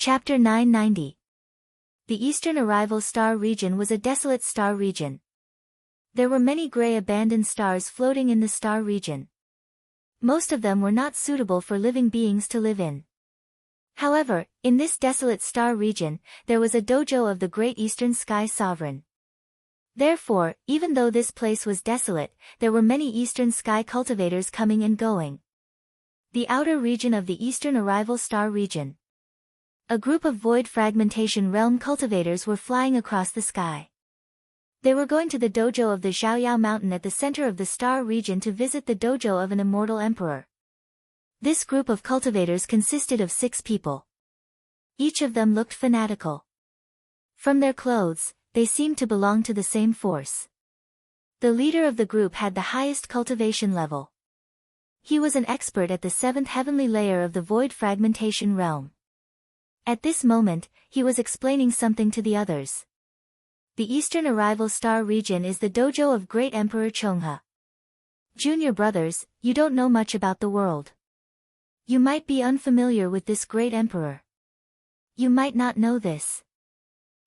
Chapter 990. The eastern arrival star region was a desolate star region. There were many gray abandoned stars floating in the star region. Most of them were not suitable for living beings to live in. However, in this desolate star region, there was a dojo of the great eastern sky sovereign. Therefore, even though this place was desolate, there were many eastern sky cultivators coming and going. The outer region of the eastern arrival star region. A group of void fragmentation realm cultivators were flying across the sky. They were going to the dojo of the Xiaoyao mountain at the center of the star region to visit the dojo of an immortal emperor. This group of cultivators consisted of 6 people. Each of them looked fanatical. From their clothes, they seemed to belong to the same force. The leader of the group had the highest cultivation level. He was an expert at the 7th heavenly layer of the void fragmentation realm. At this moment, he was explaining something to the others. The eastern arrival star region is the dojo of Great Emperor Chonghe. Junior brothers, you don't know much about the world. You might be unfamiliar with this great emperor. You might not know this.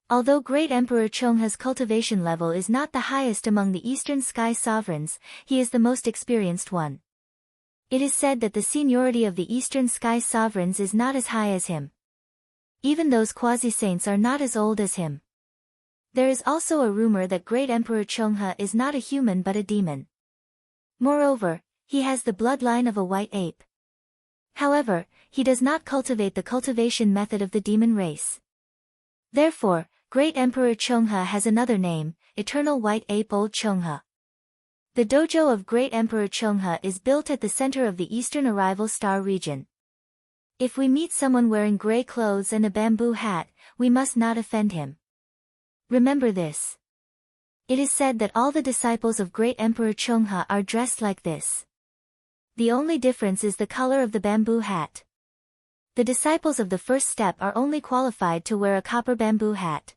Although Great Emperor Chonghe's cultivation level is not the highest among the eastern sky sovereigns, he is the most experienced one. It is said that the seniority of the eastern sky sovereigns is not as high as him. Even those quasi-saints are not as old as him. There is also a rumor that Great Emperor Chonghe is not a human but a demon. Moreover, he has the bloodline of a white ape. However, he does not cultivate the cultivation method of the demon race. Therefore, Great Emperor Chonghe has another name, Eternal White Ape Old Chonghe. The dojo of Great Emperor Chonghe is built at the center of the eastern arrival star region. If we meet someone wearing gray clothes and a bamboo hat, we must not offend him. Remember this. It is said that all the disciples of Great Emperor Chonghe are dressed like this. The only difference is the color of the bamboo hat. The disciples of the first step are only qualified to wear a copper bamboo hat.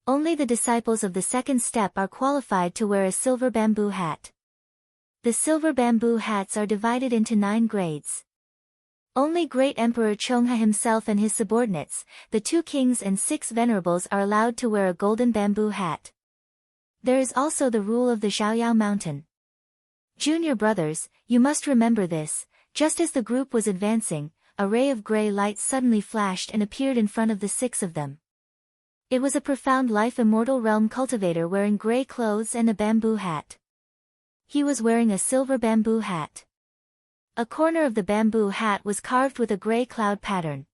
Only the disciples of the second step are qualified to wear a silver bamboo hat. The silver bamboo hats are divided into 9 grades. Only Great Emperor Chonghe himself and his subordinates, the 2 kings and 6 venerables, are allowed to wear a golden bamboo hat. There is also the rule of the Xiaoyao mountain. Junior brothers, you must remember this. Just as the group was advancing, a ray of gray light suddenly flashed and appeared in front of the 6 of them. It was a profound life immortal realm cultivator wearing gray clothes and a bamboo hat. He was wearing a silver bamboo hat. A corner of the bamboo hat was carved with a gray cloud pattern.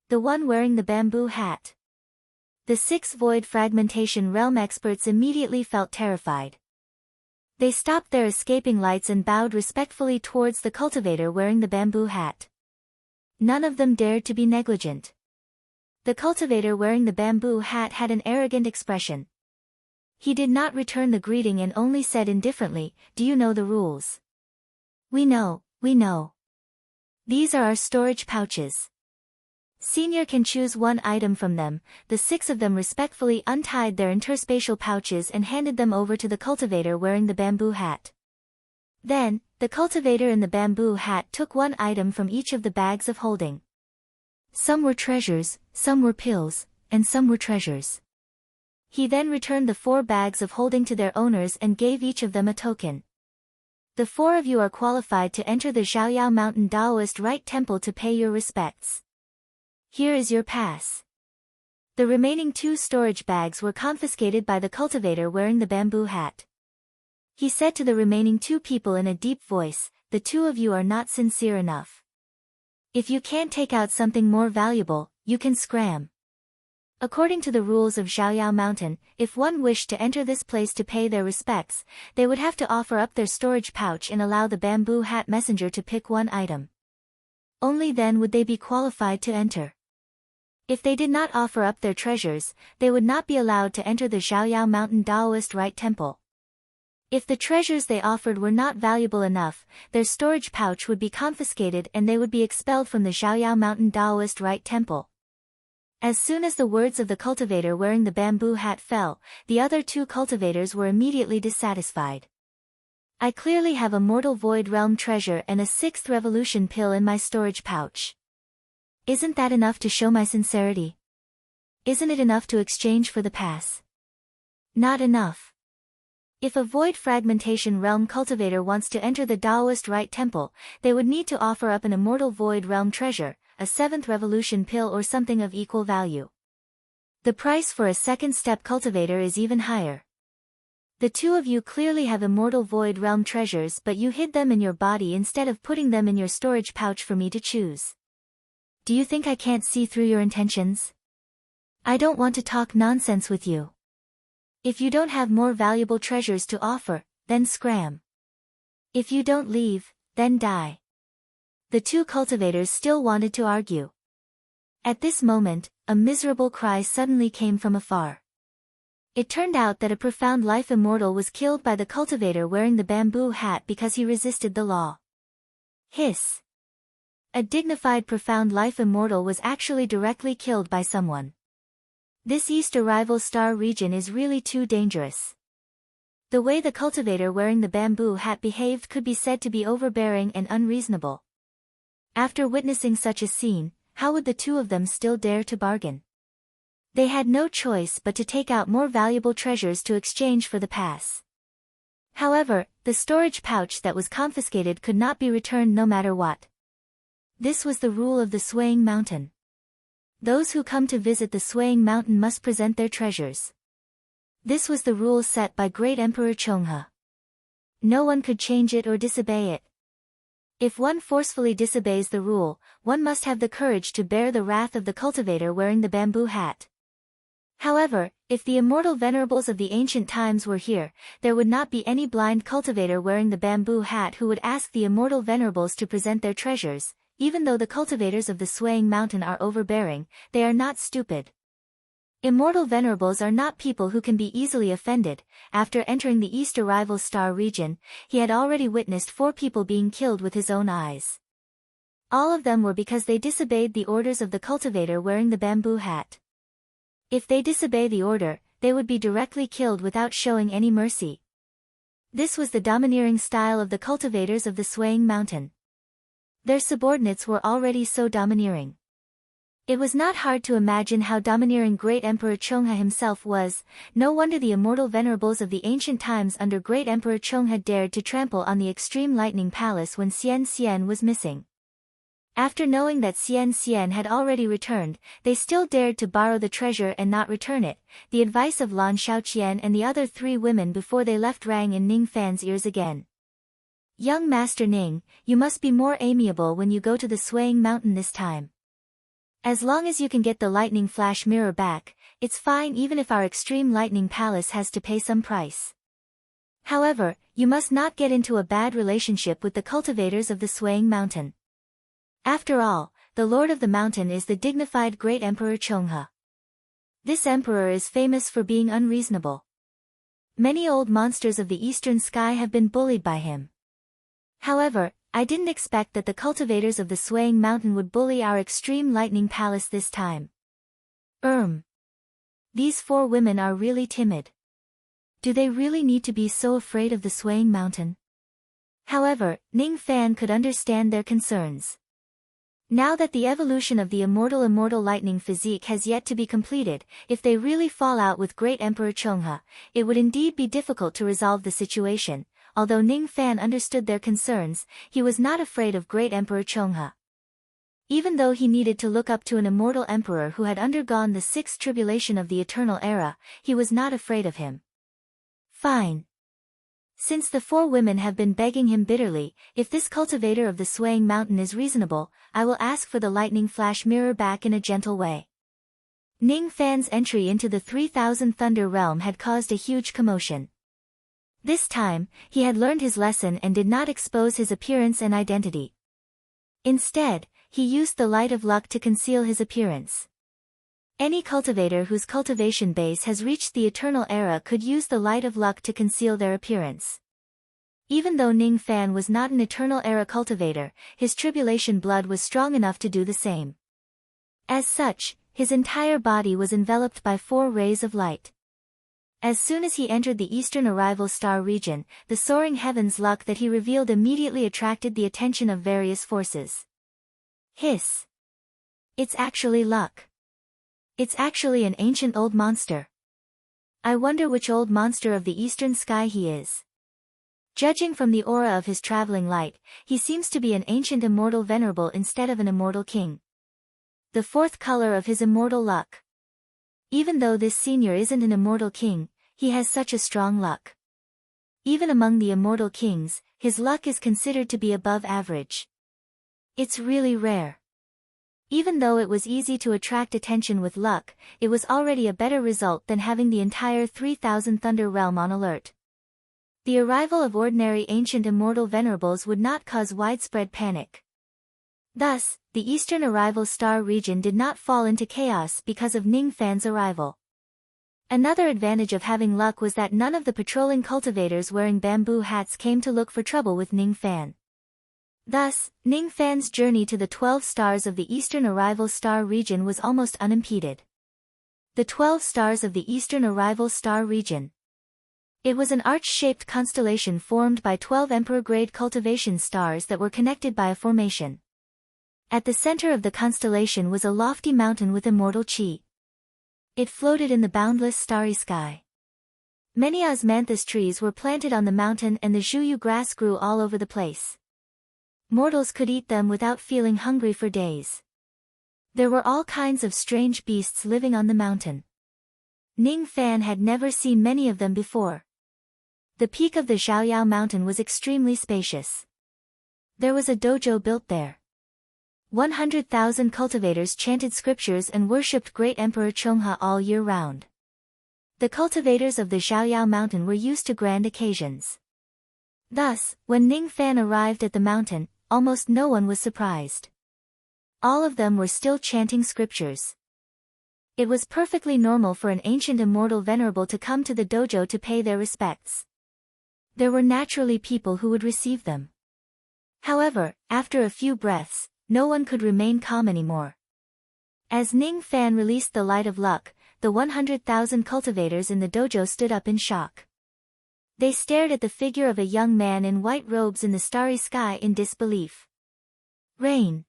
The one wearing the bamboo hat. The 6 void fragmentation realm experts immediately felt terrified. They stopped their escaping lights and bowed respectfully towards the cultivator wearing the bamboo hat. None of them dared to be negligent. The cultivator wearing the bamboo hat had an arrogant expression. He did not return the greeting and only said indifferently, "Do you know the rules?" We know. These are our storage pouches. Senior can choose 1 item from them." The 6 of them respectfully untied their interspatial pouches and handed them over to the cultivator wearing the bamboo hat. Then, the cultivator in the bamboo hat took 1 item from each of the bags of holding. Some were treasures, some were pills, and some were treasures. He then returned the 4 bags of holding to their owners and gave each of them a token. The 4 of you are qualified to enter the Xiaoyao Mountain Taoist Rite Temple to pay your respects. Here is your pass. The remaining 2 storage bags were confiscated by the cultivator wearing the bamboo hat. He said to the remaining 2 people in a deep voice, "The 2 of you are not sincere enough. If you can't take out something more valuable, you can scram." According to the rules of Xiaoyao Mountain, if one wished to enter this place to pay their respects, they would have to offer up their storage pouch and allow the bamboo hat messenger to pick 1 item. Only then would they be qualified to enter. If they did not offer up their treasures, they would not be allowed to enter the Xiaoyao Mountain Taoist Rite Temple. If the treasures they offered were not valuable enough, their storage pouch would be confiscated and they would be expelled from the Xiaoyao Mountain Taoist Rite Temple. As soon as the words of the cultivator wearing the bamboo hat fell, the other 2 cultivators were immediately dissatisfied. I clearly have a mortal void realm treasure and a 6th revolution pill in my storage pouch. Isn't that enough to show my sincerity? Isn't it enough to exchange for the pass? Not enough. If a void fragmentation realm cultivator wants to enter the Taoist Rite Temple, they would need to offer up an immortal void realm treasure, a 7th revolution pill or something of equal value. The price for a second step cultivator is even higher. The two of you clearly have immortal void realm treasures, but you hid them in your body instead of putting them in your storage pouch for me to choose. Do you think I can't see through your intentions? I don't want to talk nonsense with you. If you don't have more valuable treasures to offer, then scram. If you don't leave, then die. The two cultivators still wanted to argue. At this moment, a miserable cry suddenly came from afar. It turned out that a profound life immortal was killed by the cultivator wearing the bamboo hat because he resisted the law. Hiss. A dignified profound life immortal was actually directly killed by someone. This East Arrival Star region is really too dangerous. The way the cultivator wearing the bamboo hat behaved could be said to be overbearing and unreasonable. After witnessing such a scene, how would the two of them still dare to bargain? They had no choice but to take out more valuable treasures to exchange for the pass. However, the storage pouch that was confiscated could not be returned no matter what. This was the rule of the Swaying Mountain. Those who come to visit the Swaying Mountain must present their treasures. This was the rule set by Great Emperor Chonghe. No one could change it or disobey it. If one forcefully disobeys the rule, one must have the courage to bear the wrath of the cultivator wearing the bamboo hat. However, if the immortal venerables of the ancient times were here, there would not be any blind cultivator wearing the bamboo hat who would ask the immortal venerables to present their treasures. Even though the cultivators of the Swaying Mountain are overbearing, they are not stupid. Immortal venerables are not people who can be easily offended. After entering the East Arrival Star region, he had already witnessed 4 people being killed with his own eyes. All of them were because they disobeyed the orders of the cultivator wearing the bamboo hat. If they disobey the order, they would be directly killed without showing any mercy. This was the domineering style of the cultivators of the Swaying Mountain. Their subordinates were already so domineering. It was not hard to imagine how domineering Great Emperor Chonghe himself was. No wonder the immortal venerables of the ancient times under Great Emperor Chonghe dared to trample on the extreme lightning palace when Xian was missing. After knowing that Xian had already returned, they still dared to borrow the treasure and not return it. The advice of Lan Shaoqian and the other 3 women before they left rang in Ning Fan's ears again. Young Master Ning, you must be more amiable when you go to the Swaying Mountain this time. As long as you can get the lightning flash mirror back, it's fine even if our extreme lightning palace has to pay some price. However, you must not get into a bad relationship with the cultivators of the Swaying Mountain. After all, the Lord of the Mountain is the dignified Great Emperor Chonghe. This emperor is famous for being unreasonable. Many old monsters of the eastern sky have been bullied by him. However, I didn't expect that the cultivators of the Swaying Mountain would bully our extreme lightning palace this time. These 4 women are really timid. Do they really need to be so afraid of the Swaying Mountain? However, Ning Fan could understand their concerns. Now that the evolution of the immortal lightning physique has yet to be completed, if they really fall out with Great Emperor Chonghe, it would indeed be difficult to resolve the situation. Although Ning Fan understood their concerns, he was not afraid of Great Emperor Chonghe. Even though he needed to look up to an immortal emperor who had undergone the 6th tribulation of the Eternal Era, he was not afraid of him. Fine. Since the 4 women have been begging him bitterly, if this cultivator of the Swaying Mountain is reasonable, I will ask for the lightning flash mirror back in a gentle way. Ning Fan's entry into the 3000 Thunder Realm had caused a huge commotion. This time, he had learned his lesson and did not expose his appearance and identity. Instead, he used the light of luck to conceal his appearance. Any cultivator whose cultivation base has reached the Eternal Era could use the light of luck to conceal their appearance. Even though Ning Fan was not an Eternal Era cultivator, his tribulation blood was strong enough to do the same. As such, his entire body was enveloped by 4 rays of light. As soon as he entered the Eastern Arrival Star region, the soaring heavens luck that he revealed immediately attracted the attention of various forces. Hiss. It's actually luck. It's actually an ancient old monster. I wonder which old monster of the eastern sky he is. Judging from the aura of his traveling light, he seems to be an ancient immortal venerable instead of an immortal king. The fourth color of his immortal luck. Even though this senior isn't an immortal king, he has such a strong luck. Even among the immortal kings, his luck is considered to be above average. It's really rare. Even though it was easy to attract attention with luck, it was already a better result than having the entire 3000 Thunder Realm on alert. The arrival of ordinary ancient immortal venerables would not cause widespread panic. Thus, the eastern arrival star region did not fall into chaos because of Ning Fan's arrival. Another advantage of having luck was that none of the patrolling cultivators wearing bamboo hats came to look for trouble with Ning Fan. Thus, Ning Fan's journey to the 12 stars of the eastern arrival star region was almost unimpeded. The 12 stars of the eastern arrival star region. It was an arch-shaped constellation formed by 12 emperor-grade cultivation stars that were connected by a formation. At the center of the constellation was a lofty mountain with immortal chi. It floated in the boundless starry sky. Many osmanthus trees were planted on the mountain and the zhuyu grass grew all over the place. Mortals could eat them without feeling hungry for days. There were all kinds of strange beasts living on the mountain. Ning Fan had never seen many of them before. The peak of the Xiaoyao mountain was extremely spacious. There was a dojo built there. 100,000 cultivators chanted scriptures and worshipped Great Emperor Chongha all year round. The cultivators of the Xiaoyao mountain were used to grand occasions. Thus, when Ning Fan arrived at the mountain, almost no one was surprised. All of them were still chanting scriptures. It was perfectly normal for an ancient immortal venerable to come to the dojo to pay their respects. There were naturally people who would receive them. However, after a few breaths, no one could remain calm anymore. As Ning Fan released the light of luck, the 100,000 cultivators in the dojo stood up in shock. They stared at the figure of a young man in white robes in the starry sky in disbelief. Rain.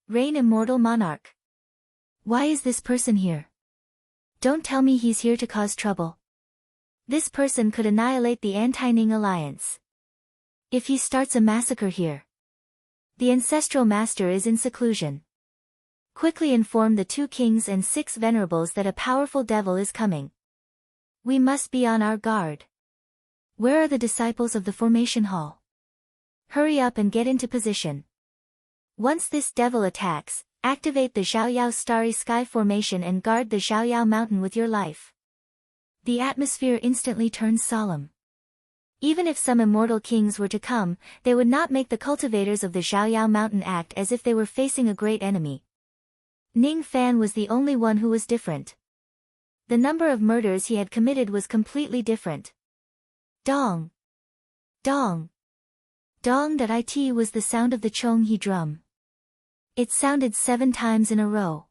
Rain, immortal monarch. Why is this person here? Don't tell me he's here to cause trouble. This person could annihilate the anti-Ning alliance. If he starts a massacre here. The ancestral master is in seclusion. Quickly inform the 2 kings and 6 venerables that a powerful devil is coming. We must be on our guard. Where are the disciples of the formation hall? Hurry up and get into position. Once this devil attacks, activate the Xiaoyao starry sky formation and guard the Xiaoyao mountain with your life. The atmosphere instantly turns solemn. Even if some immortal kings were to come, they would not make the cultivators of the Xiaoyao mountain act as if they were facing a great enemy. Ning Fan was the only one who was different. The number of murders he had committed was completely different. Dong. Dong. Dong. It was the sound of the Chonghe drum. It sounded 7 times in a row.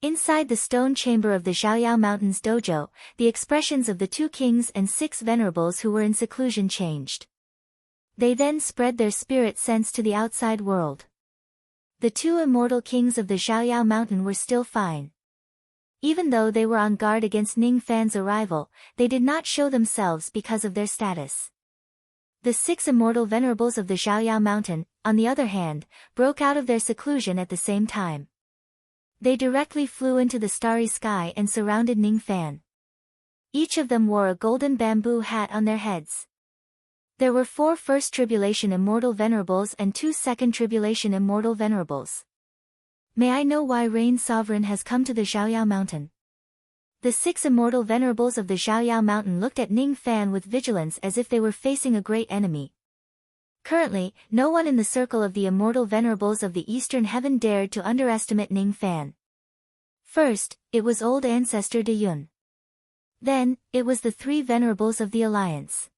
Inside the stone chamber of the Xiaoyao Mountain's dojo, the expressions of the 2 kings and 6 venerables who were in seclusion changed. They then spread their spirit sense to the outside world. The 2 immortal kings of the Xiaoyao Mountain were still fine. Even though they were on guard against Ning Fan's arrival, they did not show themselves because of their status. The 6 immortal venerables of the Xiaoyao Mountain, on the other hand, broke out of their seclusion at the same time. They directly flew into the starry sky and surrounded Ning Fan. Each of them wore a golden bamboo hat on their heads. There were 4 first tribulation immortal venerables and 2 second tribulation immortal venerables. May I know why Rain Sovereign has come to the Xiaoyao Mountain? The 6 immortal venerables of the Xiaoyao Mountain looked at Ning Fan with vigilance as if they were facing a great enemy. Currently, no one in the circle of the immortal venerables of the Eastern Heaven dared to underestimate Ning Fan. First, it was old ancestor De Yun. Then, it was the 3 venerables of the Alliance.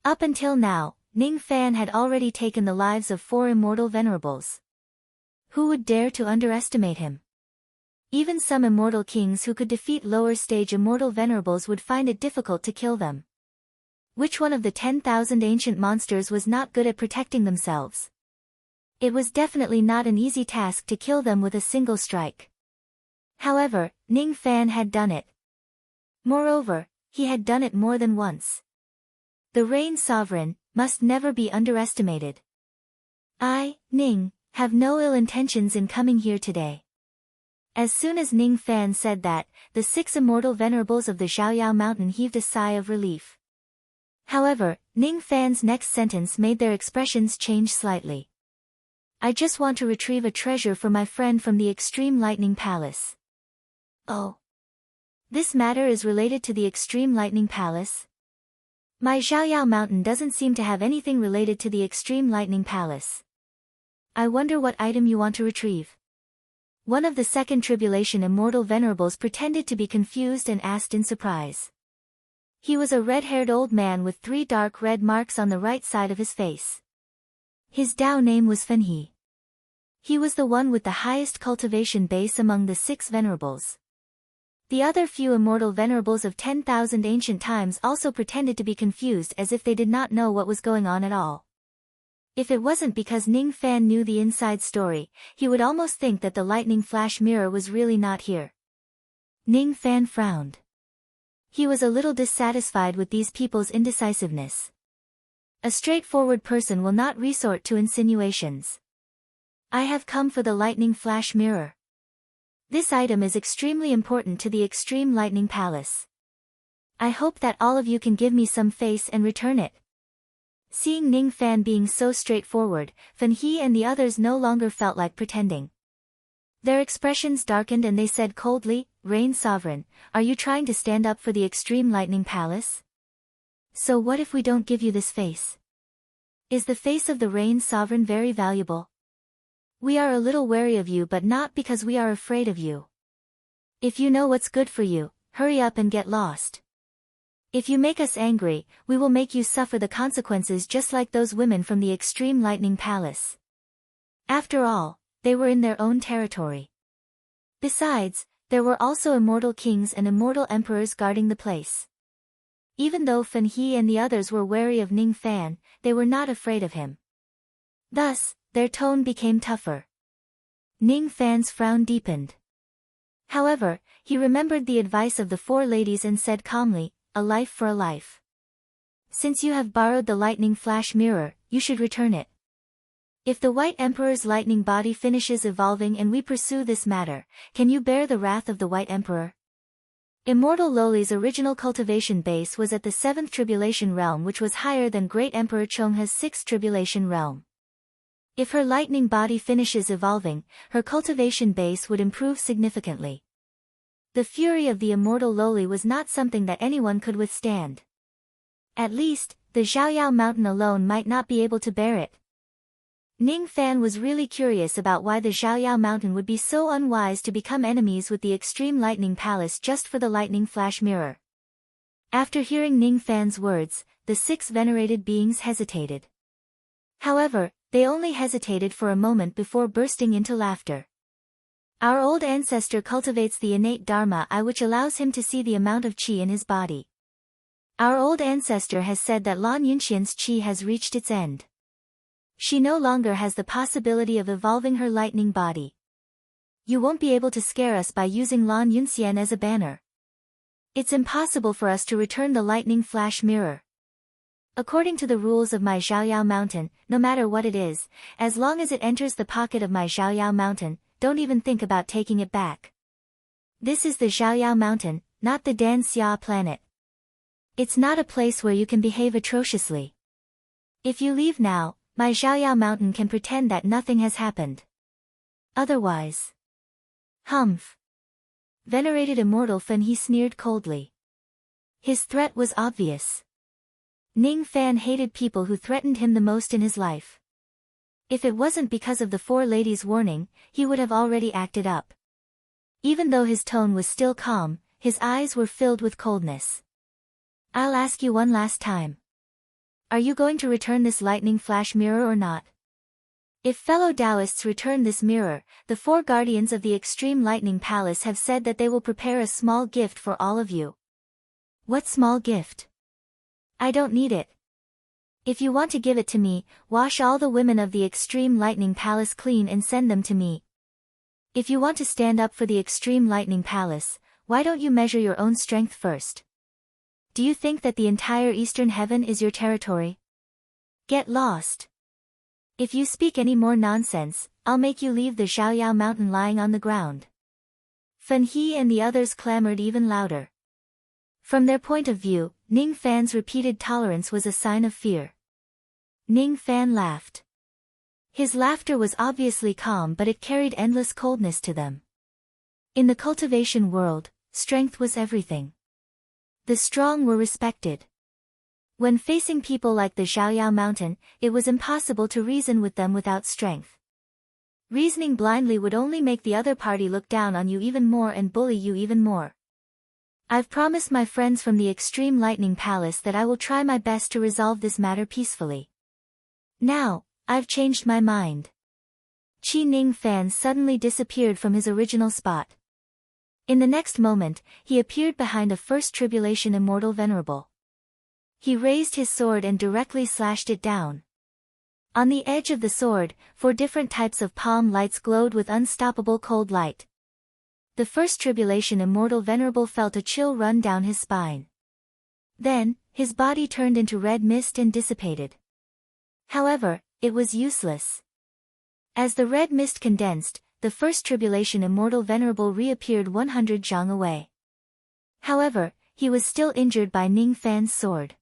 Up until now, Ning Fan had already taken the lives of 4 immortal venerables. Who would dare to underestimate him? Even some immortal kings who could defeat lower stage immortal venerables would find it difficult to kill them. Which one of the 10,000 ancient monsters was not good at protecting themselves? It was definitely not an easy task to kill them with a single strike. However, Ning Fan had done it. Moreover, he had done it more than once. The Rain Sovereign must never be underestimated. I, Ning, have no ill intentions in coming here today. As soon as Ning Fan said that, the 6 immortal venerables of the Xiaoyao mountain heaved a sigh of relief. However, Ning Fan's next sentence made their expressions change slightly. I just want to retrieve a treasure for my friend from the Extreme Lightning Palace. Oh. This matter is related to the Extreme Lightning Palace? My Xiaoyao mountain doesn't seem to have anything related to the Extreme Lightning Palace. I wonder what item you want to retrieve. One of the second tribulation immortal venerables pretended to be confused and asked in surprise. He was a red-haired old man with 3 dark red marks on the right side of his face. His Dao name was Fenhe. He was the one with the highest cultivation base among the 6 venerables. The other few immortal venerables of 10,000 ancient times also pretended to be confused as if they did not know what was going on at all. If it wasn't because Ning Fan knew the inside story, he would almost think that the lightning flash mirror was really not here. Ning Fan frowned. He was a little dissatisfied with these people's indecisiveness. A straightforward person will not resort to insinuations. I have come for the lightning flash mirror. This item is extremely important to the Extreme Lightning Palace. I hope that all of you can give me some face and return it. Seeing Ning Fan being so straightforward, Fenhe and the others no longer felt like pretending. Their expressions darkened and they said coldly, Rain Sovereign, are you trying to stand up for the Extreme Lightning Palace? So what if we don't give you this face? Is the face of the Rain Sovereign very valuable? We are a little wary of you but not because we are afraid of you. If you know what's good for you, hurry up and get lost. If you make us angry, we will make you suffer the consequences just like those women from the Extreme Lightning Palace. After all, they were in their own territory. Besides, there were also immortal kings and immortal emperors guarding the place. Even though Fenhe and the others were wary of Ning Fan, they were not afraid of him. Thus, their tone became tougher. Ning Fan's frown deepened. However, he remembered the advice of the 4 ladies and said calmly, a life for a life. Since you have borrowed the lightning flash mirror, you should return it. If the White Emperor's lightning body finishes evolving and we pursue this matter, can you bear the wrath of the White Emperor? Immortal Loli's original cultivation base was at the 7th Tribulation Realm, which was higher than Great Emperor Chongha's 6th Tribulation Realm. If her lightning body finishes evolving, her cultivation base would improve significantly. The fury of the immortal Loli was not something that anyone could withstand. At least, the Xiaoyao mountain alone might not be able to bear it. Ning Fan was really curious about why the Xiaoyao mountain would be so unwise to become enemies with the Extreme Lightning Palace just for the lightning flash mirror. After hearing Ning Fan's words, the 6 venerated beings hesitated. However, they only hesitated for a moment before bursting into laughter. Our old ancestor cultivates the innate Dharma I which allows him to see the amount of qi in his body. Our old ancestor has said that Lan Yunxian's qi has reached its end. She no longer has the possibility of evolving her lightning body. You won't be able to scare us by using Lan Yunxian as a banner. It's impossible for us to return the lightning flash mirror. According to the rules of my Xiaoyao mountain, no matter what it is, as long as it enters the pocket of my Xiaoyao mountain, don't even think about taking it back. This is the Xiaoyao mountain, not the Dan Xia planet. It's not a place where you can behave atrociously. If you leave now, my Xiaoyao mountain can pretend that nothing has happened. Otherwise. Humph. Venerated immortal Fenhe sneered coldly. His threat was obvious. Ning Fan hated people who threatened him the most in his life. If it wasn't because of the 4 ladies' warning, he would have already acted up. Even though his tone was still calm, his eyes were filled with coldness. I'll ask you one last time. Are you going to return this lightning flash mirror or not? If fellow Taoists return this mirror, the 4 guardians of the Extreme Lightning Palace have said that they will prepare a small gift for all of you. What small gift? I don't need it. If you want to give it to me, wash all the women of the Extreme Lightning Palace clean and send them to me. If you want to stand up for the Extreme Lightning Palace, why don't you measure your own strength first? Do you think that the entire Eastern Heaven is your territory? Get lost. If you speak any more nonsense, I'll make you leave the Xiaoyao mountain lying on the ground. Fen He and the others clamored even louder. From their point of view, Ning Fan's repeated tolerance was a sign of fear. Ning Fan laughed. His laughter was obviously calm, but it carried endless coldness to them. In the cultivation world, strength was everything. The strong were respected. When facing people like the Xiaoyao mountain, it was impossible to reason with them without strength. Reasoning blindly would only make the other party look down on you even more and bully you even more. I've promised my friends from the Extreme Lightning Palace that I will try my best to resolve this matter peacefully. Now, I've changed my mind. Qi Ning Fan suddenly disappeared from his original spot. In the next moment, he appeared behind a First Tribulation Immortal Venerable. He raised his sword and directly slashed it down. On the edge of the sword, 4 different types of palm lights glowed with unstoppable cold light. The First Tribulation Immortal Venerable felt a chill run down his spine. Then, his body turned into red mist and dissipated. However, it was useless. As the red mist condensed, the First Tribulation Immortal Venerable reappeared 100 zhang away. However, he was still injured by Ning Fan's sword.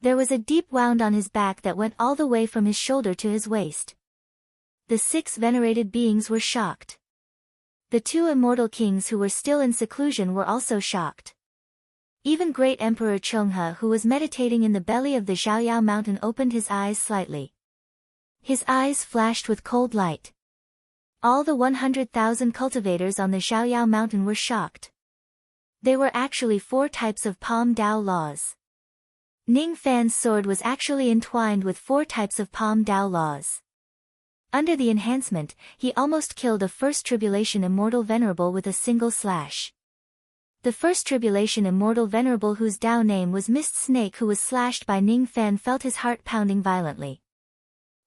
There was a deep wound on his back that went all the way from his shoulder to his waist. The 6 venerated beings were shocked. The 2 immortal kings who were still in seclusion were also shocked. Even Great Emperor Chonghe, who was meditating in the belly of the Xiaoyao mountain, opened his eyes slightly. His eyes flashed with cold light. All the 100,000 cultivators on the Xiaoyao mountain were shocked. There were actually 4 types of Palm Dao laws. Ning Fan's sword was actually entwined with 4 types of Palm Dao laws. Under the enhancement, he almost killed a First Tribulation Immortal Venerable with a single slash. The First Tribulation Immortal Venerable, whose Dao name was Mist Snake, who was slashed by Ning Fan, felt his heart pounding violently.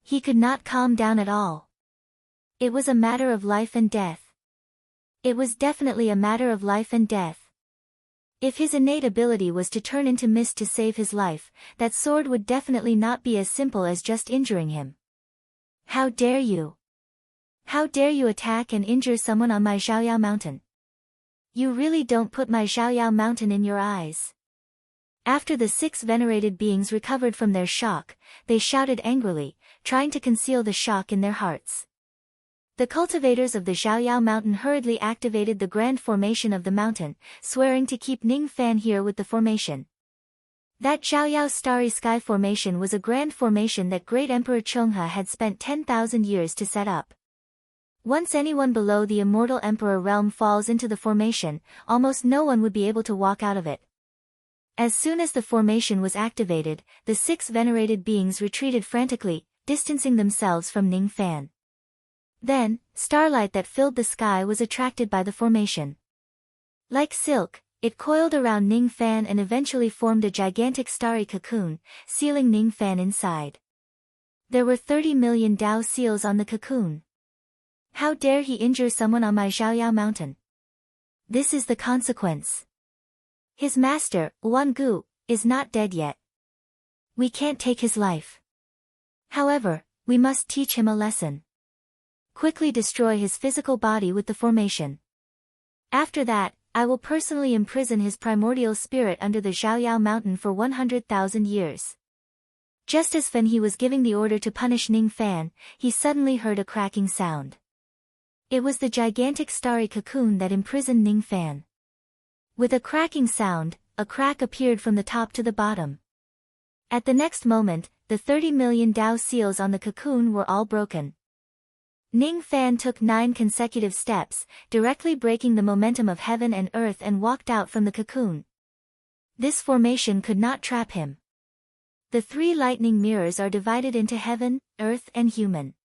He could not calm down at all. It was a matter of life and death. It was definitely a matter of life and death. If his innate ability was to turn into mist to save his life, that sword would definitely not be as simple as just injuring him. How dare you? How dare you attack and injure someone on my Xiaoyao mountain? You really don't put my Xiaoyao mountain in your eyes. After the 6 venerated beings recovered from their shock, they shouted angrily, trying to conceal the shock in their hearts. The cultivators of the Xiaoyao mountain hurriedly activated the grand formation of the mountain, swearing to keep Ning Fan here with the formation. That Xiaoyao Starry Sky formation was a grand formation that Great Emperor Chonghe had spent 10,000 years to set up. Once anyone below the Immortal Emperor realm falls into the formation, almost no one would be able to walk out of it. As soon as the formation was activated, the 6 venerated beings retreated frantically, distancing themselves from Ning Fan. Then, starlight that filled the sky was attracted by the formation. Like silk, it coiled around Ning Fan and eventually formed a gigantic starry cocoon, sealing Ning Fan inside. There were 30 million Dao seals on the cocoon. How dare he injure someone on my Xiaoyao mountain? This is the consequence. His master, Wan Gu, is not dead yet. We can't take his life. However, we must teach him a lesson. Quickly destroy his physical body with the formation. After that, I will personally imprison his primordial spirit under the Xiaoyao mountain for 100,000 years. Just as Fen He was giving the order to punish Ning Fan, he suddenly heard a cracking sound. It was the gigantic starry cocoon that imprisoned Ning Fan. With a cracking sound, a crack appeared from the top to the bottom. At the next moment, the 30 million Dao seals on the cocoon were all broken. Ning Fan took 9 consecutive steps, directly breaking the momentum of heaven and earth, and walked out from the cocoon. This formation could not trap him. The 3 lightning mirrors are divided into heaven, earth and human.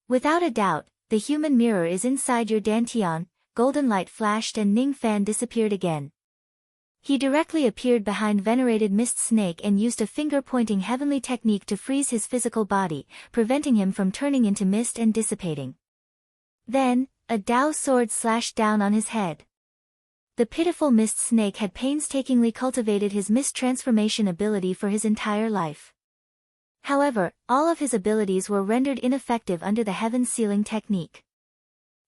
Without a doubt, the human mirror is inside your dantian. Golden light flashed and Ning Fan disappeared again. He directly appeared behind venerated mist snake and used a finger-pointing heavenly technique to freeze his physical body, preventing him from turning into mist and dissipating. Then, a Dao sword slashed down on his head. The pitiful mist snake had painstakingly cultivated his mist transformation ability for his entire life. However, all of his abilities were rendered ineffective under the heaven sealing technique.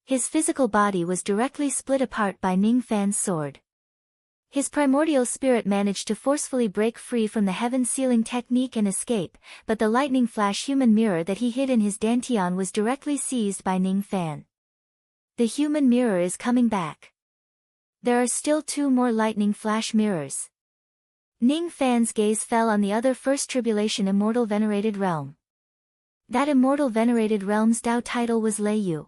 His physical body was directly split apart by Ning Fan's sword. His primordial spirit managed to forcefully break free from the heaven sealing technique and escape, but the lightning flash human mirror that he hid in his dantian was directly seized by Ning Fan. The human mirror is coming back. There are still 2 more lightning flash mirrors. Ning Fan's gaze fell on the other first tribulation immortal venerated realm. That immortal venerated realm's Dao title was Lei Yu.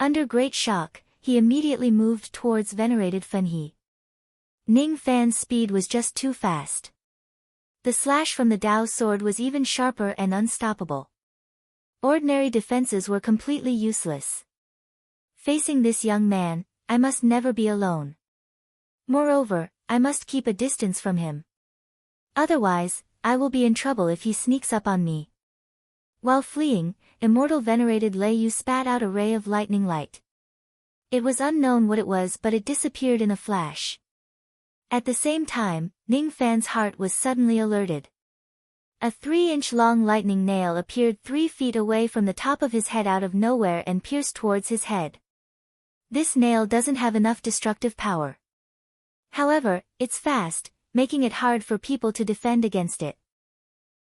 Under great shock, he immediately moved towards venerated Fenhe. Ning Fan's speed was just too fast. The slash from the Dao sword was even sharper and unstoppable. Ordinary defenses were completely useless. Facing this young man, I must never be alone. Moreover, I must keep a distance from him. Otherwise, I will be in trouble if he sneaks up on me. While fleeing, immortal venerated Lei Yu spat out a ray of lightning light. It was unknown what it was, but it disappeared in a flash. At the same time, Ning Fan's heart was suddenly alerted. A 3-inch long lightning nail appeared 3 feet away from the top of his head out of nowhere and pierced towards his head. This nail doesn't have enough destructive power. However, it's fast, making it hard for people to defend against it.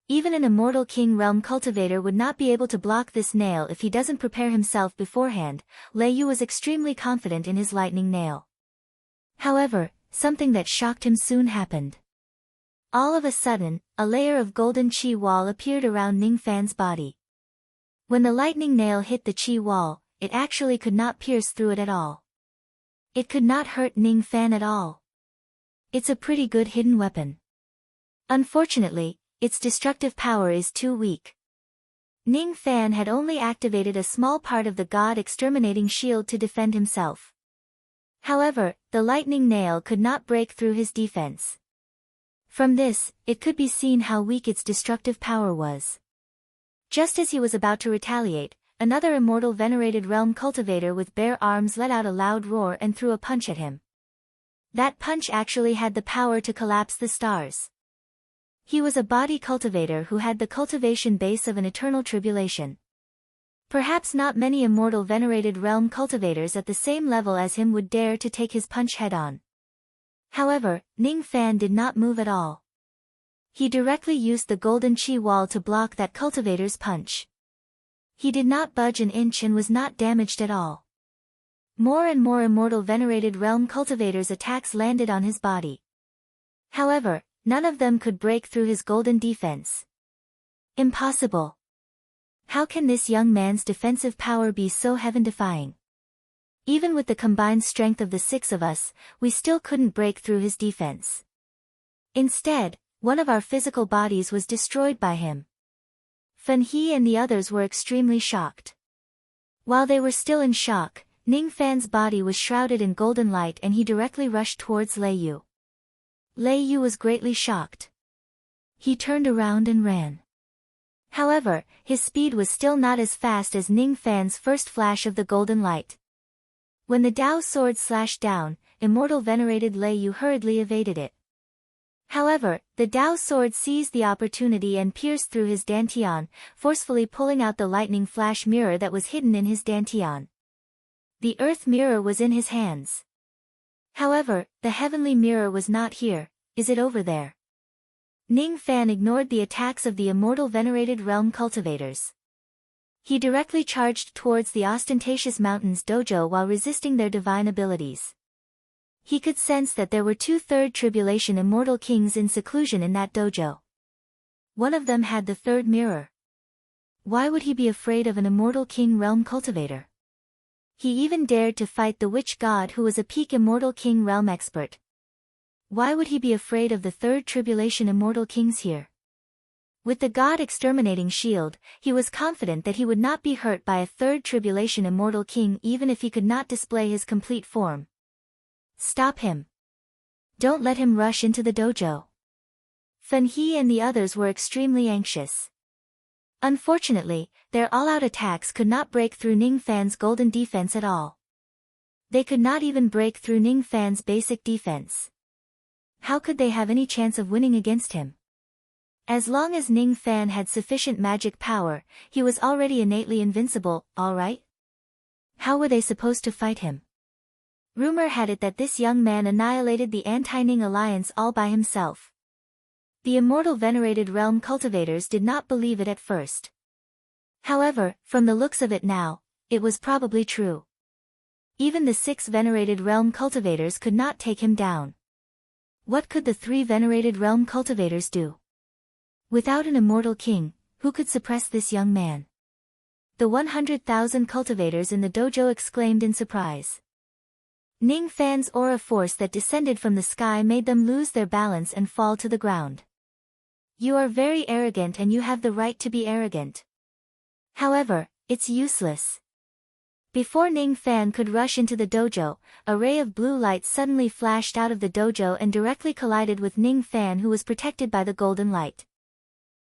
Even an immortal king realm cultivator would not be able to block this nail if he doesn't prepare himself beforehand. Lei Yu was extremely confident in his lightning nail. However, something that shocked him soon happened. All of a sudden, a layer of golden chi wall appeared around Ning Fan's body. When the lightning nail hit the chi wall, it actually could not pierce through it at all. It could not hurt Ning Fan at all. It's a pretty good hidden weapon. Unfortunately, its destructive power is too weak. Ning Fan had only activated a small part of the God-exterminating shield to defend himself. However, the lightning nail could not break through his defense. From this, it could be seen how weak its destructive power was. Just as he was about to retaliate, another immortal venerated realm cultivator with bare arms let out a loud roar and threw a punch at him. That punch actually had the power to collapse the stars. He was a body cultivator who had the cultivation base of an eternal tribulation. Perhaps not many immortal venerated realm cultivators at the same level as him would dare to take his punch head-on. However, Ning Fan did not move at all. He directly used the golden chi wall to block that cultivator's punch. He did not budge an inch and was not damaged at all. More and more immortal venerated realm cultivators' attacks landed on his body. However, none of them could break through his golden defense. Impossible. How can this young man's defensive power be so heaven-defying? Even with the combined strength of the 6 of us, we still couldn't break through his defense. Instead, one of our physical bodies was destroyed by him. Fenhe and the others were extremely shocked. While they were still in shock, Ning Fan's body was shrouded in golden light and he directly rushed towards Lei Yu. Lei Yu was greatly shocked. He turned around and ran. However, his speed was still not as fast as Ning Fan's first flash of the golden light. When the Dao sword slashed down, immortal venerated Lei Yu hurriedly evaded it. However, the Dao sword seized the opportunity and pierced through his dantian, forcefully pulling out the lightning flash mirror that was hidden in his dantian. The earth mirror was in his hands. However, the heavenly mirror was not here. Is it over there? Ning Fan ignored the attacks of the immortal venerated realm cultivators. He directly charged towards the ostentatious mountains dojo while resisting their divine abilities. He could sense that there were 2 third tribulation immortal kings in seclusion in that dojo. One of them had the 3rd mirror. Why would he be afraid of an immortal king realm cultivator? He even dared to fight the witch god who was a peak immortal king realm expert. Why would he be afraid of the 3rd tribulation immortal kings here? With the God-exterminating shield, he was confident that he would not be hurt by a 3rd tribulation immortal king even if he could not display his complete form. Stop him. Don't let him rush into the dojo. Fan He and the others were extremely anxious. Unfortunately, their all-out attacks could not break through Ning Fan's golden defense at all. They could not even break through Ning Fan's basic defense. How could they have any chance of winning against him? As long as Ning Fan had sufficient magic power, he was already innately invincible, alright? How were they supposed to fight him? Rumor had it that this young man annihilated the anti-Ning alliance all by himself. The immortal venerated realm cultivators did not believe it at first. However, from the looks of it now, it was probably true. Even the 6 venerated realm cultivators could not take him down. What could the 3 venerated realm cultivators do? Without an immortal king, who could suppress this young man? The 100,000 cultivators in the dojo exclaimed in surprise. Ning Fan's aura force that descended from the sky made them lose their balance and fall to the ground. You are very arrogant and you have the right to be arrogant. However, it's useless. Before Ning Fan could rush into the dojo, a ray of blue light suddenly flashed out of the dojo and directly collided with Ning Fan, who was protected by the golden light.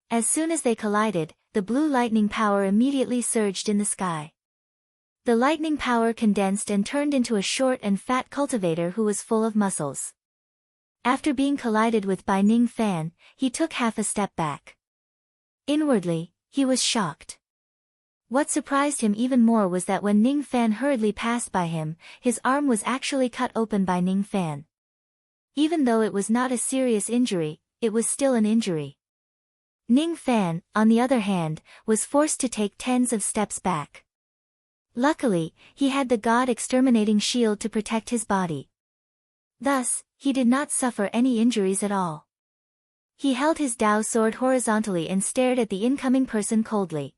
As soon as they collided, the blue lightning power immediately surged in the sky. The lightning power condensed and turned into a short and fat cultivator who was full of muscles. After being collided with by Ning Fan, he took half a step back. Inwardly, he was shocked. What surprised him even more was that when Ning Fan hurriedly passed by him, his arm was actually cut open by Ning Fan. Even though it was not a serious injury, it was still an injury. Ning Fan, on the other hand, was forced to take tens of steps back. Luckily, he had the God-exterminating shield to protect his body. Thus, he did not suffer any injuries at all. He held his Dao sword horizontally and stared at the incoming person coldly.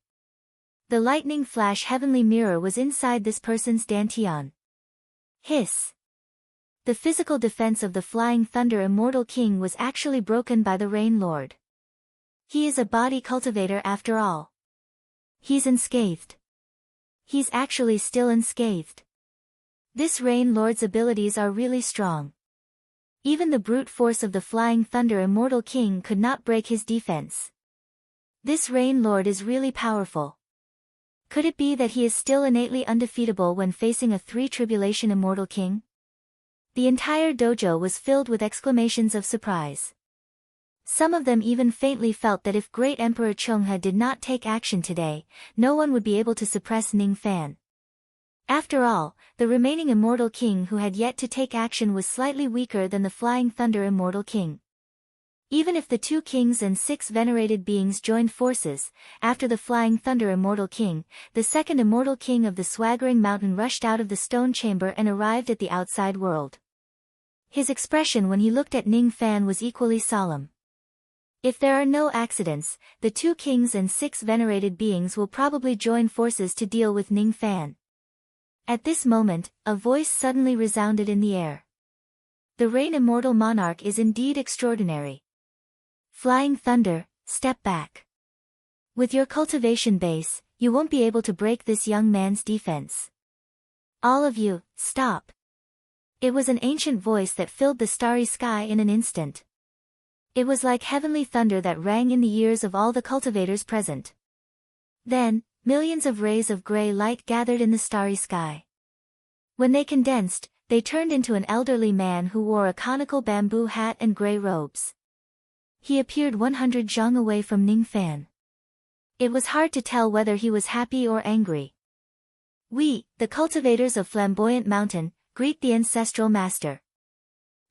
The lightning flash heavenly mirror was inside this person's dantian. Hiss. The physical defense of the Flying Thunder Immortal King was actually broken by the Rain Lord. He is a body cultivator after all. He's unscathed. He's actually still unscathed. This Rain Lord's abilities are really strong. Even the brute force of the Flying Thunder Immortal King could not break his defense. This Rain Lord is really powerful. Could it be that he is still innately undefeatable when facing a 3-tribulation Immortal King? The entire dojo was filled with exclamations of surprise. Some of them even faintly felt that if Great Emperor Chungha did not take action today, no one would be able to suppress Ning Fan. After all, the remaining Immortal King who had yet to take action was slightly weaker than the Flying Thunder Immortal King. Even if the 2 kings and 6 venerated beings joined forces, after the Flying Thunder Immortal King, the second Immortal King of the Swaggering Mountain rushed out of the stone chamber and arrived at the outside world. His expression when he looked at Ning Fan was equally solemn. If there are no accidents, the 2 kings and 6 venerated beings will probably join forces to deal with Ning Fan. At this moment, a voice suddenly resounded in the air. The Rain Immortal Monarch is indeed extraordinary. Flying Thunder, step back. With your cultivation base, you won't be able to break this young man's defense. All of you, stop. It was an ancient voice that filled the starry sky in an instant. It was like heavenly thunder that rang in the ears of all the cultivators present. Then, millions of rays of gray light gathered in the starry sky. When they condensed, they turned into an elderly man who wore a conical bamboo hat and gray robes. He appeared 100 zhang away from Ning Fan. It was hard to tell whether he was happy or angry. We, the cultivators of Flamboyant Mountain, greet the ancestral master.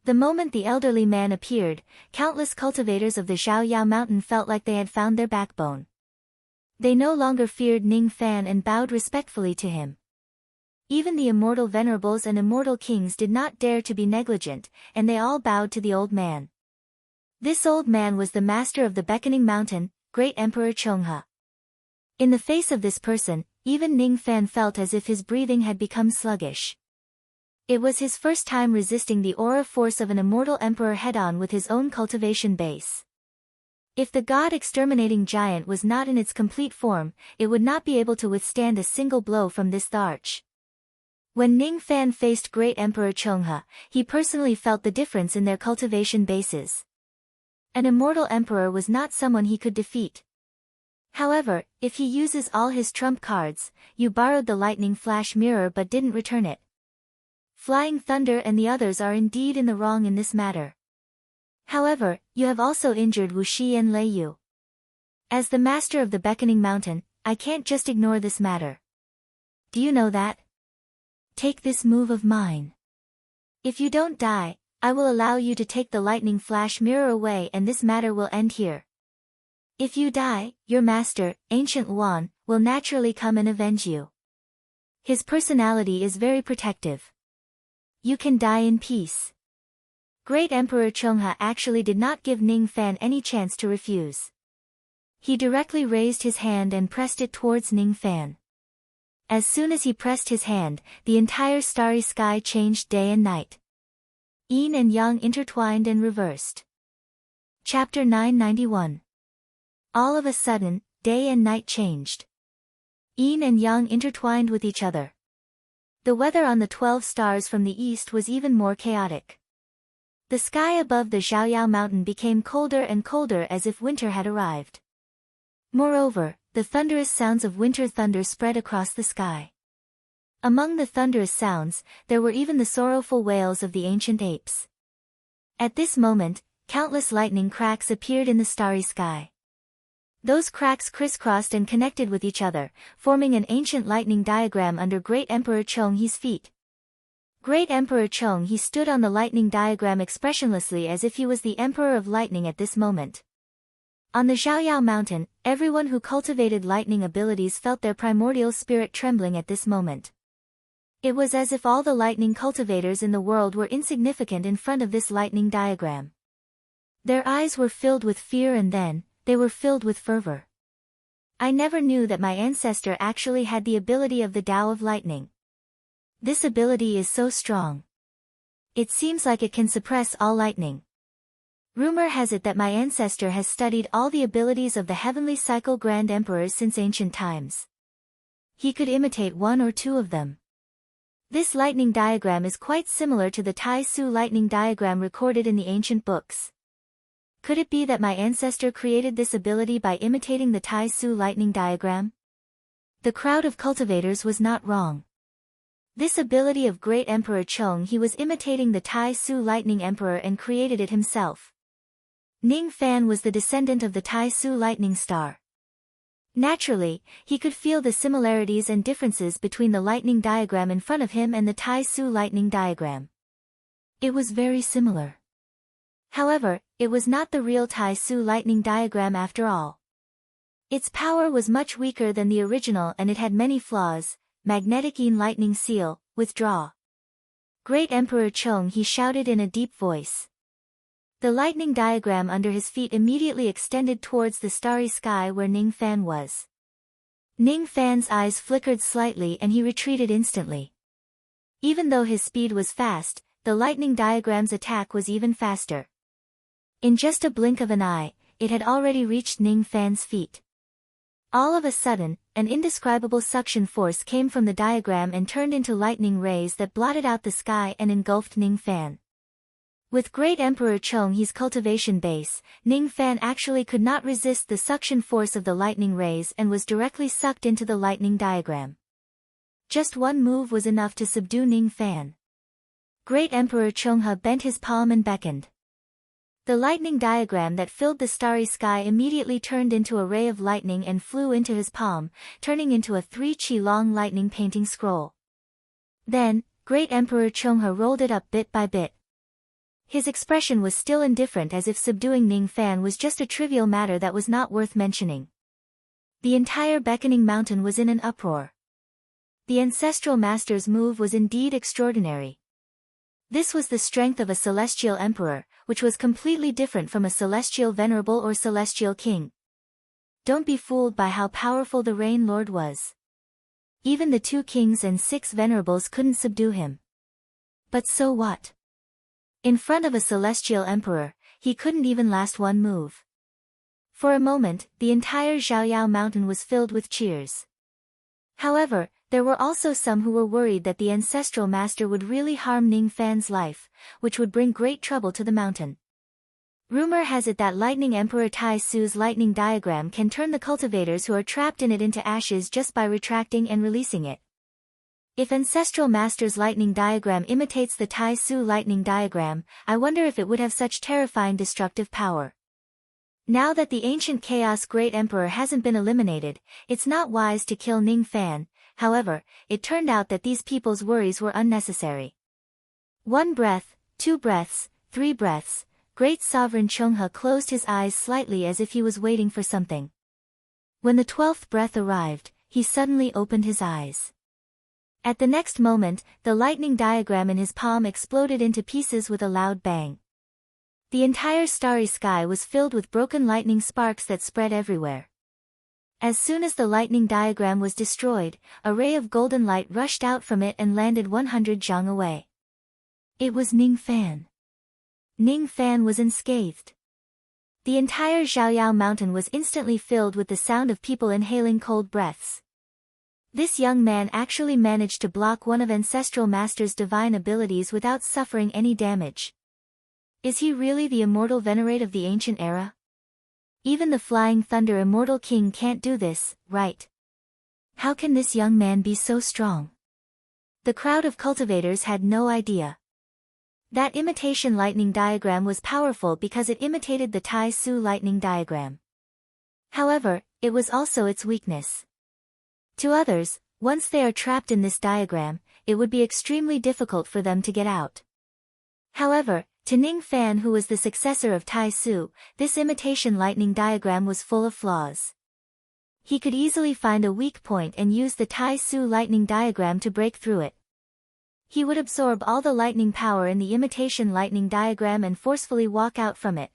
The moment the elderly man appeared, countless cultivators of the Zhaoyao Mountain felt like they had found their backbone. They no longer feared Ning Fan and bowed respectfully to him. Even the immortal venerables and immortal kings did not dare to be negligent, and they all bowed to the old man. This old man was the master of the Beckoning Mountain, Great Emperor Chungha. In the face of this person, even Ning Fan felt as if his breathing had become sluggish. It was his first time resisting the aura force of an immortal emperor head-on with his own cultivation base. If the God-exterminating giant was not in its complete form, it would not be able to withstand a single blow from this arch. When Ning Fan faced Great Emperor Chonghe, he personally felt the difference in their cultivation bases. An immortal emperor was not someone he could defeat. However, if he uses all his trump cards, you borrowed the lightning flash mirror but didn't return it. Flying Thunder and the others are indeed in the wrong in this matter. However, you have also injured Wu Shi and Lei Yu. As the master of the Beckoning Mountain, I can't just ignore this matter. Do you know that? Take this move of mine. If you don't die, I will allow you to take the lightning flash mirror away and this matter will end here. If you die, your master, Ancient Luan, will naturally come and avenge you. His personality is very protective. You can die in peace. Great Emperor Chonghe actually did not give Ning Fan any chance to refuse. He directly raised his hand and pressed it towards Ning Fan. As soon as he pressed his hand, the entire starry sky changed day and night. Yin and Yang intertwined and reversed. Chapter 991. All of a sudden, day and night changed. Yin and Yang intertwined with each other. The weather on the 12 stars from the east was even more chaotic. The sky above the Zhaoyao mountain became colder and colder as if winter had arrived. Moreover, the thunderous sounds of winter thunder spread across the sky. Among the thunderous sounds, there were even the sorrowful wails of the ancient apes. At this moment, countless lightning cracks appeared in the starry sky. Those cracks crisscrossed and connected with each other, forming an ancient lightning diagram under Great Emperor Chonghe's feet. Great Emperor Chonghe stood on the lightning diagram expressionlessly as if he was the Emperor of Lightning at this moment. On the Zhaoyao mountain, everyone who cultivated lightning abilities felt their primordial spirit trembling at this moment. It was as if all the lightning cultivators in the world were insignificant in front of this lightning diagram. Their eyes were filled with fear and then, they were filled with fervor. I never knew that my ancestor actually had the ability of the Tao of Lightning. This ability is so strong. It seems like it can suppress all lightning. Rumor has it that my ancestor has studied all the abilities of the Heavenly Cycle Grand Emperors since ancient times. He could imitate one or two of them. This lightning diagram is quite similar to the Tai Su lightning diagram recorded in the ancient books. Could it be that my ancestor created this ability by imitating the Tai Su lightning diagram? The crowd of cultivators was not wrong. This ability of Great Emperor Chonghe was imitating the Tai Su lightning emperor and created it himself. Ning Fan was the descendant of the Tai Su lightning star. Naturally, he could feel the similarities and differences between the lightning diagram in front of him and the Tai Su lightning diagram. It was very similar. However, it was not the real Tai Su lightning diagram after all. Its power was much weaker than the original and it had many flaws. Magnetic Yin lightning seal, withdraw. Great Emperor Chonghe shouted in a deep voice. The lightning diagram under his feet immediately extended towards the starry sky where Ning Fan was. Ning Fan's eyes flickered slightly and he retreated instantly. Even though his speed was fast, the lightning diagram's attack was even faster. In just a blink of an eye, it had already reached Ning Fan's feet. All of a sudden, an indescribable suction force came from the diagram and turned into lightning rays that blotted out the sky and engulfed Ning Fan. With Great Emperor Chonghe's cultivation base, Ning Fan actually could not resist the suction force of the lightning rays and was directly sucked into the lightning diagram. Just one move was enough to subdue Ning Fan. Great Emperor Chonghe bent his palm and beckoned. The lightning diagram that filled the starry sky immediately turned into a ray of lightning and flew into his palm, turning into a 3-chi-long lightning painting scroll. Then, Great Emperor Chonghe rolled it up bit by bit. His expression was still indifferent as if subduing Ning Fan was just a trivial matter that was not worth mentioning. The entire Beckoning Mountain was in an uproar. The ancestral master's move was indeed extraordinary. This was the strength of a celestial emperor, which was completely different from a celestial venerable or celestial king. Don't be fooled by how powerful the Rain Lord was. Even the 2 kings and 6 venerables couldn't subdue him. But so what? In front of a celestial emperor, he couldn't even last one move. For a moment, the entire Zhaoyao mountain was filled with cheers. However, There were also some who were worried that the ancestral master would really harm Ning Fan's life, which would bring great trouble to the mountain. Rumor has it that Lightning Emperor Tai Su's lightning diagram can turn the cultivators who are trapped in it into ashes just by retracting and releasing it. If Ancestral Master's lightning diagram imitates the Tai Su lightning diagram, I wonder if it would have such terrifying destructive power. Now that the ancient Chaos Great Emperor hasn't been eliminated, it's not wise to kill Ning Fan. However, it turned out that these people's worries were unnecessary. 1 breath, 2 breaths, 3 breaths. Great Sovereign Chonghe closed his eyes slightly as if he was waiting for something. When the 12th breath arrived, he suddenly opened his eyes. At the next moment, the lightning diagram in his palm exploded into pieces with a loud bang. The entire starry sky was filled with broken lightning sparks that spread everywhere. As soon as the lightning diagram was destroyed, a ray of golden light rushed out from it and landed 100 zhang away. It was Ning Fan. Ning Fan was unscathed. The entire Zhaoyao mountain was instantly filled with the sound of people inhaling cold breaths. This young man actually managed to block one of Ancestral Master's divine abilities without suffering any damage. Is he really the immortal venerate of the ancient era? Even the Flying Thunder Immortal King can't do this, right? How can this young man be so strong? The crowd of cultivators had no idea. That imitation lightning diagram was powerful because it imitated the Tai Su lightning diagram. However, it was also its weakness. To others, once they are trapped in this diagram, it would be extremely difficult for them to get out. However, to Ning Fan, who was the successor of Tai Su, this imitation lightning diagram was full of flaws. He could easily find a weak point and use the Tai Su lightning diagram to break through it. He would absorb all the lightning power in the imitation lightning diagram and forcefully walk out from it.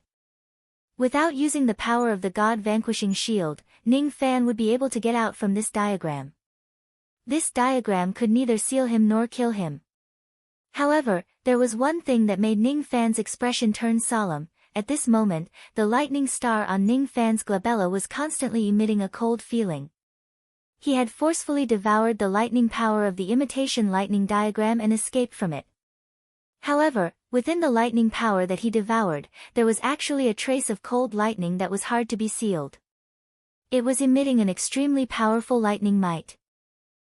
Without using the power of the God-vanquishing shield, Ning Fan would be able to get out from this diagram. This diagram could neither seal him nor kill him. However, there was one thing that made Ning Fan's expression turn solemn. At this moment, the lightning star on Ning Fan's glabella was constantly emitting a cold feeling. He had forcefully devoured the lightning power of the imitation lightning diagram and escaped from it. However, within the lightning power that he devoured, there was actually a trace of cold lightning that was hard to be sealed. It was emitting an extremely powerful lightning might.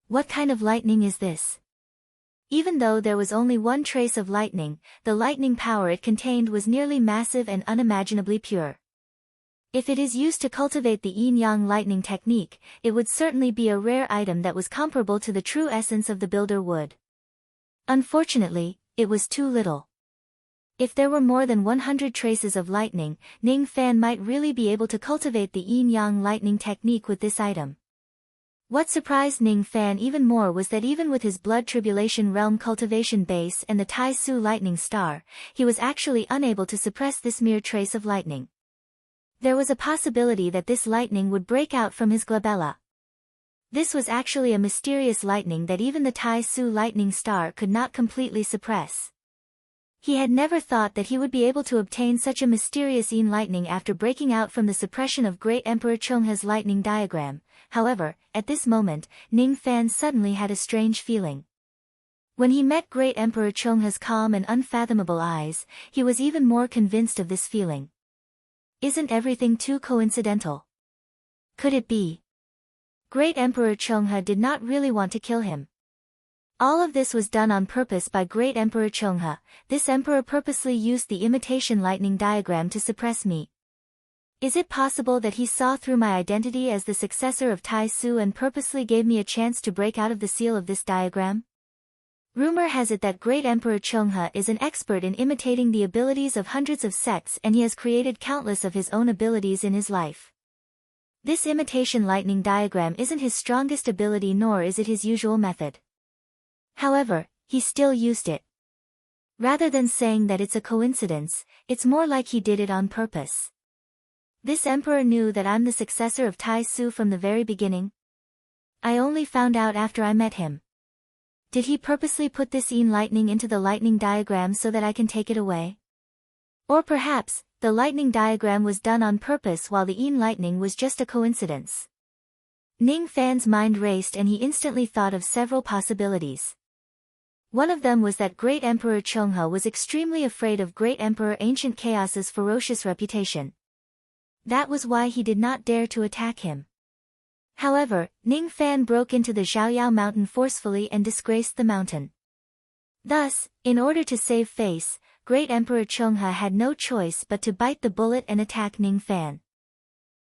What kind of lightning is this? Even though there was only one trace of lightning, the lightning power it contained was nearly massive and unimaginably pure. If it is used to cultivate the yin-yang lightning technique, it would certainly be a rare item that was comparable to the true essence of the builder wood. Unfortunately, it was too little. If there were more than 100 traces of lightning, Ning Fan might really be able to cultivate the yin-yang lightning technique with this item. What surprised Ning Fan even more was that even with his Blood Tribulation Realm cultivation base and the Tai Su lightning star, he was actually unable to suppress this mere trace of lightning. There was a possibility that this lightning would break out from his glabella. This was actually a mysterious lightning that even the Tai Su lightning star could not completely suppress. He had never thought that he would be able to obtain such a mysterious yin lightning after breaking out from the suppression of Great Emperor Chonghe's lightning diagram. However, at this moment, Ning Fan suddenly had a strange feeling. When he met Great Emperor Chonghe's calm and unfathomable eyes, he was even more convinced of this feeling. Isn't everything too coincidental? Could it be? Great Emperor Chonghe did not really want to kill him. All of this was done on purpose by Great Emperor Chonghe. This emperor purposely used the imitation lightning diagram to suppress me. Is it possible that he saw through my identity as the successor of Tai Su and purposely gave me a chance to break out of the seal of this diagram? Rumor has it that Great Emperor Chonghe is an expert in imitating the abilities of hundreds of sects, and he has created countless of his own abilities in his life. This imitation lightning diagram isn't his strongest ability, nor is it his usual method. However, he still used it. Rather than saying that it's a coincidence, it's more like he did it on purpose. This emperor knew that I'm the successor of Tai Su from the very beginning. I only found out after I met him. Did he purposely put this yin lightning into the lightning diagram so that I can take it away? Or perhaps, the lightning diagram was done on purpose while the yin lightning was just a coincidence. Ning Fan's mind raced and he instantly thought of several possibilities. One of them was that Great Emperor Chonghe was extremely afraid of Great Emperor Ancient Chaos's ferocious reputation. That was why he did not dare to attack him. However, Ning Fan broke into the Xiaoyao mountain forcefully and disgraced the mountain. Thus, in order to save face, Great Emperor Chonghe had no choice but to bite the bullet and attack Ning Fan.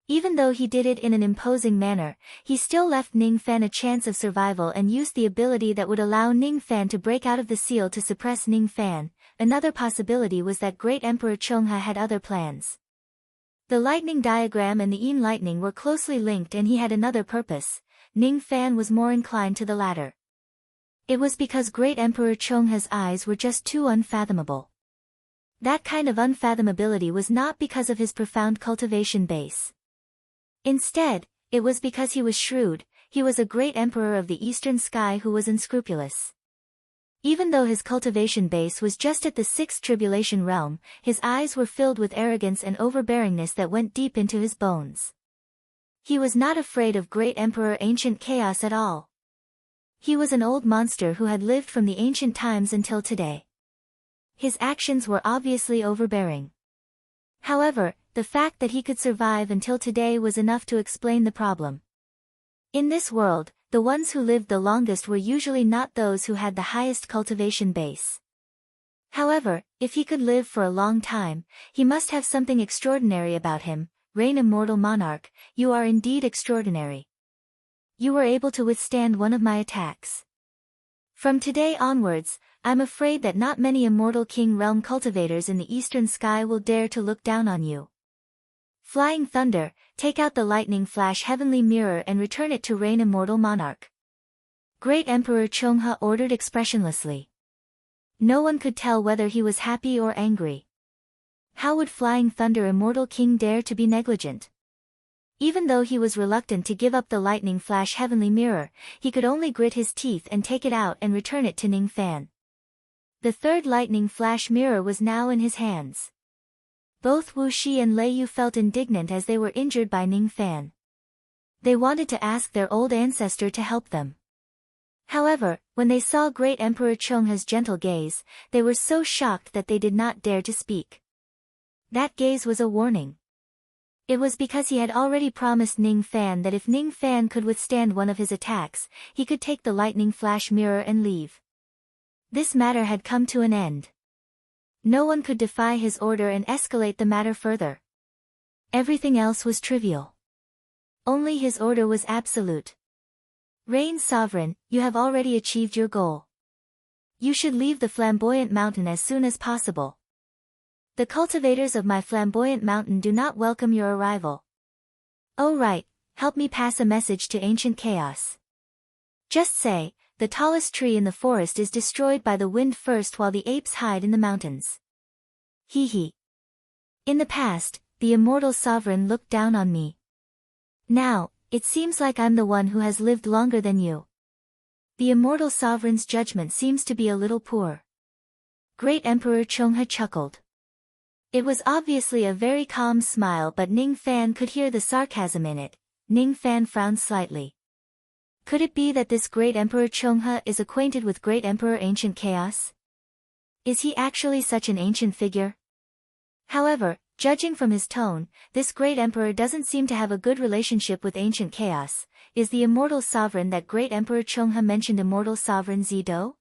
Even though he did it in an imposing manner, he still left Ning Fan a chance of survival and used the ability that would allow Ning Fan to break out of the seal to suppress Ning Fan. Another possibility was that Great Emperor Chonghe had other plans. The lightning diagram and the Yin lightning were closely linked and he had another purpose. Ning Fan was more inclined to the latter. It was because Great Emperor Chonghe's eyes were just too unfathomable. That kind of unfathomability was not because of his profound cultivation base. Instead, it was because he was shrewd. He was a great emperor of the eastern sky who was unscrupulous. Even though his cultivation base was just at the sixth tribulation realm, his eyes were filled with arrogance and overbearingness that went deep into his bones. He was not afraid of Great Emperor Ancient Chaos at all. He was an old monster who had lived from the ancient times until today. His actions were obviously overbearing. However, the fact that he could survive until today was enough to explain the problem. In this world, the ones who lived the longest were usually not those who had the highest cultivation base. However, if he could live for a long time, he must have something extraordinary about him. Reign Immortal Monarch, you are indeed extraordinary. You were able to withstand one of my attacks. From today onwards, I'm afraid that not many Immortal King Realm cultivators in the eastern sky will dare to look down on you. Flying Thunder, take out the lightning flash heavenly mirror and return it to Reign Immortal Monarch. Great Emperor Chonghe ordered expressionlessly. No one could tell whether he was happy or angry. How would Flying Thunder Immortal King dare to be negligent? Even though he was reluctant to give up the lightning flash heavenly mirror, he could only grit his teeth and take it out and return it to Ning Fan. The third lightning flash mirror was now in his hands. Both Wu Shi and Lei Yu felt indignant as they were injured by Ning Fan. They wanted to ask their old ancestor to help them. However, when they saw Great Emperor Chonghe's gentle gaze, they were so shocked that they did not dare to speak. That gaze was a warning. It was because he had already promised Ning Fan that if Ning Fan could withstand one of his attacks, he could take the lightning flash mirror and leave. This matter had come to an end. No one could defy his order and escalate the matter further. Everything else was trivial. Only his order was absolute. Reign Sovereign, you have already achieved your goal. You should leave the flamboyant mountain as soon as possible. The cultivators of my flamboyant mountain do not welcome your arrival. Oh right, help me pass a message to Ancient Chaos. Just say, the tallest tree in the forest is destroyed by the wind first while the apes hide in the mountains. Hee hee. In the past, the immortal sovereign looked down on me. Now, it seems like I'm the one who has lived longer than you. The immortal sovereign's judgment seems to be a little poor. Great Emperor Chonghe chuckled. It was obviously a very calm smile, but Ning Fan could hear the sarcasm in it. Ning Fan frowned slightly. Could it be that this Great Emperor Chonghe is acquainted with Great Emperor Ancient Chaos? Is he actually such an ancient figure? However, judging from his tone, this Great Emperor doesn't seem to have a good relationship with Ancient Chaos. Is the immortal sovereign that Great Emperor Chonghe mentioned Immortal Sovereign Zido?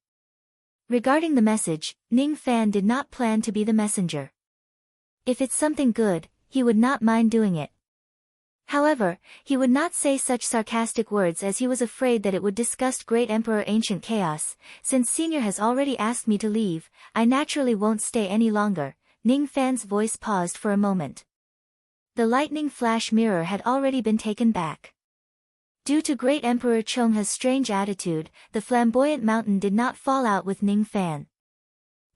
Regarding the message, Ning Fan did not plan to be the messenger. If it's something good, he would not mind doing it. However, he would not say such sarcastic words as he was afraid that it would disgust Great Emperor Ancient Chaos. Since Senior has already asked me to leave, I naturally won't stay any longer. Ning Fan's voice paused for a moment. The lightning flash mirror had already been taken back. Due to Great Emperor Chonghe's strange attitude, the flamboyant mountain did not fall out with Ning Fan.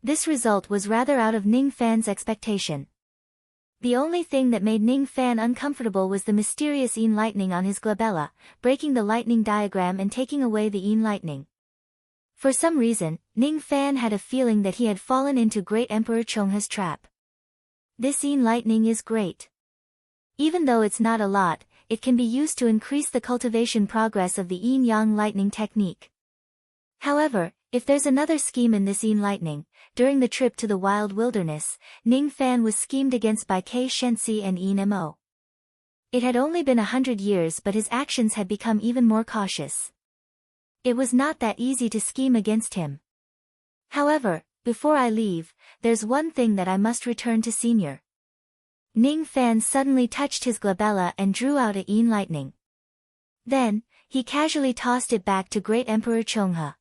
This result was rather out of Ning Fan's expectation. The only thing that made Ning Fan uncomfortable was the mysterious Yin lightning on his glabella, breaking the lightning diagram and taking away the Yin lightning. For some reason, Ning Fan had a feeling that he had fallen into Great Emperor Chonghe's trap. This Yin lightning is great. Even though it's not a lot, it can be used to increase the cultivation progress of the yin-yang lightning technique. However, if there's another scheme in this yin lightning, during the trip to the wild wilderness, Ning Fan was schemed against by Kei Shensi and Yin Mo. It had only been 100 years, but his actions had become even more cautious. It was not that easy to scheme against him. However, before I leave, there's one thing that I must return to Senior. Ning Fan suddenly touched his glabella and drew out a yin lightning. Then, he casually tossed it back to Great Emperor Chonghe.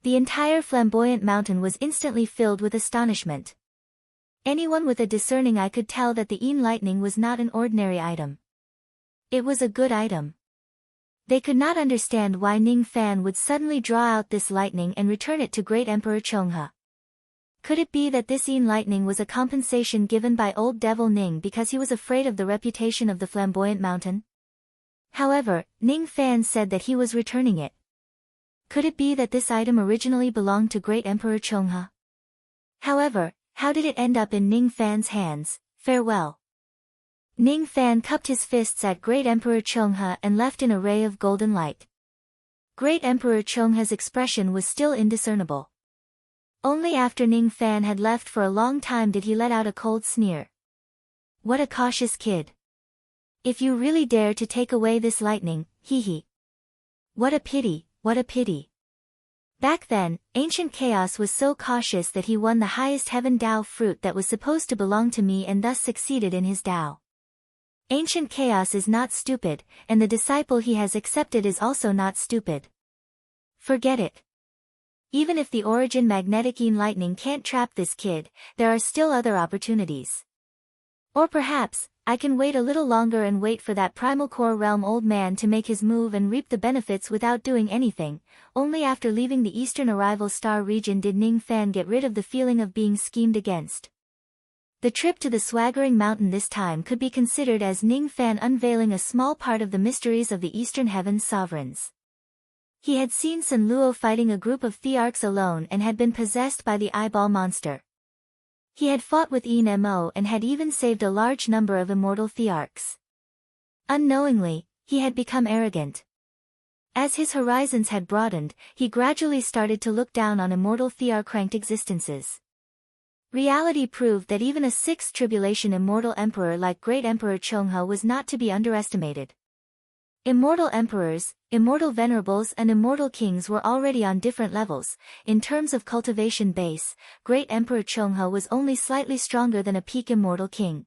The entire flamboyant mountain was instantly filled with astonishment. Anyone with a discerning eye could tell that the yin lightning was not an ordinary item. It was a good item. They could not understand why Ning Fan would suddenly draw out this lightning and return it to Great Emperor Chonghe. Could it be that this yin lightning was a compensation given by old devil Ning because he was afraid of the reputation of the flamboyant mountain? However, Ning Fan said that he was returning it. Could it be that this item originally belonged to Great Emperor Chonghe? However, how did it end up in Ning Fan's hands? Farewell. Ning Fan cupped his fists at Great Emperor Chonghe and left in a ray of golden light. Great Emperor Chonghe's expression was still indiscernible. Only after Ning Fan had left for a long time did he let out a cold sneer. What a cautious kid. If you really dare to take away this lightning, hee. What a pity, what a pity. Back then, ancient chaos was so cautious that he won the highest heaven Tao fruit that was supposed to belong to me and thus succeeded in his Tao. Ancient chaos is not stupid, and the disciple he has accepted is also not stupid. Forget it. Even if the origin magnetic yin lightning can't trap this kid, there are still other opportunities. Or perhaps, I can wait a little longer and wait for that primal core realm old man to make his move and reap the benefits without doing anything. Only after leaving the eastern arrival star region did Ning Fan get rid of the feeling of being schemed against. The trip to the swaggering mountain this time could be considered as Ning Fan unveiling a small part of the mysteries of the eastern heavens sovereigns. He had seen Sun Luo fighting a group of Thearchs alone and had been possessed by the eyeball monster. He had fought with Yin Mo and had even saved a large number of immortal Thearchs. Unknowingly, he had become arrogant. As his horizons had broadened, he gradually started to look down on immortal Thearch-ranked existences. Reality proved that even a sixth tribulation immortal emperor like Great Emperor Chonghe was not to be underestimated. Immortal emperors, immortal venerables and immortal kings were already on different levels. In terms of cultivation base, Great Emperor Chonghe was only slightly stronger than a peak immortal king.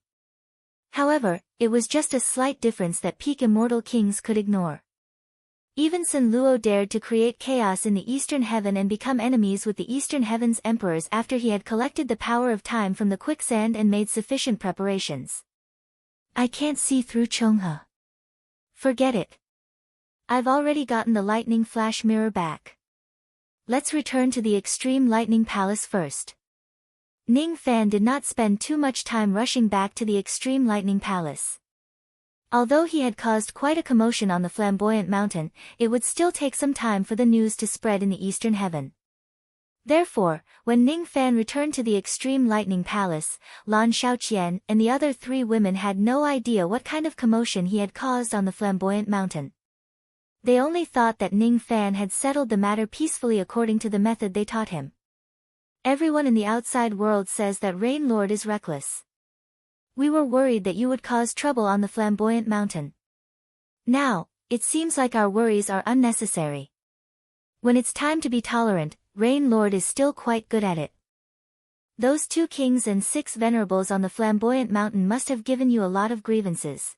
However, it was just a slight difference that peak immortal kings could ignore. Even Sun Luo dared to create chaos in the eastern heaven and become enemies with the eastern heaven's emperors after he had collected the power of time from the quicksand and made sufficient preparations. I can't see through Chonghe. Forget it. I've already gotten the lightning flash mirror back. Let's return to the extreme lightning palace first. Ning Fan did not spend too much time rushing back to the extreme lightning palace. Although he had caused quite a commotion on the flamboyant mountain, it would still take some time for the news to spread in the eastern heaven. Therefore, when Ning Fan returned to the extreme lightning palace, Lan Shaoqian and the other three women had no idea what kind of commotion he had caused on the flamboyant mountain. They only thought that Ning Fan had settled the matter peacefully according to the method they taught him. Everyone in the outside world says that Rain Lord is reckless. We were worried that you would cause trouble on the flamboyant mountain. Now, it seems like our worries are unnecessary. When it's time to be tolerant, Rain Lord is still quite good at it. Those 2 kings and 6 venerables on the flamboyant mountain must have given you a lot of grievances.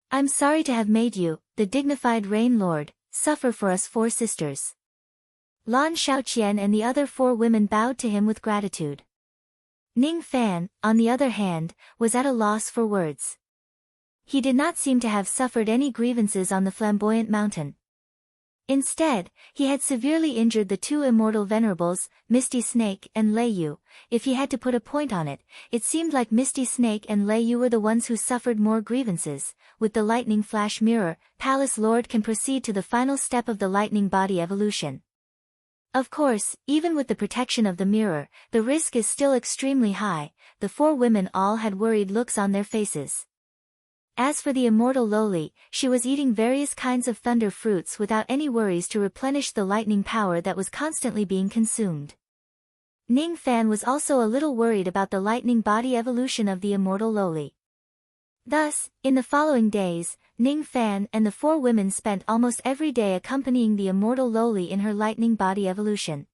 I'm sorry to have made you, the dignified Rain Lord, suffer for us 4 sisters. Lan Shaoqian and the other 4 women bowed to him with gratitude. Ning Fan, on the other hand, was at a loss for words. He did not seem to have suffered any grievances on the flamboyant mountain. Instead, he had severely injured the 2 immortal venerables, Misty Snake and Lei Yu. If he had to put a point on it, it seemed like Misty Snake and Lei Yu were the ones who suffered more grievances. With the lightning flash mirror, Palace Lord can proceed to the final step of the lightning body evolution. Of course, even with the protection of the mirror, the risk is still extremely high. The 4 women all had worried looks on their faces. As for the immortal Loli, she was eating various kinds of thunder fruits without any worries to replenish the lightning power that was constantly being consumed. Ning Fan was also a little worried about the lightning body evolution of the immortal Loli. Thus, in the following days, Ning Fan and the four women spent almost every day accompanying the immortal Loli in her lightning body evolution.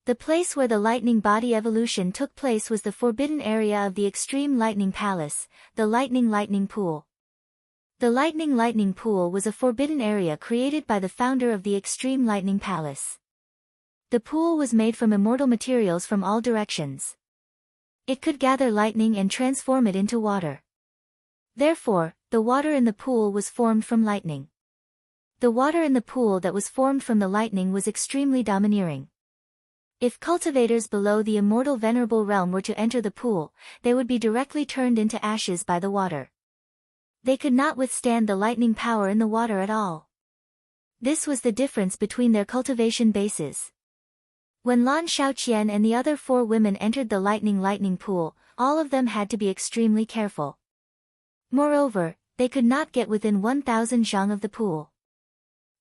The place where the lightning body evolution took place was the forbidden area of the Extreme Lightning Palace, the Lightning Pool. The Lightning Pool was a forbidden area created by the founder of the Extreme Lightning Palace. The pool was made from immortal materials from all directions. It could gather lightning and transform it into water. Therefore, the water in the pool was formed from lightning. The water in the pool that was formed from the lightning was extremely domineering. If cultivators below the immortal venerable realm were to enter the pool, they would be directly turned into ashes by the water. They could not withstand the lightning power in the water at all. This was the difference between their cultivation bases. When Lan Xiaoqian and the other four women entered the lightning pool, all of them had to be extremely careful. Moreover, they could not get within 1,000 zhang of the pool.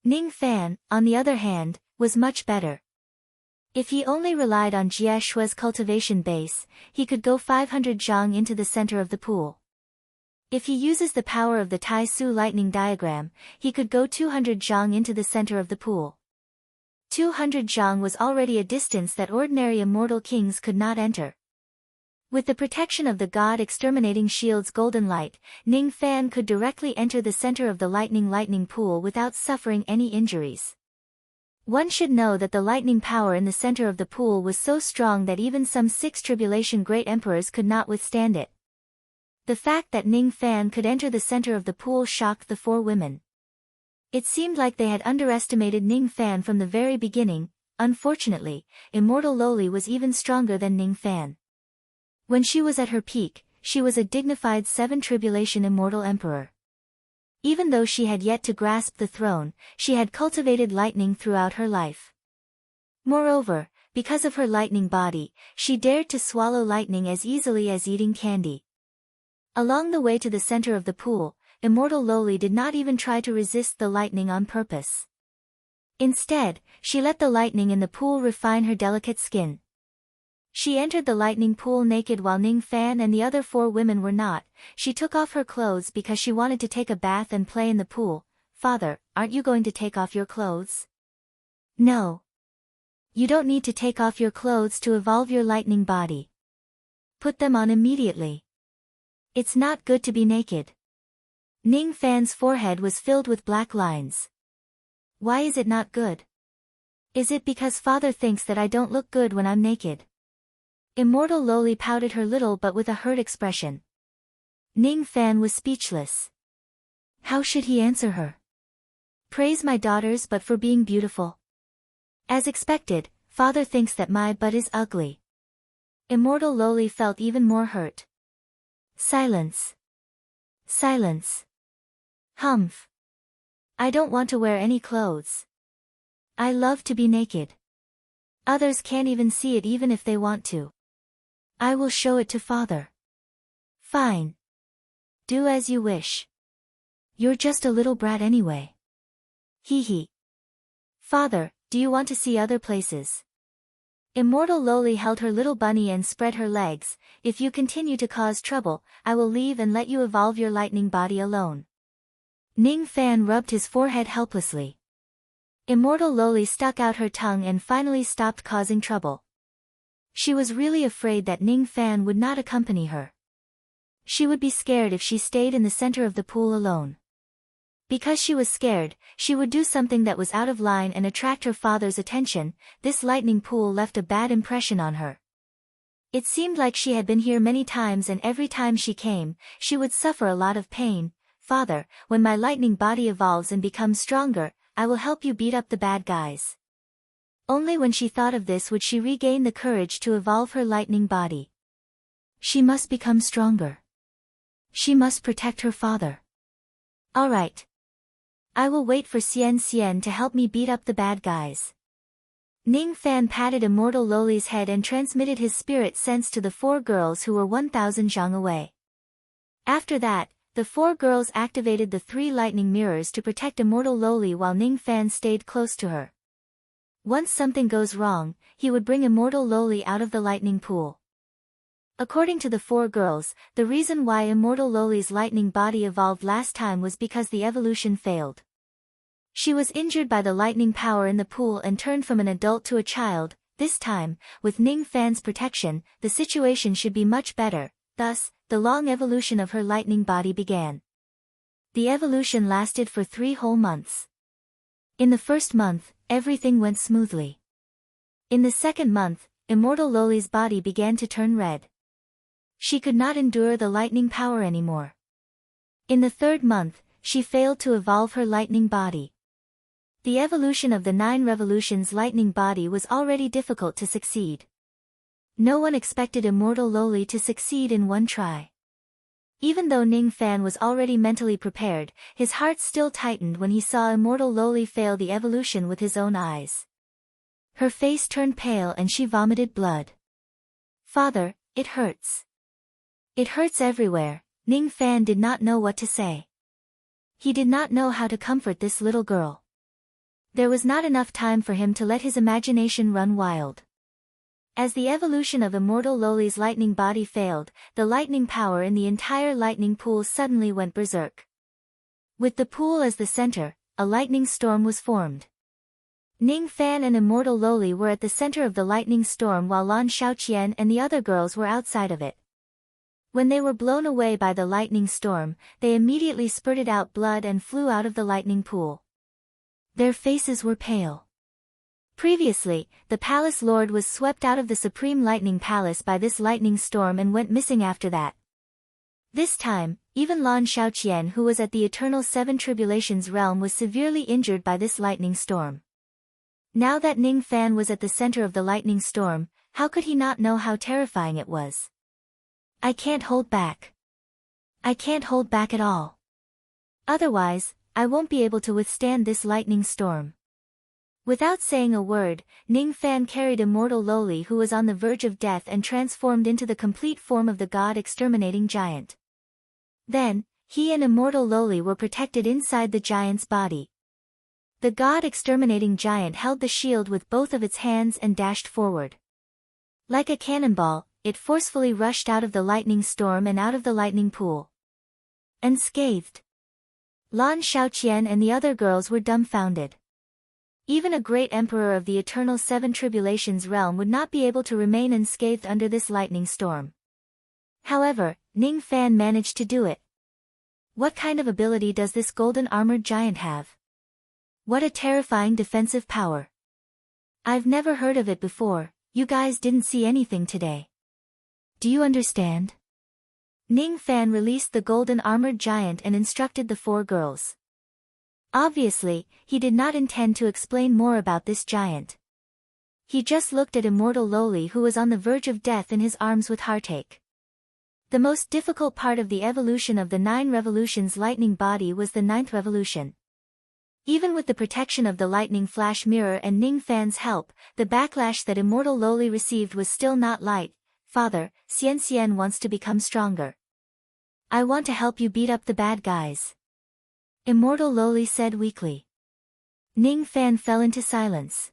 Ning Fan, on the other hand, was much better. If he only relied on Jie Shui's cultivation base, he could go 500 zhang into the center of the pool. If he uses the power of the Tai Su lightning diagram, he could go 200 zhang into the center of the pool. 200 zhang was already a distance that ordinary immortal kings could not enter. With the protection of the God Exterminating Shield's golden light, Ning Fan could directly enter the center of the lightning pool without suffering any injuries. One should know that the lightning power in the center of the pool was so strong that even some 6 tribulation great emperors could not withstand it. The fact that Ning Fan could enter the center of the pool shocked the four women. It seemed like they had underestimated Ning Fan from the very beginning. Unfortunately, immortal Loli was even stronger than Ning Fan. When she was at her peak, she was a dignified 7 tribulation immortal emperor. Even though she had yet to grasp the throne, she had cultivated lightning throughout her life. Moreover, because of her lightning body, she dared to swallow lightning as easily as eating candy. Along the way to the center of the pool, immortal Loli did not even try to resist the lightning on purpose. Instead, she let the lightning in the pool refine her delicate skin. She entered the lightning pool naked while Ning Fan and the other four women were not. She took off her clothes because she wanted to take a bath and play in the pool. "Father, aren't you going to take off your clothes?" "No. You don't need to take off your clothes to evolve your lightning body. Put them on immediately. It's not good to be naked." Ning Fan's forehead was filled with black lines. "Why is it not good? Is it because father thinks that I don't look good when I'm naked?" Immortal Loli pouted her little but with a hurt expression. Ning Fan was speechless. How should he answer her? Praise my daughters but for being beautiful. As expected, father thinks that my butt is ugly. Immortal Loli felt even more hurt. Silence. Silence. Humph. I don't want to wear any clothes. I love to be naked. Others can't even see it even if they want to. I will show it to father. Fine. Do as you wish. You're just a little brat anyway. Hee hee. Father, do you want to see other places? Immortal Loli held her little bunny and spread her legs. If you continue to cause trouble, I will leave and let you evolve your lightning body alone. Ning Fan rubbed his forehead helplessly. Immortal Loli stuck out her tongue and finally stopped causing trouble. She was really afraid that Ning Fan would not accompany her. She would be scared if she stayed in the center of the pool alone. Because she was scared, she would do something that was out of line and attract her father's attention. This lightning pool left a bad impression on her. It seemed like she had been here many times and every time she came, she would suffer a lot of pain. Father, when my lightning body evolves and becomes stronger, I will help you beat up the bad guys. Only when she thought of this would she regain the courage to evolve her lightning body. She must become stronger. She must protect her father. All right. I will wait for Xian to help me beat up the bad guys. Ning Fan patted Immortal Loli's head and transmitted his spirit sense to the four girls who were 1,000 zhang away. After that, The four girls activated the 3 lightning mirrors to protect Immortal Loli while Ning Fan stayed close to her. Once something goes wrong, he would bring Immortal Loli out of the lightning pool. According to the 4 girls, the reason why Immortal Loli's lightning body evolved last time was because the evolution failed. She was injured by the lightning power in the pool and turned from an adult to a child. This time, with Ning Fan's protection, the situation should be much better. Thus, the long evolution of her lightning body began. The evolution lasted for 3 whole months. In the first month, everything went smoothly. In the second month, Immortal Loli's body began to turn red. She could not endure the lightning power anymore. In the third month, she failed to evolve her lightning body. The evolution of the 9 revolutions lightning body was already difficult to succeed. No one expected Immortal Loli to succeed in one try. Even though Ning Fan was already mentally prepared, his heart still tightened when he saw Immortal Loli fail the evolution with his own eyes. Her face turned pale and she vomited blood. "Father, it hurts. It hurts everywhere." Ning Fan did not know what to say. He did not know how to comfort this little girl. There was not enough time for him to let his imagination run wild. As the evolution of Immortal Loli's lightning body failed, the lightning power in the entire lightning pool suddenly went berserk. With the pool as the center, a lightning storm was formed. Ning Fan and Immortal Loli were at the center of the lightning storm while Lan Xiaoqian and the other girls were outside of it. When they were blown away by the lightning storm, they immediately spurted out blood and flew out of the lightning pool. Their faces were pale. Previously, the palace lord was swept out of the Supreme Lightning Palace by this lightning storm and went missing after that. This time, even Lan Xiaoqian, who was at the Eternal 7 Tribulations realm, was severely injured by this lightning storm. Now that Ning Fan was at the center of the lightning storm, how could he not know how terrifying it was? "I can't hold back. I can't hold back at all. Otherwise, I won't be able to withstand this lightning storm." Without saying a word, Ning Fan carried Immortal Loli, who was on the verge of death, and transformed into the complete form of the God-exterminating giant. Then, he and Immortal Loli were protected inside the giant's body. The God-exterminating giant held the shield with both of its hands and dashed forward. Like a cannonball, it forcefully rushed out of the lightning storm and out of the lightning pool. Unscathed. Lan Xiaoqian and the other girls were dumbfounded. Even a great emperor of the Eternal 7 Tribulations realm would not be able to remain unscathed under this lightning storm. However, Ning Fan managed to do it. What kind of ability does this golden armored giant have? What a terrifying defensive power. I've never heard of it before. You guys didn't see anything today. Do you understand? Ning Fan released the golden armored giant and instructed the 4 girls. Obviously, he did not intend to explain more about this giant. He just looked at Immortal Loli, who was on the verge of death, in his arms with heartache. The most difficult part of the evolution of the 9 revolutions lightning body was the 9th revolution. Even with the protection of the lightning flash mirror and Ning Fan's help, the backlash that Immortal Loli received was still not light. "Father, Xian wants to become stronger. I want to help you beat up the bad guys," Immortal Loli said weakly. Ning Fan fell into silence.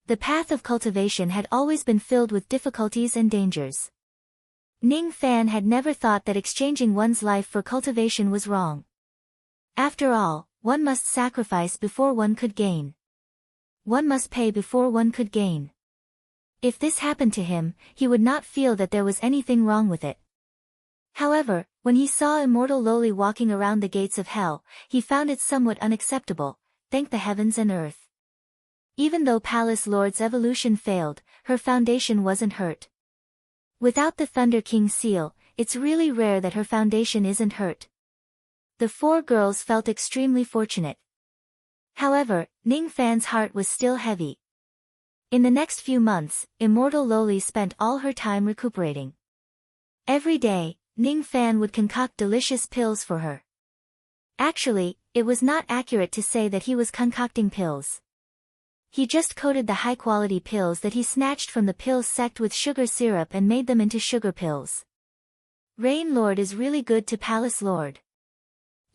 The path of cultivation had always been filled with difficulties and dangers. Ning Fan had never thought that exchanging one's life for cultivation was wrong. After all, one must sacrifice before one could gain. One must pay before one could gain. If this happened to him, he would not feel that there was anything wrong with it. However, when he saw Immortal Loli walking around the gates of hell, he found it somewhat unacceptable. Thank the heavens and earth. Even though Palace Lord's evolution failed, her foundation wasn't hurt. Without the Thunder King seal, it's really rare that her foundation isn't hurt. The 4 girls felt extremely fortunate. However, Ning Fan's heart was still heavy. In the next few months, Immortal Loli spent all her time recuperating. Every day, Ning Fan would concoct delicious pills for her. Actually, it was not accurate to say that he was concocting pills. He just coated the high-quality pills that he snatched from the pill sect with sugar syrup and made them into sugar pills. Rain Lord is really good to Palace Lord.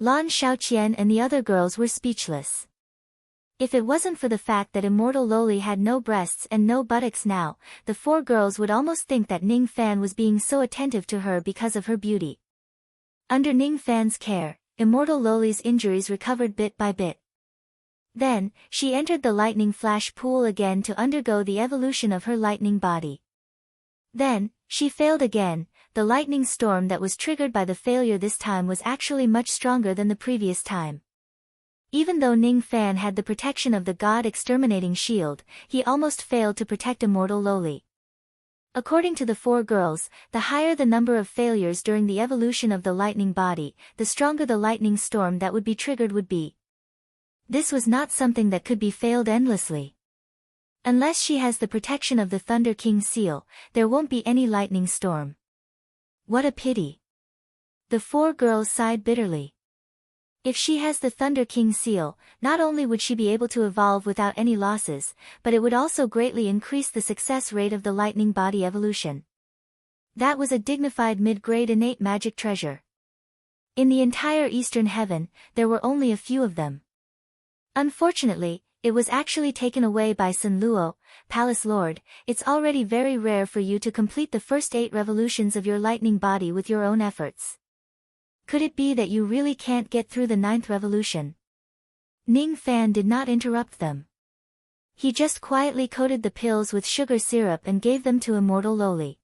Lan Xiaoqian and the other girls were speechless. If it wasn't for the fact that immortal Loli had no breasts and no buttocks now, the four girls would almost think that Ning Fan was being so attentive to her because of her beauty. Under Ning Fan's care, immortal Loli's injuries recovered bit by bit. Then, she entered the lightning flash pool again to undergo the evolution of her lightning body. Then, she failed again. The lightning storm that was triggered by the failure this time was actually much stronger than the previous time. Even though Ning Fan had the protection of the God-exterminating shield, he almost failed to protect immortal Loli. According to the four girls, the higher the number of failures during the evolution of the lightning body, the stronger the lightning storm that would be triggered would be. This was not something that could be failed endlessly. Unless she has the protection of the Thunder King seal, there won't be any lightning storm. What a pity. The four girls sighed bitterly. If she has the Thunder King seal, not only would she be able to evolve without any losses, but it would also greatly increase the success rate of the lightning body evolution. That was a dignified mid-grade innate magic treasure. In the entire Eastern Heaven, there were only a few of them. Unfortunately, it was actually taken away by Sun Luo, Palace Lord. It's already very rare for you to complete the first 8 revolutions of your lightning body with your own efforts. Could it be that you really can't get through the 9th revolution? Ning Fan did not interrupt them. He just quietly coated the pills with sugar syrup and gave them to immortal Loli.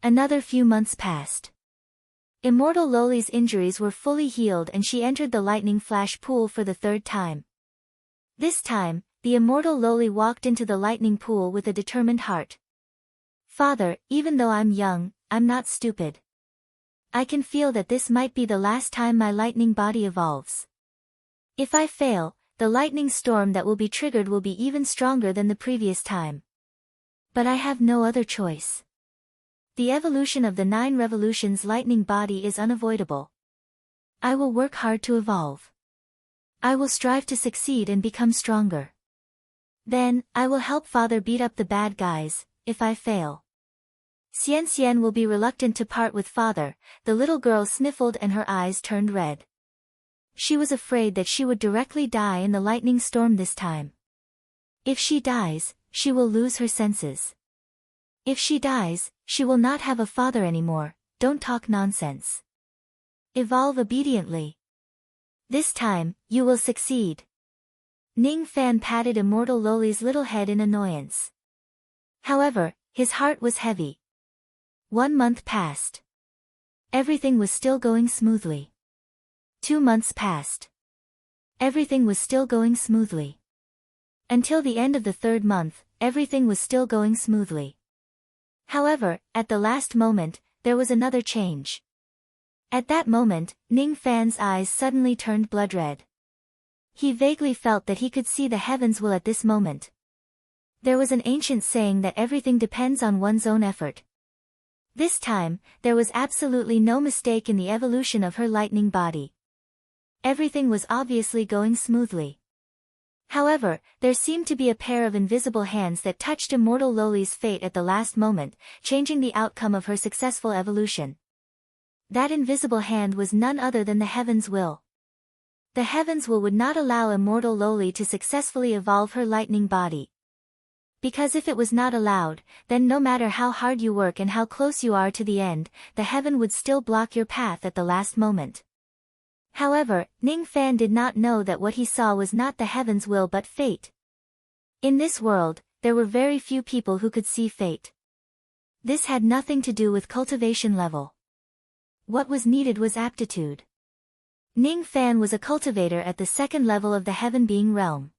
Another few months passed. Immortal Loli's injuries were fully healed and she entered the lightning flash pool for the 3rd time. This time, the immortal Loli walked into the lightning pool with a determined heart. Father, even though I'm young, I'm not stupid. I can feel that this might be the last time my lightning body evolves. If I fail, the lightning storm that will be triggered will be even stronger than the previous time. But I have no other choice. The evolution of the 9 revolutions lightning body is unavoidable. I will work hard to evolve. I will strive to succeed and become stronger. Then, I will help Father beat up the bad guys, if I fail. Xian Xian will be reluctant to part with Father. The little girl sniffled and her eyes turned red. She was afraid that she would directly die in the lightning storm this time. If she dies, she will lose her senses. If she dies, she will not have a father anymore. Don't talk nonsense. Evolve obediently. This time, you will succeed. Ning Fan patted immortal Loli's little head in annoyance. However, his heart was heavy. 1 month passed. Everything was still going smoothly. 2 months passed. Everything was still going smoothly. Until the end of the 3rd month, everything was still going smoothly. However, at the last moment, there was another change. At that moment, Ning Fan's eyes suddenly turned blood red. He vaguely felt that he could see the heavens will at this moment. There was an ancient saying that everything depends on one's own effort. This time, there was absolutely no mistake in the evolution of her lightning body. Everything was obviously going smoothly. However, there seemed to be a pair of invisible hands that touched immortal Loli's fate at the last moment, changing the outcome of her successful evolution. That invisible hand was none other than the Heaven's Will. The Heaven's Will would not allow immortal Loli to successfully evolve her lightning body. Because if it was not allowed, then no matter how hard you work and how close you are to the end, the heaven would still block your path at the last moment. However, Ning Fan did not know that what he saw was not the heaven's will but fate. In this world, there were very few people who could see fate. This had nothing to do with cultivation level. What was needed was aptitude. Ning Fan was a cultivator at the 2nd level of the heaven being realm.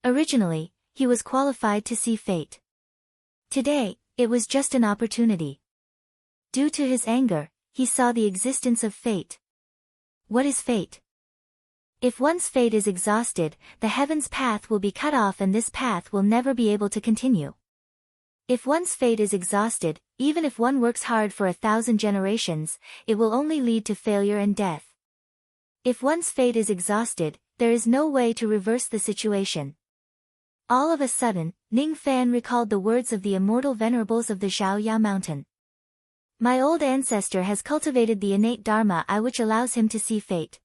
Originally, he was qualified to see fate. Today, it was just an opportunity. Due to his anger, he saw the existence of fate. What is fate? If one's fate is exhausted, the heaven's path will be cut off and this path will never be able to continue. If one's fate is exhausted, even if one works hard for 1,000 generations, it will only lead to failure and death. If one's fate is exhausted, there is no way to reverse the situation. All of a sudden, Ning Fan recalled the words of the immortal venerables of the Zhaoya mountain. My old ancestor has cultivated the innate dharma I which allows him to see fate.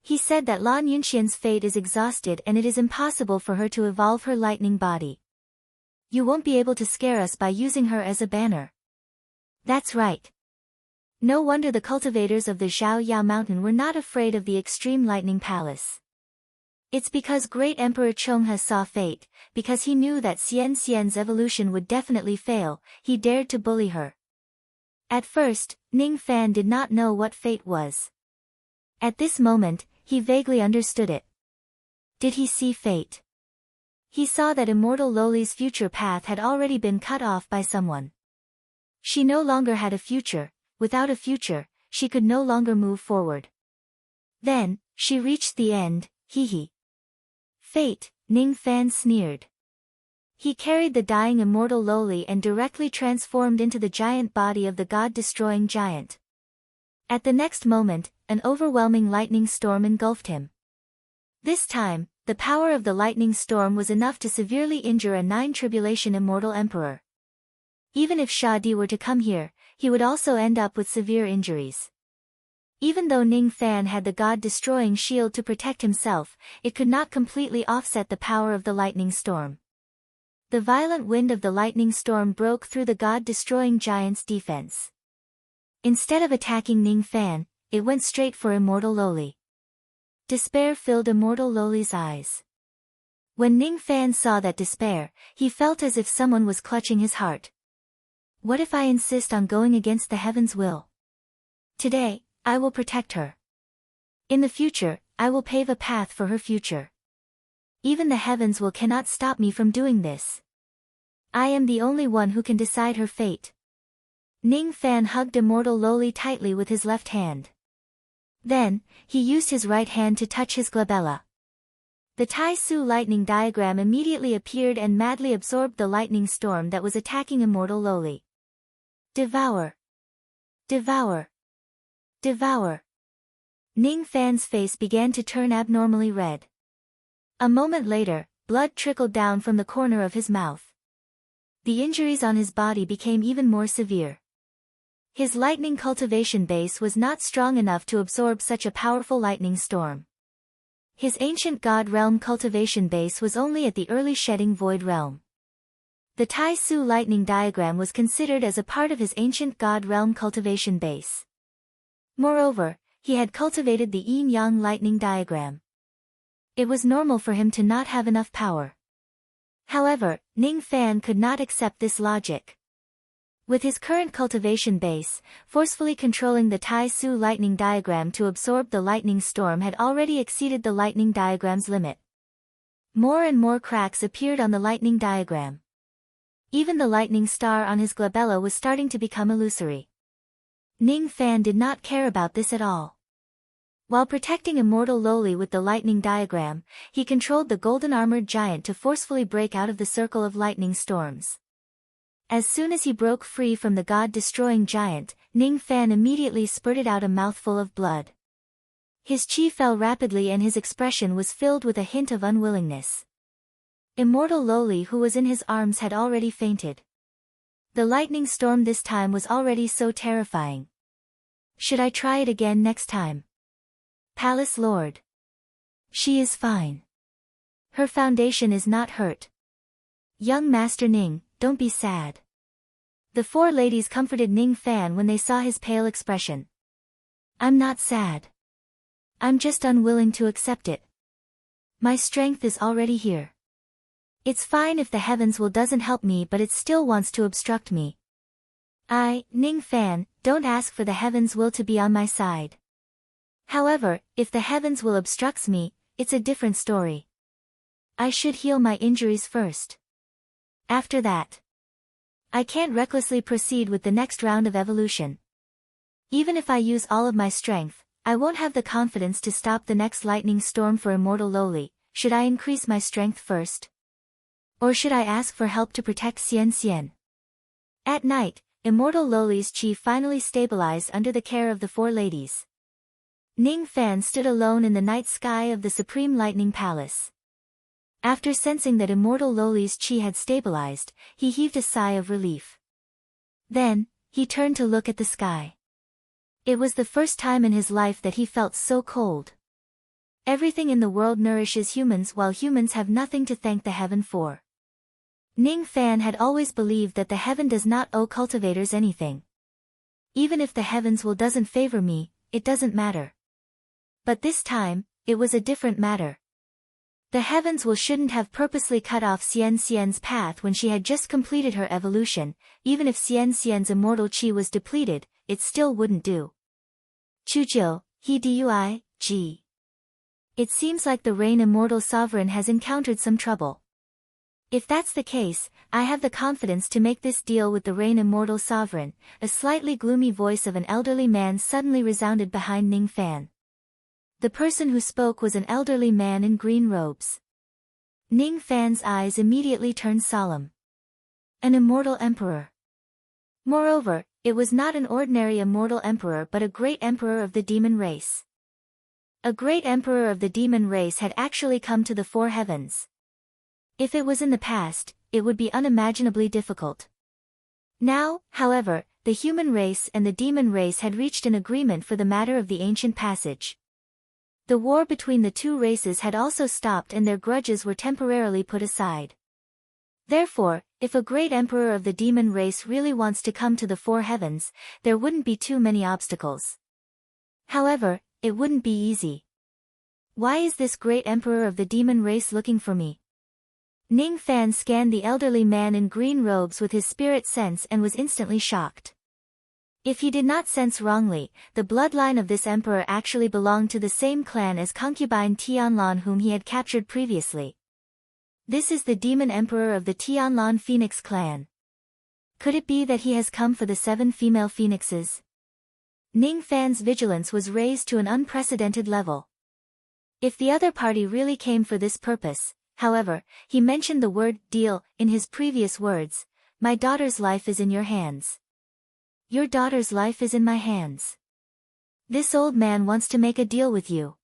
He said that Lan Yunxian's fate is exhausted and it is impossible for her to evolve her lightning body. You won't be able to scare us by using her as a banner. That's right. No wonder the cultivators of the Zhao Ya mountain were not afraid of the extreme lightning palace. It's because great Emperor Chonghe saw fate, because he knew that Xian's evolution would definitely fail, he dared to bully her. At first, Ning Fan did not know what fate was. At this moment, he vaguely understood it. Did he see fate? He saw that immortal Loli's future path had already been cut off by someone. She no longer had a future. Without a future, she could no longer move forward. Then, she reached the end, hee. Fate, Ning Fan sneered. He carried the dying immortal Loli and directly transformed into the giant body of the god-destroying giant. At the next moment, an overwhelming lightning storm engulfed him. This time, the power of the lightning storm was enough to severely injure a 9-tribulation immortal emperor. Even if Sha Di were to come here, he would also end up with severe injuries. Even though Ning Fan had the god-destroying shield to protect himself, it could not completely offset the power of the lightning storm. The violent wind of the lightning storm broke through the god-destroying giant's defense. Instead of attacking Ning Fan, it went straight for immortal Loli. Despair filled immortal Loli's eyes. When Ning Fan saw that despair, he felt as if someone was clutching his heart. What if I insist on going against the heaven's will? Today, I will protect her. In the future, I will pave a path for her future. Even the heavens cannot stop me from doing this. I am the only one who can decide her fate. Ning Fan hugged immortal Loli tightly with his left hand. Then, he used his right hand to touch his glabella. The Tai Su lightning diagram immediately appeared and madly absorbed the lightning storm that was attacking immortal Loli. Devour! Devour! Devour! Ning Fan's face began to turn abnormally red. A moment later, blood trickled down from the corner of his mouth. The injuries on his body became even more severe. His lightning cultivation base was not strong enough to absorb such a powerful lightning storm. His ancient god realm cultivation base was only at the early shedding void realm. The Tai Su lightning diagram was considered as a part of his ancient god realm cultivation base. Moreover, he had cultivated the yin-yang lightning diagram. It was normal for him to not have enough power. However, Ning Fan could not accept this logic. With his current cultivation base, forcefully controlling the Tai Su lightning diagram to absorb the lightning storm had already exceeded the lightning diagram's limit. More and more cracks appeared on the lightning diagram. Even the lightning star on his glabella was starting to become illusory. Ning Fan did not care about this at all. While protecting immortal Loli with the lightning diagram, he controlled the golden armored giant to forcefully break out of the circle of lightning storms. As soon as he broke free from the god-destroying giant, Ning Fan immediately spurted out a mouthful of blood. His chi fell rapidly and his expression was filled with a hint of unwillingness. Immortal Loli who was in his arms had already fainted. The lightning storm this time was already so terrifying. Should I try it again next time? Palace Lord. She is fine. Her foundation is not hurt. Young Master Ning, don't be sad. The four ladies comforted Ning Fan when they saw his pale expression. I'm not sad. I'm just unwilling to accept it. My strength is already here. It's fine if the heavens doesn't help me, but it still wants to obstruct me. Ning Fan, don't ask for the heavens will to be on my side. However, if the heavens will obstructs me, it's a different story. I should heal my injuries first. After that, I can't recklessly proceed with the next round of evolution. Even if I use all of my strength, I won't have the confidence to stop the next lightning storm for immortal Loli. Should I increase my strength first? Or should I ask for help to protect Xian? At night, immortal Loli's chi finally stabilized under the care of the four ladies. Ning Fan stood alone in the night sky of the Supreme Lightning Palace. After sensing that immortal Loli's chi had stabilized, he heaved a sigh of relief. Then, he turned to look at the sky. It was the first time in his life that he felt so cold. Everything in the world nourishes humans while humans have nothing to thank the heaven for. Ning Fan had always believed that the heaven does not owe cultivators anything. Even if the heavens will doesn't favor me, it doesn't matter. But this time, it was a different matter. The heavens will shouldn't have purposely cut off Xian Xian's path when she had just completed her evolution. Even if Xian Xian's immortal qi was depleted, it still wouldn't do. Chujiu, he dui, g. It seems like the Rain Immortal Sovereign has encountered some trouble. If that's the case, I have the confidence to make this deal with the Rain Immortal Sovereign. A slightly gloomy voice of an elderly man suddenly resounded behind Ning Fan. The person who spoke was an elderly man in green robes. Ning Fan's eyes immediately turned solemn. An immortal emperor. Moreover, it was not an ordinary immortal emperor but a great emperor of the demon race. A great emperor of the demon race had actually come to the four heavens. If it was in the past, it would be unimaginably difficult. Now, however, the human race and the demon race had reached an agreement for the matter of the ancient passage. The war between the two races had also stopped and their grudges were temporarily put aside. Therefore, if a great emperor of the demon race really wants to come to the four heavens, there wouldn't be too many obstacles. However, it wouldn't be easy. Why is this great emperor of the demon race looking for me? Ning Fan scanned the elderly man in green robes with his spirit sense and was instantly shocked. If he did not sense wrongly, the bloodline of this emperor actually belonged to the same clan as concubine Tianlan whom he had captured previously. This is the demon emperor of the Tianlan Phoenix clan. Could it be that he has come for the 7 female phoenixes? Ning Fan's vigilance was raised to an unprecedented level. If the other party really came for this purpose, however, he mentioned the word deal in his previous words. My daughter's life is in your hands. Your daughter's life is in my hands. This old man wants to make a deal with you.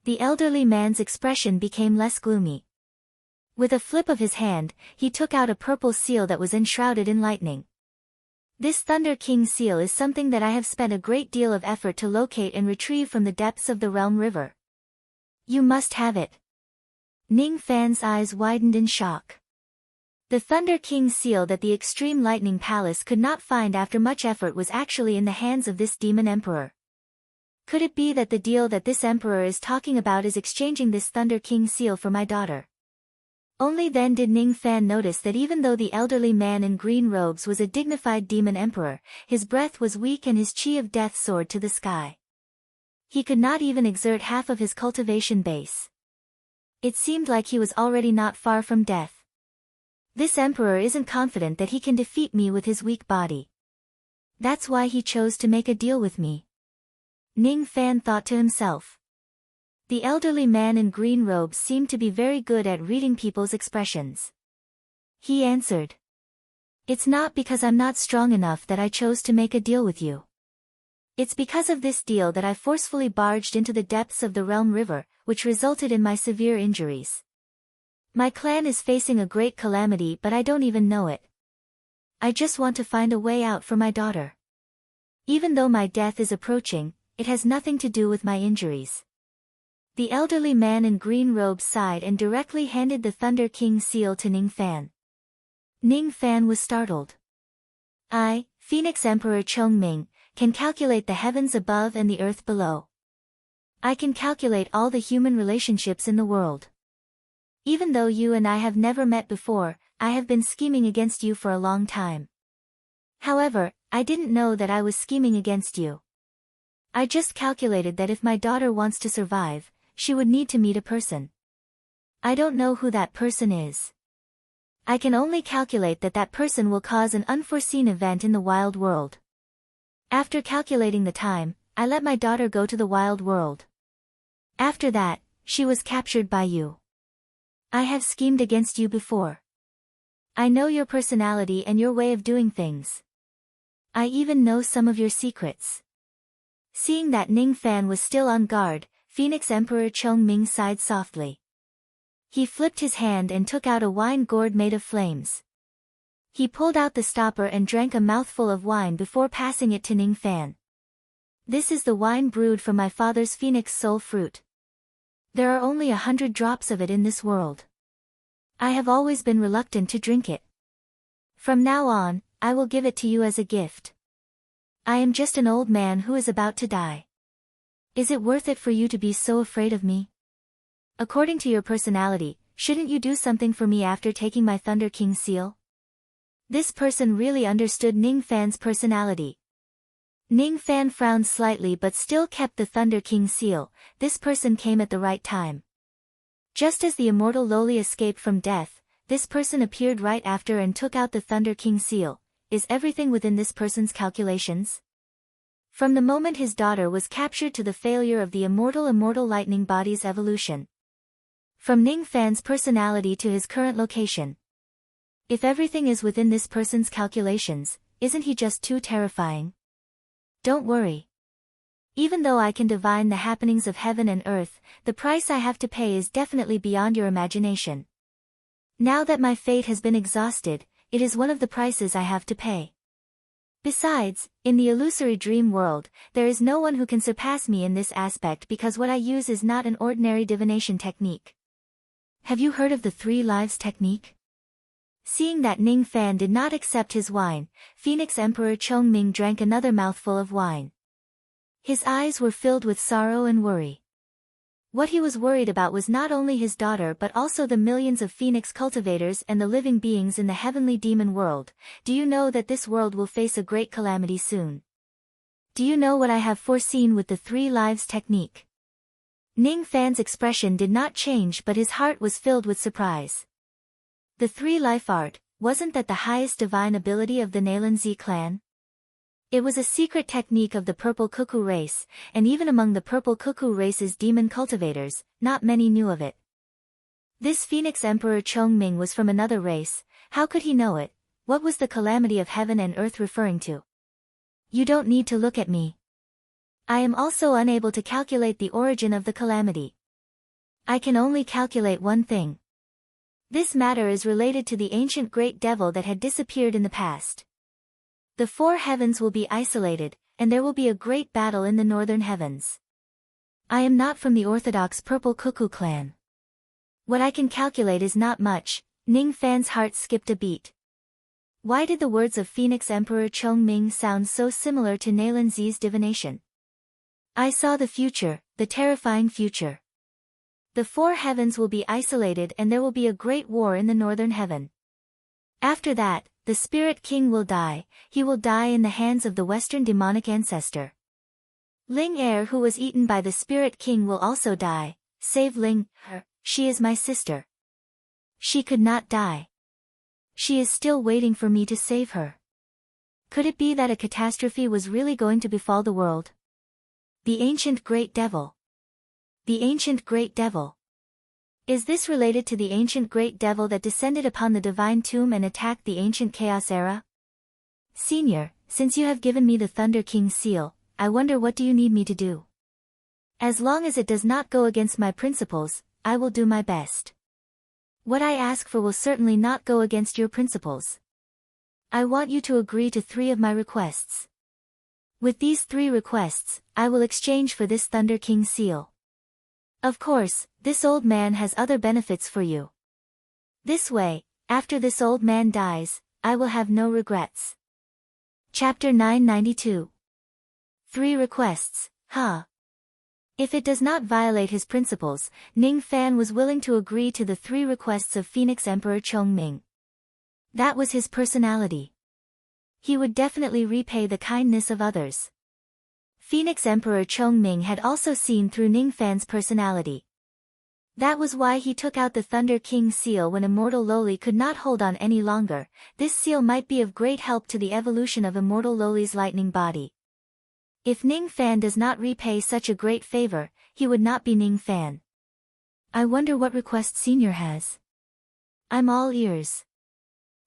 The elderly man's expression became less gloomy. With a flip of his hand, he took out a purple seal that was enshrouded in lightning. This Thunder King seal is something that I have spent a great deal of effort to locate and retrieve from the depths of the Realm River. You must have it. Ning Fan's eyes widened in shock. The Thunder King seal that the Extreme Lightning Palace could not find after much effort was actually in the hands of this demon emperor. Could it be that the deal that this emperor is talking about is exchanging this Thunder King seal for my daughter? Only then did Ning Fan notice that even though the elderly man in green robes was a dignified demon emperor, his breath was weak and his chi of death soared to the sky. He could not even exert half of his cultivation base. It seemed like he was already not far from death. This emperor isn't confident that he can defeat me with his weak body. That's why he chose to make a deal with me. Ning Fan thought to himself. The elderly man in green robes seemed to be very good at reading people's expressions. He answered. It's not because I'm not strong enough that I chose to make a deal with you. It's because of this deal that I forcefully barged into the depths of the Realm River, which resulted in my severe injuries. My clan is facing a great calamity but I don't even know it. I just want to find a way out for my daughter. Even though my death is approaching, it has nothing to do with my injuries. The elderly man in green robes sighed and directly handed the Thunder King seal to Ning Fan. Ning Fan was startled. I, Phoenix Emperor Chongming, can calculate the heavens above and the earth below. I can calculate all the human relationships in the world. Even though you and I have never met before, I have been scheming against you for a long time. However, I didn't know that I was scheming against you. I just calculated that if my daughter wants to survive, she would need to meet a person. I don't know who that person is. I can only calculate that that person will cause an unforeseen event in the wild world. After calculating the time, I let my daughter go to the wild world. After that, she was captured by you. I have schemed against you before. I know your personality and your way of doing things. I even know some of your secrets. Seeing that Ning Fan was still on guard, Phoenix Emperor Chongming sighed softly. He flipped his hand and took out a wine gourd made of flames. He pulled out the stopper and drank a mouthful of wine before passing it to Ning Fan. This is the wine brewed from my father's phoenix soul fruit. There are only 100 drops of it in this world. I have always been reluctant to drink it. From now on, I will give it to you as a gift. I am just an old man who is about to die. Is it worth it for you to be so afraid of me? According to your personality, shouldn't you do something for me after taking my Thunder King seal? This person really understood Ning Fan's personality. Ning Fan frowned slightly but still kept the Thunder King seal. This person came at the right time. Just as the immortal Loli escaped from death, this person appeared right after and took out the Thunder King seal. Is everything within this person's calculations? From the moment his daughter was captured to the failure of the immortal lightning body's evolution. From Ning Fan's personality to his current location. If everything is within this person's calculations, isn't he just too terrifying? Don't worry. Even though I can divine the happenings of heaven and earth, the price I have to pay is definitely beyond your imagination. Now that my fate has been exhausted, it is one of the prices I have to pay. Besides, in the illusory dream world, there is no one who can surpass me in this aspect because what I use is not an ordinary divination technique. Have you heard of the 3 lives technique? Seeing that Ning Fan did not accept his wine, Phoenix Emperor Chongming drank another mouthful of wine. His eyes were filled with sorrow and worry. What he was worried about was not only his daughter but also the millions of Phoenix cultivators and the living beings in the heavenly demon world. Do you know that this world will face a great calamity soon? Do you know what I have foreseen with the 3 lives technique? Ning Fan's expression did not change but his heart was filled with surprise. The 3 life art, wasn't that the highest divine ability of the Nailanzi clan? It was a secret technique of the Purple Cuckoo race, and even among the Purple Cuckoo race's demon cultivators, not many knew of it. This Phoenix Emperor Chongming was from another race. How could he know it? What was the calamity of heaven and earth referring to? You don't need to look at me. I am also unable to calculate the origin of the calamity. I can only calculate one thing. This matter is related to the ancient great devil that had disappeared in the past. The 4 heavens will be isolated, and there will be a great battle in the northern heavens. I am not from the orthodox Purple Cuckoo clan. What I can calculate is not much. Ning Fan's heart skipped a beat. Why did the words of Phoenix Emperor Chongming sound so similar to Nailanzi's divination? I saw the future, the terrifying future. The 4 heavens will be isolated and there will be a great war in the northern heaven. After that, the Spirit King will die. He will die in the hands of the Western demonic ancestor. Ling Er, who was eaten by the Spirit King, will also die. Save Ling Er, she is my sister. She could not die. She is still waiting for me to save her. Could it be that a catastrophe was really going to befall the world? The ancient great devil. The ancient great devil. Is this related to the ancient great devil that descended upon the divine tomb and attacked the ancient chaos era? Senior, since you have given me the Thunder King seal, I wonder what do you need me to do? As long as it does not go against my principles, I will do my best. What I ask for will certainly not go against your principles. I want you to agree to 3 of my requests. With these 3 requests, I will exchange for this Thunder King seal. Of course, this old man has other benefits for you. This way, after this old man dies, I will have no regrets. Chapter 992. 3 requests, huh? If it does not violate his principles, Ning Fan was willing to agree to the 3 requests of Phoenix Emperor Chongming. That was his personality. He would definitely repay the kindness of others. Phoenix Emperor Chongming had also seen through Ning Fan's personality. That was why he took out the Thunder King seal when Immortal Loli could not hold on any longer. This seal might be of great help to the evolution of Immortal Loli's lightning body. If Ning Fan does not repay such a great favor, he would not be Ning Fan. I wonder what request Senior has. I'm all ears.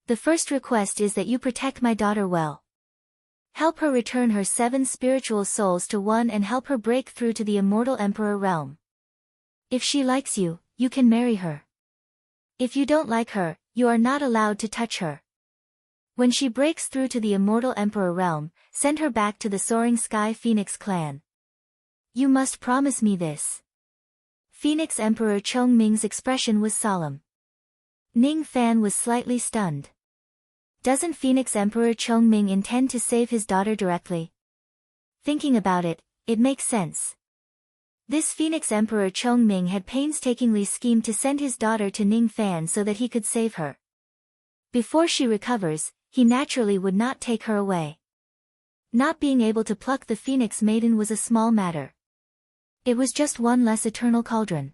The first request is that you protect my daughter well. Help her return her 7 spiritual souls to 1 and help her break through to the Immortal Emperor realm. If she likes you, you can marry her. If you don't like her, you are not allowed to touch her. When she breaks through to the Immortal Emperor realm, send her back to the Soaring Sky Phoenix clan. You must promise me this. Phoenix Emperor Chongming's expression was solemn. Ning Fan was slightly stunned. Doesn't Phoenix Emperor Chongming intend to save his daughter directly? Thinking about it, it makes sense. This Phoenix Emperor Chongming had painstakingly schemed to send his daughter to Ning Fan so that he could save her. Before she recovers, he naturally would not take her away. Not being able to pluck the Phoenix Maiden was a small matter. It was just one less eternal cauldron.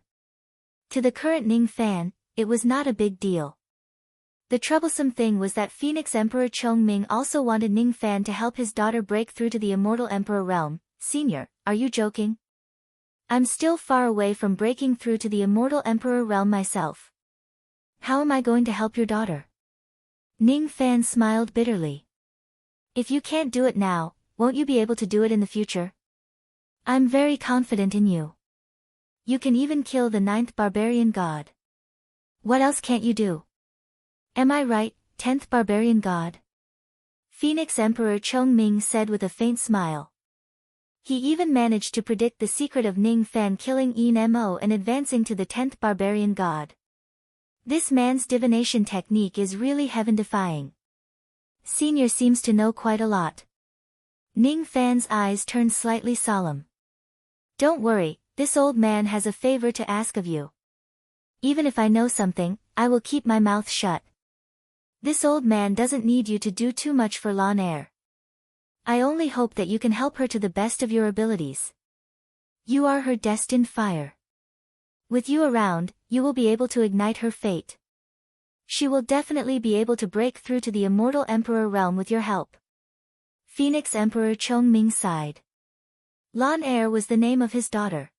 To the current Ning Fan, it was not a big deal. The troublesome thing was that Phoenix Emperor Chongming also wanted Ning Fan to help his daughter break through to the Immortal Emperor realm. Senior, are you joking? I'm still far away from breaking through to the Immortal Emperor realm myself. How am I going to help your daughter? Ning Fan smiled bitterly. If you can't do it now, won't you be able to do it in the future? I'm very confident in you. You can even kill the 9th barbarian god. What else can't you do? Am I right, 10th barbarian god? Phoenix Emperor Chongming said with a faint smile. He even managed to predict the secret of Ning Fan killing Yin Mo and advancing to the 10th barbarian god. This man's divination technique is really heaven-defying. Senior seems to know quite a lot. Ning Fan's eyes turned slightly solemn. Don't worry, this old man has a favor to ask of you. Even if I know something, I will keep my mouth shut. This old man doesn't need you to do too much for Lan Er. I only hope that you can help her to the best of your abilities. You are her destined fire. With you around, you will be able to ignite her fate. She will definitely be able to break through to the Immortal Emperor realm with your help. Phoenix Emperor Chongming sighed. Lan Er was the name of his daughter.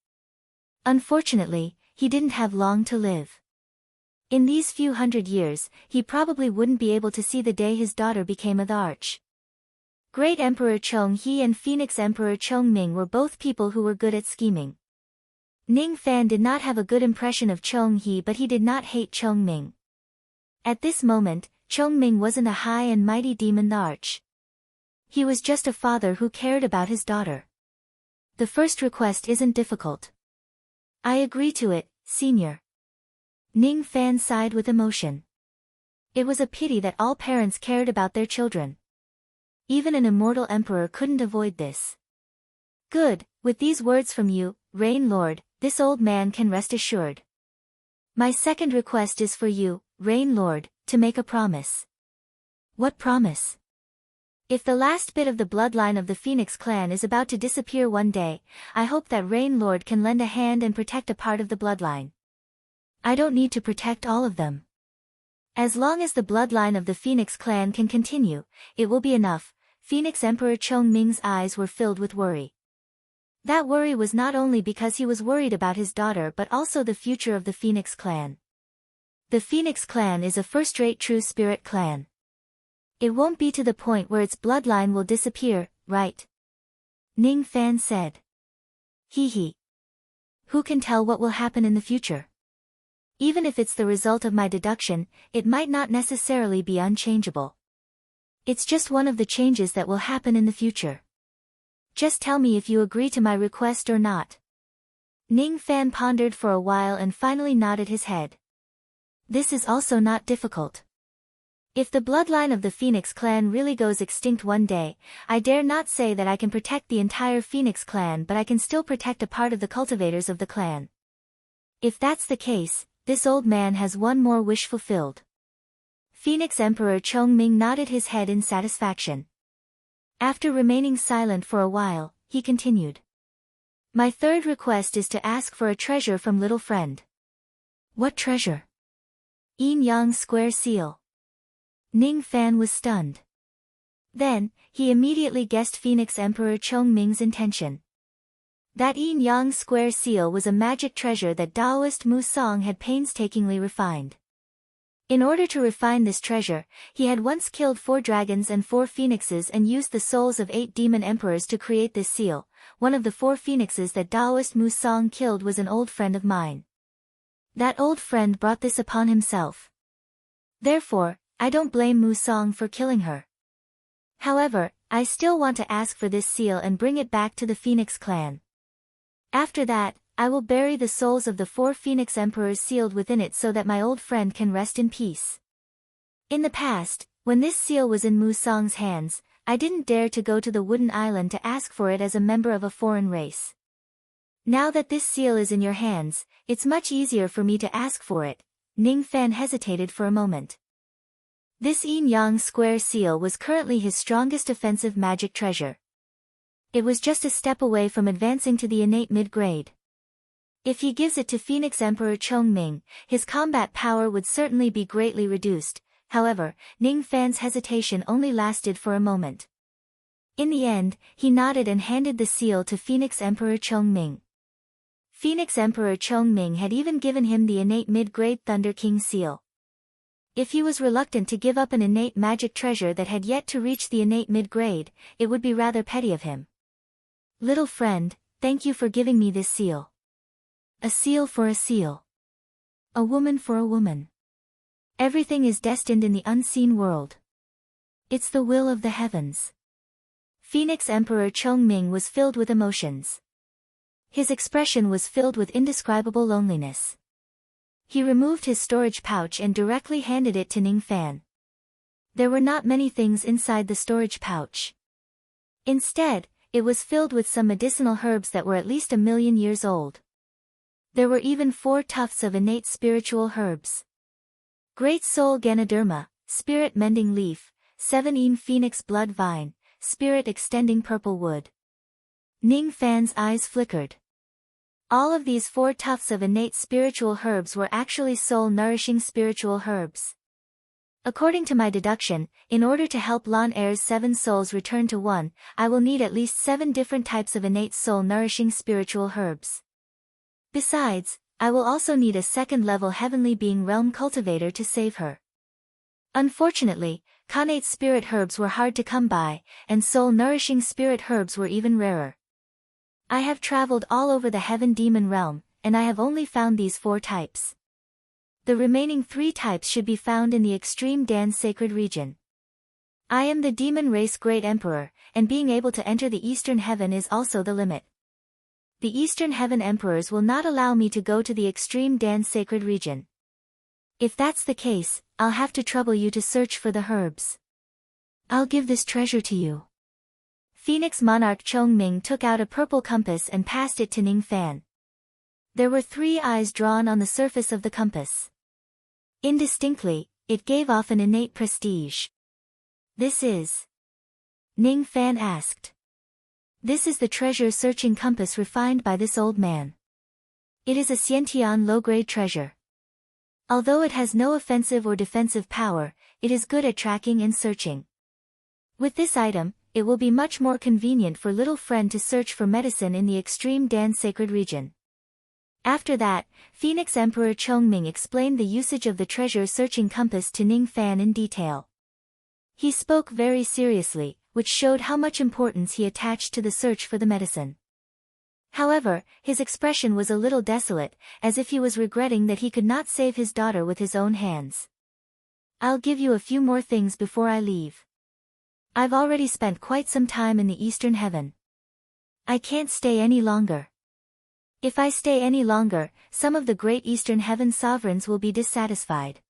Unfortunately, he didn't have long to live. In these few hundred years, he probably wouldn't be able to see the day his daughter became the Arch. Great Emperor Chong He and Phoenix Emperor Chongming were both people who were good at scheming. Ning Fan did not have a good impression of Chong He, but he did not hate Chongming. At this moment, Chongming wasn't a high and mighty demon Arch. He was just a father who cared about his daughter. The first request isn't difficult. I agree to it, Senior. Ning Fan sighed with emotion. It was a pity that all parents cared about their children. Even an immortal emperor couldn't avoid this. Good, with these words from you, Rain Lord, this old man can rest assured. My second request is for you, Rain Lord, to make a promise. What promise? If the last bit of the bloodline of the Phoenix clan is about to disappear one day, I hope that Rain Lord can lend a hand and protect a part of the bloodline. I don't need to protect all of them. As long as the bloodline of the Phoenix clan can continue, it will be enough. Phoenix Emperor Chongming's eyes were filled with worry. That worry was not only because he was worried about his daughter but also the future of the Phoenix clan. The Phoenix clan is a first-rate true spirit clan. It won't be to the point where its bloodline will disappear, right? Ning Fan said. Hee hee. Who can tell what will happen in the future? Even if it's the result of my deduction, it might not necessarily be unchangeable. It's just one of the changes that will happen in the future. Just tell me if you agree to my request or not. Ning Fan pondered for a while and finally nodded his head. This is also not difficult. If the bloodline of the Phoenix clan really goes extinct one day, I dare not say that I can protect the entire Phoenix clan, but I can still protect a part of the cultivators of the clan. If that's the case, this old man has one more wish fulfilled. Phoenix Emperor Chongming nodded his head in satisfaction. After remaining silent for a while, he continued. My third request is to ask for a treasure from little friend. What treasure? Yin Yang Square Seal. Ning Fan was stunned. Then, he immediately guessed Phoenix Emperor Chongming's intention. That Yin Yang Square Seal was a magic treasure that Taoist Mu Song had painstakingly refined. In order to refine this treasure, he had once killed 4 dragons and 4 phoenixes and used the souls of 8 demon emperors to create this seal. One of the 4 phoenixes that Taoist Mu Song killed was an old friend of mine. That old friend brought this upon himself. Therefore, I don't blame Mu Song for killing her. However, I still want to ask for this seal and bring it back to the Phoenix clan. After that, I will bury the souls of the 4 Phoenix Emperors sealed within it so that my old friend can rest in peace. In the past, when this seal was in Musang's hands, I didn't dare to go to the wooden island to ask for it as a member of a foreign race. Now that this seal is in your hands, it's much easier for me to ask for it. Ning Fan hesitated for a moment. This yin-yang square seal was currently his strongest offensive magic treasure. It was just a step away from advancing to the innate mid-grade. If he gives it to Phoenix Emperor Chongming, his combat power would certainly be greatly reduced. However, Ning Fan's hesitation only lasted for a moment. In the end, he nodded and handed the seal to Phoenix Emperor Chongming. Phoenix Emperor Chongming had even given him the innate mid-grade Thunder King seal. If he was reluctant to give up an innate magic treasure that had yet to reach the innate mid-grade, it would be rather petty of him. Little friend, thank you for giving me this seal. A seal for a seal. A woman for a woman. Everything is destined in the unseen world. It's the will of the heavens. Phoenix Emperor Chongming was filled with emotions. His expression was filled with indescribable loneliness. He removed his storage pouch and directly handed it to Ning Fan. There were not many things inside the storage pouch. Instead, it was filled with some medicinal herbs that were at least 1,000,000 years old. There were even 4 tufts of innate spiritual herbs. Great Soul Ganoderma, Spirit Mending Leaf, 7 Phoenix Blood Vine, Spirit Extending Purple Wood. Ning Fan's eyes flickered. All of these 4 tufts of innate spiritual herbs were actually soul-nourishing spiritual herbs. According to my deduction, in order to help Lan Er's 7 souls return to 1, I will need at least 7 different types of innate soul-nourishing spiritual herbs. Besides, I will also need a 2nd-level heavenly being realm cultivator to save her. Unfortunately, connate spirit herbs were hard to come by, and soul-nourishing spirit herbs were even rarer. I have traveled all over the Heaven Demon realm, and I have only found these 4 types. The remaining 3 types should be found in the extreme Dan sacred region. I am the demon race Great Emperor, and being able to enter the Eastern Heaven is also the limit. The Eastern Heaven Emperors will not allow me to go to the extreme Dan sacred region. If that's the case, I'll have to trouble you to search for the herbs. I'll give this treasure to you. Phoenix Monarch Chongming took out a purple compass and passed it to Ning Fan. There were 3 eyes drawn on the surface of the compass. Indistinctly, it gave off an innate prestige. This is? Ning Fan asked. This is the treasure-searching compass refined by this old man. It is a Xiantian low-grade treasure. Although it has no offensive or defensive power, it is good at tracking and searching. With this item, it will be much more convenient for little friend to search for medicine in the extreme Dan sacred region. After that, Phoenix Emperor Chongming explained the usage of the treasure-searching compass to Ning Fan in detail. He spoke very seriously, which showed how much importance he attached to the search for the medicine. However, his expression was a little desolate, as if he was regretting that he could not save his daughter with his own hands. I'll give you a few more things before I leave. I've already spent quite some time in the Eastern Heaven. I can't stay any longer. If I stay any longer, some of the great Eastern Heaven sovereigns will be dissatisfied.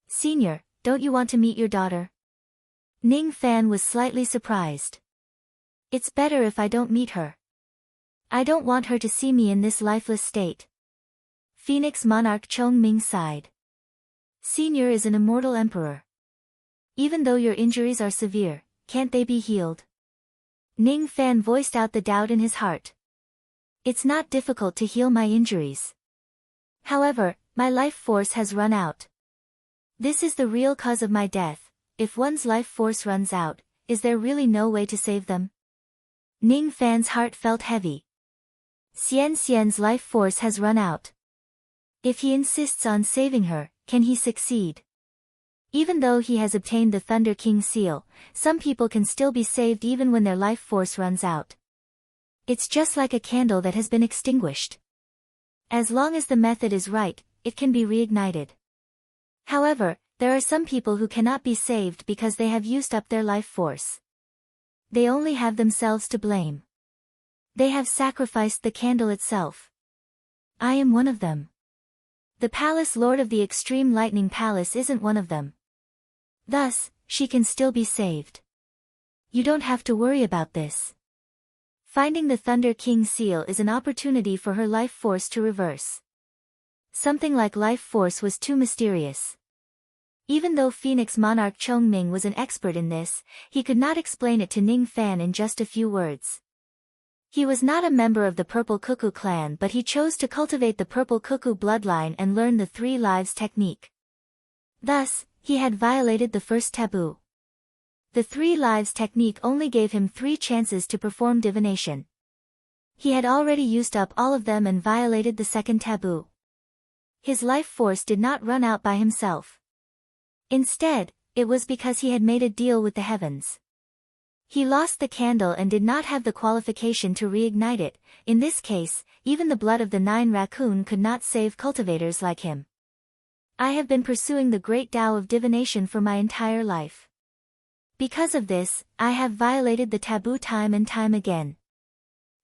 Senior, don't you want to meet your daughter? Ning Fan was slightly surprised. It's better if I don't meet her. I don't want her to see me in this lifeless state. Phoenix Monarch Chongming sighed. Senior is an immortal emperor. Even though your injuries are severe, can't they be healed? Ning Fan voiced out the doubt in his heart. It's not difficult to heal my injuries. However, my life force has run out. This is the real cause of my death. If one's life force runs out, is there really no way to save them? Ning Fan's heart felt heavy. Xian's life force has run out. If he insists on saving her, can he succeed? Even though he has obtained the Thunder King seal, some people can still be saved even when their life force runs out. It's just like a candle that has been extinguished. As long as the method is right, it can be reignited. However, there are some people who cannot be saved because they have used up their life force. They only have themselves to blame. They have sacrificed the candle itself. I am one of them. The palace lord of the extreme lightning palace isn't one of them. Thus, she can still be saved. You don't have to worry about this. Finding the Thunder King seal is an opportunity for her life force to reverse. Something like life force was too mysterious. Even though Phoenix Monarch Chongming was an expert in this, he could not explain it to Ning Fan in just a few words. He was not a member of the Purple Cuckoo clan, but he chose to cultivate the Purple Cuckoo bloodline and learn the 3 lives technique. Thus, he had violated the first taboo. The 3 lives technique only gave him 3 chances to perform divination. He had already used up all of them and violated the second taboo. His life force did not run out by himself. Instead, it was because he had made a deal with the heavens. He lost the candle and did not have the qualification to reignite it. In this case, even the blood of the 9 raccoon could not save cultivators like him. I have been pursuing the great Tao of divination for my entire life. Because of this, I have violated the taboo time and time again.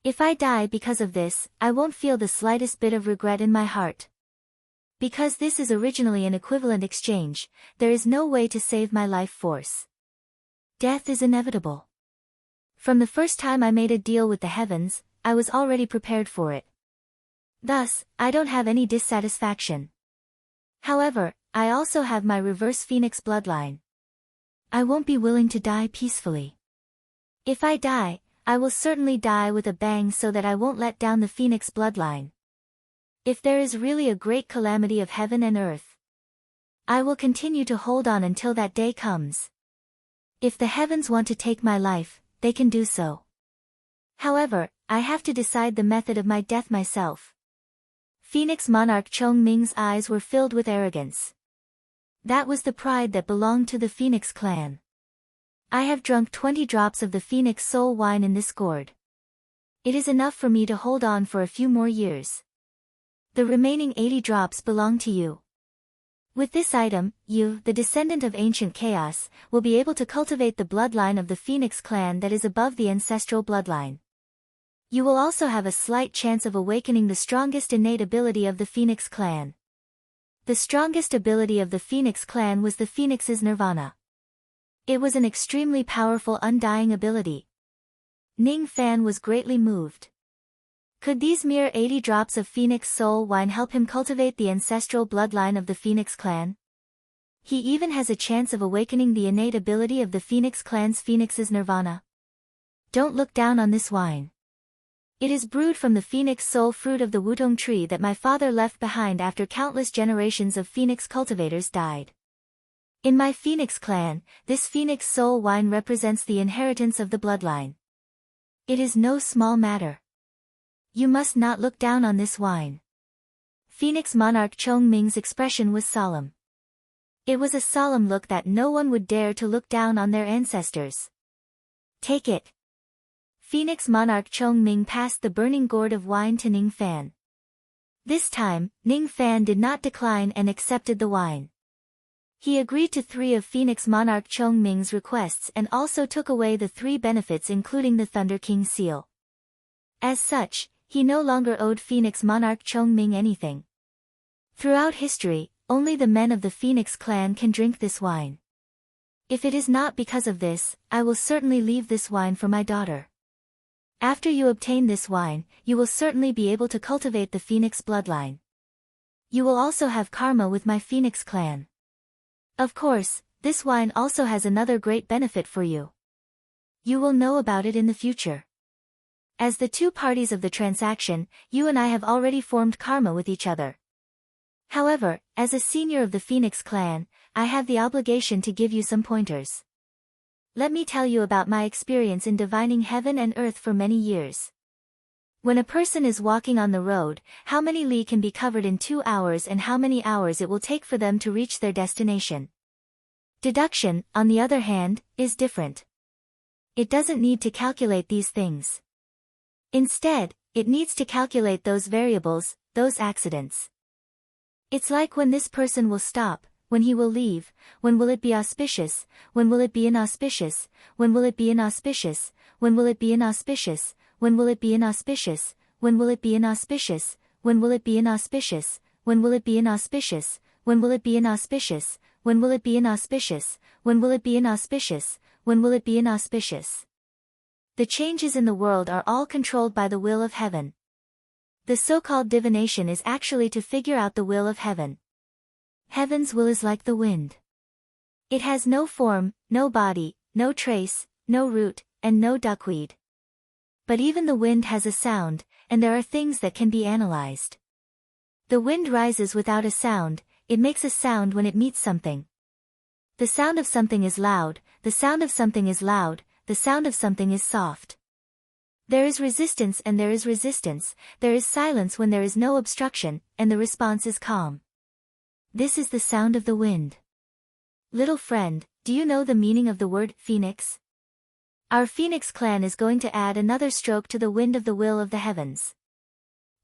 If I die because of this, I won't feel the slightest bit of regret in my heart. Because this is originally an equivalent exchange, there is no way to save my life force. Death is inevitable. From the first time I made a deal with the heavens, I was already prepared for it. Thus, I don't have any dissatisfaction. However, I also have my reverse phoenix bloodline. I won't be willing to die peacefully. If I die, I will certainly die with a bang so that I won't let down the phoenix bloodline. If there is really a great calamity of heaven and earth, I will continue to hold on until that day comes. If the heavens want to take my life, they can do so. However, I have to decide the method of my death myself. Phoenix Monarch Chongming's eyes were filled with arrogance. That was the pride that belonged to the Phoenix clan. I have drunk 20 drops of the Phoenix Soul wine in this gourd. It is enough for me to hold on for a few more years. The remaining 80 drops belong to you. With this item, you, the descendant of ancient chaos, will be able to cultivate the bloodline of the Phoenix clan that is above the ancestral bloodline. You will also have a slight chance of awakening the strongest innate ability of the Phoenix clan. The strongest ability of the Phoenix clan was the Phoenix's Nirvana. It was an extremely powerful undying ability. Ning Fan was greatly moved. Could these mere 80 drops of Phoenix Soul wine help him cultivate the ancestral bloodline of the Phoenix clan? He even has a chance of awakening the innate ability of the Phoenix clan's Phoenix's Nirvana. Don't look down on this wine. It is brewed from the Phoenix Soul fruit of the Wutong tree that my father left behind after countless generations of Phoenix cultivators died. In my Phoenix clan, this Phoenix Soul wine represents the inheritance of the bloodline. It is no small matter. You must not look down on this wine. Phoenix Monarch Chongming's expression was solemn. It was a solemn look that no one would dare to look down on their ancestors. Take it. Phoenix Monarch Chongming passed the burning gourd of wine to Ning Fan. This time, Ning Fan did not decline and accepted the wine. He agreed to 3 of Phoenix Monarch Chongming's requests and also took away the 3 benefits including the Thunder King seal. As such, he no longer owed Phoenix Monarch Chongming anything. Throughout history, only the men of the Phoenix clan can drink this wine. If it is not because of this, I will certainly leave this wine for my daughter. After you obtain this wine, you will certainly be able to cultivate the Phoenix bloodline. You will also have karma with my Phoenix clan. Of course, this wine also has another great benefit for you. You will know about it in the future. As the 2 parties of the transaction, you and I have already formed karma with each other. However, as a senior of the Phoenix clan, I have the obligation to give you some pointers. Let me tell you about my experience in divining heaven and earth for many years. When a person is walking on the road, how many li can be covered in 2 hours and how many hours it will take for them to reach their destination. Deduction, on the other hand, is different. It doesn't need to calculate these things. Instead, it needs to calculate those variables, those accidents. It's like when this person will stop, when he will leave, when will it be auspicious, when will it be inauspicious, when will it be inauspicious, when will it be inauspicious, when will it be inauspicious, when will it be inauspicious, when will it be inauspicious, when will it be inauspicious, when will it be inauspicious, when will it be inauspicious, when will it be inauspicious, when will it be inauspicious? The changes in the world are all controlled by the will of heaven. The so-called divination is actually to figure out the will of heaven. Heaven's will is like the wind. It has no form, no body, no trace, no root, and no duckweed. But even the wind has a sound, and there are things that can be analyzed. The wind rises without a sound, it makes a sound when it meets something. The sound of something is loud, the sound of something is loud, the sound of something is soft. There is resistance and there is resistance, there is silence when there is no obstruction, and the response is calm. This is the sound of the wind. Little friend, do you know the meaning of the word phoenix? Our Phoenix clan is going to add another stroke to the wind of the will of the heavens.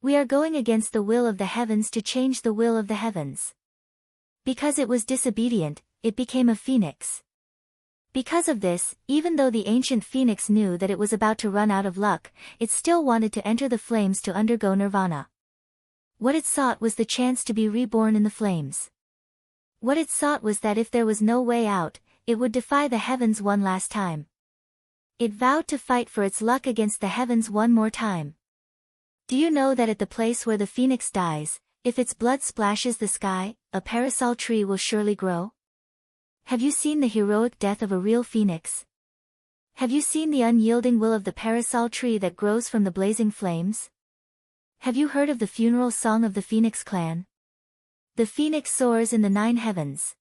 We are going against the will of the heavens to change the will of the heavens. Because it was disobedient, it became a phoenix. Because of this, even though the ancient phoenix knew that it was about to run out of luck, it still wanted to enter the flames to undergo nirvana. What it sought was the chance to be reborn in the flames. What it sought was that if there was no way out, it would defy the heavens one last time. It vowed to fight for its luck against the heavens one more time. Do you know that at the place where the phoenix dies, if its blood splashes the sky, a parasol tree will surely grow? Have you seen the heroic death of a real phoenix? Have you seen the unyielding will of the parasol tree that grows from the blazing flames? Have you heard of the funeral song of the Phoenix clan? The phoenix soars in the 9 heavens.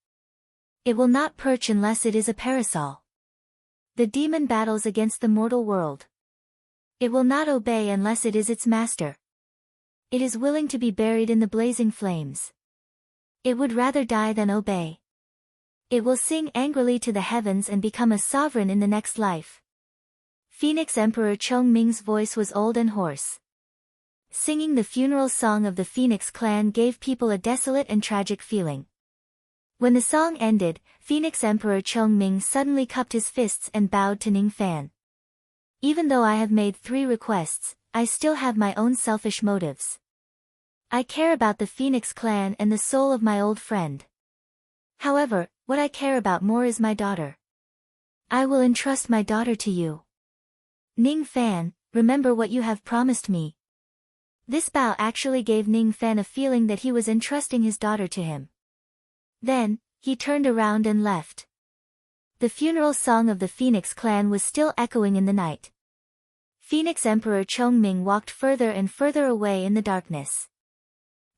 It will not perch unless it is a parasol. The demon battles against the mortal world. It will not obey unless it is its master. It is willing to be buried in the blazing flames. It would rather die than obey. It will sing angrily to the heavens and become a sovereign in the next life. Phoenix Emperor Chongming's voice was old and hoarse. Singing the funeral song of the Phoenix clan gave people a desolate and tragic feeling. When the song ended, Phoenix Emperor Chongming suddenly cupped his fists and bowed to Ning Fan. Even though I have made 3 requests, I still have my own selfish motives. I care about the Phoenix clan and the soul of my old friend. However, what I care about more is my daughter. I will entrust my daughter to you. Ning Fan, remember what you have promised me. This bow actually gave Ning Fan a feeling that he was entrusting his daughter to him. Then, he turned around and left. The funeral song of the Phoenix clan was still echoing in the night. Phoenix Emperor Chongming walked further and further away in the darkness.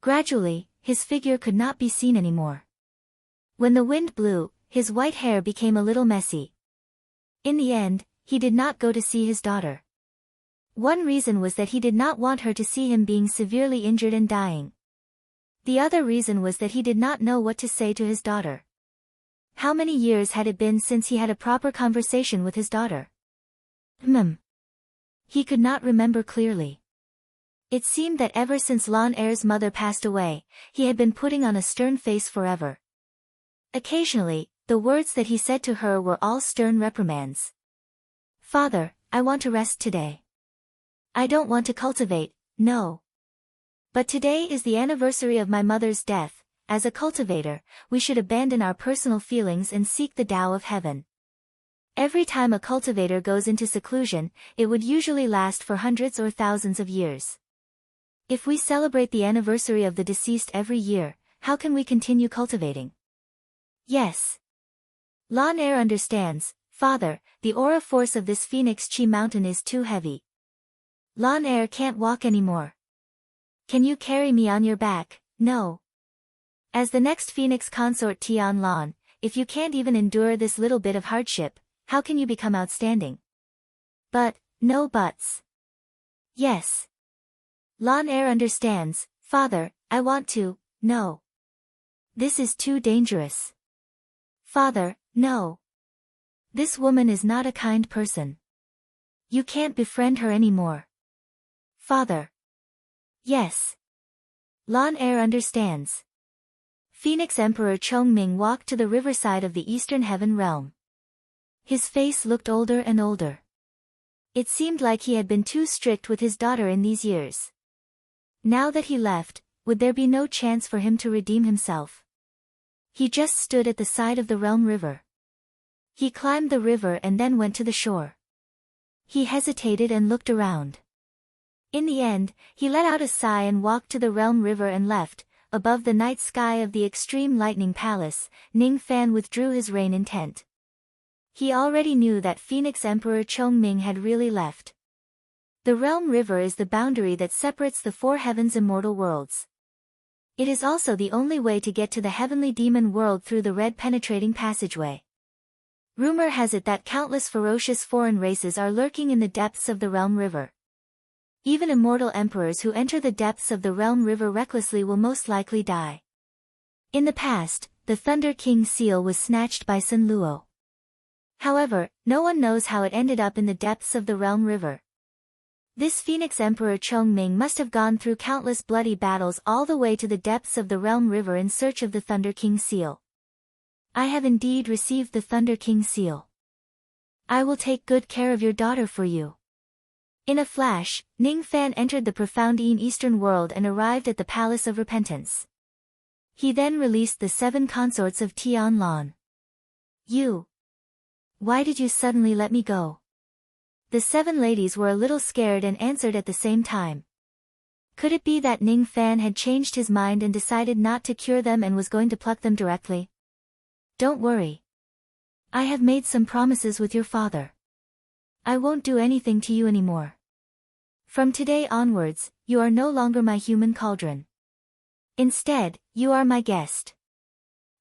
Gradually, his figure could not be seen anymore. When the wind blew, his white hair became a little messy. In the end, he did not go to see his daughter. One reason was that he did not want her to see him being severely injured and dying. The other reason was that he did not know what to say to his daughter. How many years had it been since he had a proper conversation with his daughter? He could not remember clearly. It seemed that ever since Lan Er's mother passed away, he had been putting on a stern face forever. Occasionally, the words that he said to her were all stern reprimands. "Father, I want to rest today. I don't want to cultivate, no. But today is the anniversary of my mother's death. As a cultivator, we should abandon our personal feelings and seek the Tao of heaven." Every time a cultivator goes into seclusion, it would usually last for hundreds or thousands of years. If we celebrate the anniversary of the deceased every year, how can we continue cultivating? Yes. Lan Er understands, "Father, the aura force of this Phoenix Chi mountain is too heavy. Lan Er can't walk anymore. Can you carry me on your back?" "No." As the next Phoenix consort Tian Lan, if you can't even endure this little bit of hardship, how can you become outstanding? But, no buts. Yes. Lan Er understands, "Father, I want to, no. This is too dangerous. Father, no. This woman is not a kind person. You can't befriend her anymore. Father." Yes. Lan Er understands. Phoenix Emperor Chongming walked to the riverside of the Eastern Heaven realm. His face looked older and older. It seemed like he had been too strict with his daughter in these years. Now that he left, would there be no chance for him to redeem himself? He just stood at the side of the realm river. He climbed the river and then went to the shore. He hesitated and looked around. In the end, he let out a sigh and walked to the realm river and left. Above the night sky of the extreme lightning palace, Ning Fan withdrew his rain intent. He already knew that Phoenix Emperor Chongming had really left. The realm river is the boundary that separates the four heavens' immortal worlds. It is also the only way to get to the heavenly demon world through the red penetrating passageway. Rumor has it that countless ferocious foreign races are lurking in the depths of the realm river. Even immortal emperors who enter the depths of the realm river recklessly will most likely die. In the past, the Thunder King seal was snatched by Sun Luo. However, no one knows how it ended up in the depths of the realm river. This Phoenix Emperor Chongming must have gone through countless bloody battles all the way to the depths of the realm river in search of the Thunder King seal. I have indeed received the Thunder King seal. I will take good care of your daughter for you. In a flash, Ning Fan entered the profound eastern world and arrived at the Palace of Repentance. He then released the 7 consorts of Tian Lan. You. Why did you suddenly let me go? The 7 ladies were a little scared and answered at the same time. Could it be that Ning Fan had changed his mind and decided not to cure them and was going to pluck them directly? Don't worry. I have made some promises with your father. I won't do anything to you anymore. From today onwards, you are no longer my human cauldron. Instead, you are my guest.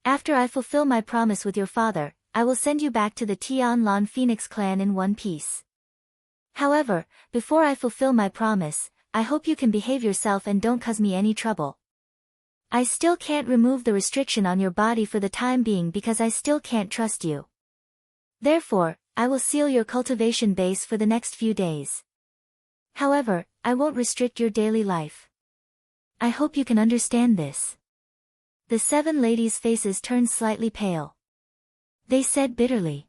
After I fulfill my promise with your father, I will send you back to the Tian Lan Phoenix clan in one piece. However, before I fulfill my promise, I hope you can behave yourself and don't cause me any trouble. I still can't remove the restriction on your body for the time being because I still can't trust you. Therefore, I will seal your cultivation base for the next few days. However, I won't restrict your daily life. I hope you can understand this. The 7 ladies' faces turned slightly pale. They said bitterly.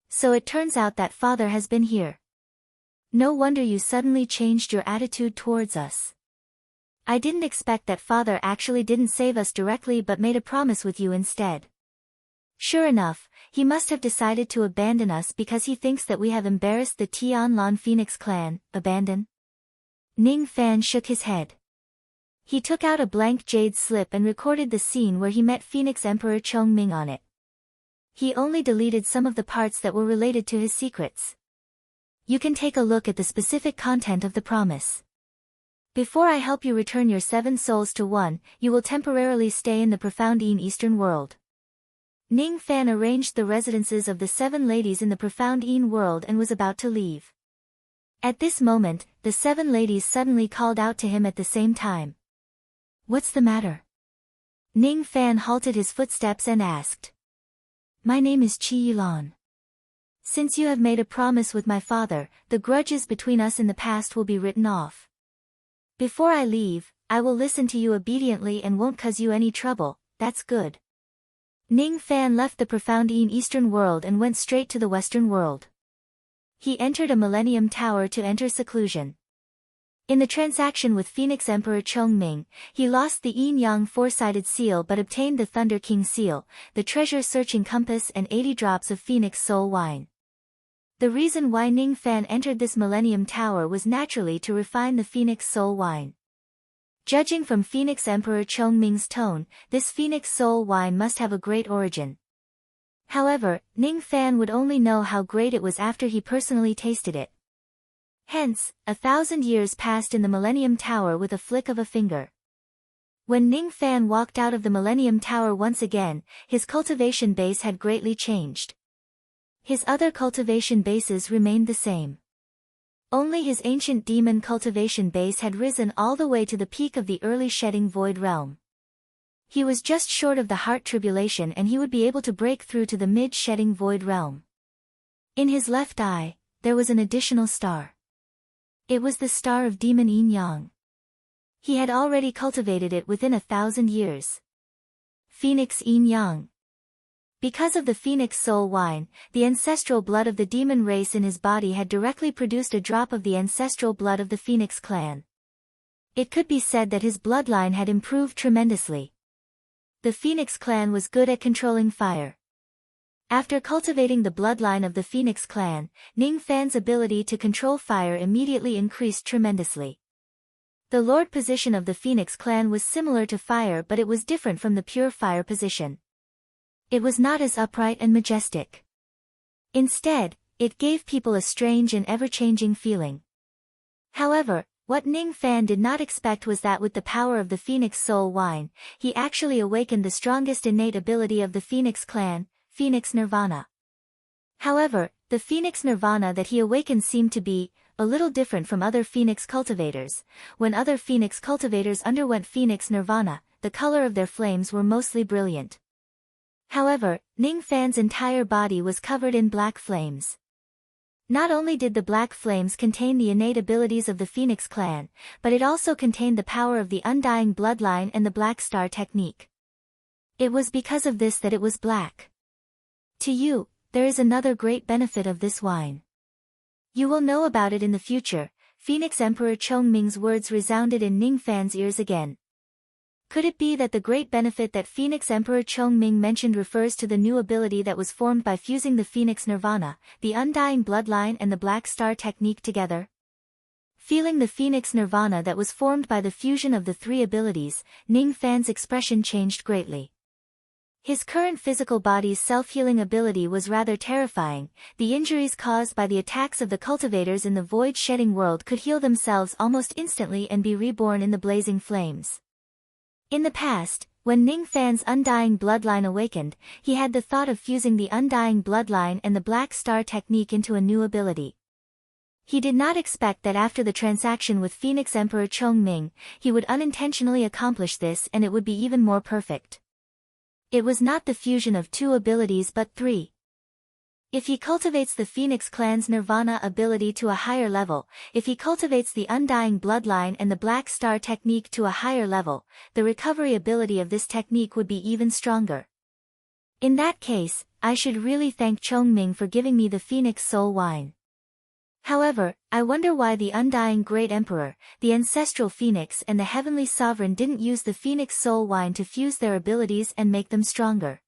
So it turns out that father has been here. No wonder you suddenly changed your attitude towards us. I didn't expect that father actually didn't save us directly but made a promise with you instead. Sure enough, he must have decided to abandon us because he thinks that we have embarrassed the Tian Lan Phoenix clan. Abandon? Ning Fan shook his head. He took out a blank jade slip and recorded the scene where he met Phoenix Emperor Chongming on it. He only deleted some of the parts that were related to his secrets. You can take a look at the specific content of the promise. Before I help you return your 7 souls to 1, you will temporarily stay in the profound eastern world. Ning Fan arranged the residences of the 7 ladies in the profound world and was about to leave. At this moment, the 7 ladies suddenly called out to him at the same time. What's the matter? Ning Fan halted his footsteps and asked. My name is Qi Yilan. Since you have made a promise with my father, the grudges between us in the past will be written off. Before I leave, I will listen to you obediently and won't cause you any trouble. That's good. Ning Fan left the profound eastern world and went straight to the western world. He entered a Millennium Tower to enter seclusion. In the transaction with Phoenix Emperor Chongming, he lost the yin-yang 4-sided seal but obtained the Thunder King seal, the treasure-searching compass and 80 drops of Phoenix Soul Wine. The reason why Ning Fan entered this Millennium Tower was naturally to refine the Phoenix Soul Wine. Judging from Phoenix Emperor Chongming's tone, this Phoenix Soul Wine must have a great origin. However, Ning Fan would only know how great it was after he personally tasted it. Hence, 1,000 years passed in the Millennium Tower with a flick of a finger. When Ning Fan walked out of the Millennium Tower once again, his cultivation base had greatly changed. His other cultivation bases remained the same. Only his ancient demon cultivation base had risen all the way to the peak of the early shedding void realm. He was just short of the heart tribulation and he would be able to break through to the mid-shedding void realm. In his left eye, there was an additional star. It was the star of demon Yin Yang. He had already cultivated it within 1,000 years. Phoenix Yin Yang. Because of the Phoenix Soul Wine, the ancestral blood of the demon race in his body had directly produced a drop of the ancestral blood of the Phoenix clan. It could be said that his bloodline had improved tremendously. The Phoenix clan was good at controlling fire. After cultivating the bloodline of the Phoenix clan, Ning Fan's ability to control fire immediately increased tremendously. The Lord position of the Phoenix clan was similar to fire, but it was different from the pure fire position. It was not as upright and majestic. Instead, it gave people a strange and ever-changing feeling. However, what Ning Fan did not expect was that with the power of the Phoenix Soul Wine, he actually awakened the strongest innate ability of the Phoenix clan, Phoenix Nirvana. However, the Phoenix Nirvana that he awakened seemed to be a little different from other Phoenix cultivators. When other Phoenix cultivators underwent Phoenix Nirvana, the color of their flames were mostly brilliant. However, Ning Fan's entire body was covered in black flames. Not only did the black flames contain the innate abilities of the Phoenix clan, but it also contained the power of the undying bloodline and the Black Star technique. It was because of this that it was black. To you, there is another great benefit of this wine. You will know about it in the future. Phoenix Emperor Chongming's words resounded in Ning Fan's ears again. Could it be that the great benefit that Phoenix Emperor Chongming mentioned refers to the new ability that was formed by fusing the Phoenix Nirvana, the undying bloodline and the Black Star technique together? Feeling the Phoenix Nirvana that was formed by the fusion of the three abilities, Ning Fan's expression changed greatly. His current physical body's self-healing ability was rather terrifying. The injuries caused by the attacks of the cultivators in the void-shedding world could heal themselves almost instantly and be reborn in the blazing flames. In the past, when Ning Fan's undying bloodline awakened, he had the thought of fusing the undying bloodline and the Black Star technique into a new ability. He did not expect that after the transaction with Phoenix Emperor Chongming, he would unintentionally accomplish this and it would be even more perfect. It was not the fusion of two abilities but three. If he cultivates the Phoenix clan's Nirvana ability to a higher level, if he cultivates the undying bloodline and the Black Star technique to a higher level, the recovery ability of this technique would be even stronger. In that case, I should really thank Chongming for giving me the Phoenix Soul Wine. However, I wonder why the undying Great Emperor, the ancestral Phoenix and the Heavenly Sovereign didn't use the Phoenix Soul Wine to fuse their abilities and make them stronger.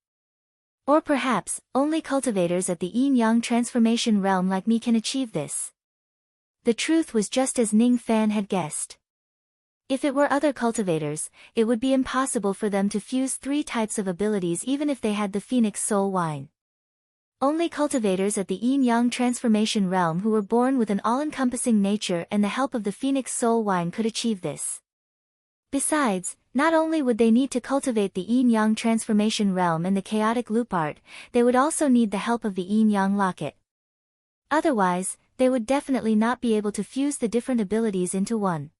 Or perhaps, only cultivators at the Yin-Yang transformation realm like me can achieve this. The truth was just as Ning Fan had guessed. If it were other cultivators, it would be impossible for them to fuse three types of abilities even if they had the Phoenix Soul Wine. Only cultivators at the Yin-Yang transformation realm who were born with an all-encompassing nature and the help of the Phoenix Soul Wine could achieve this. Besides, not only would they need to cultivate the Yin-Yang transformation realm and the chaotic loop art, they would also need the help of the Yin-Yang locket. Otherwise, they would definitely not be able to fuse the different abilities into one.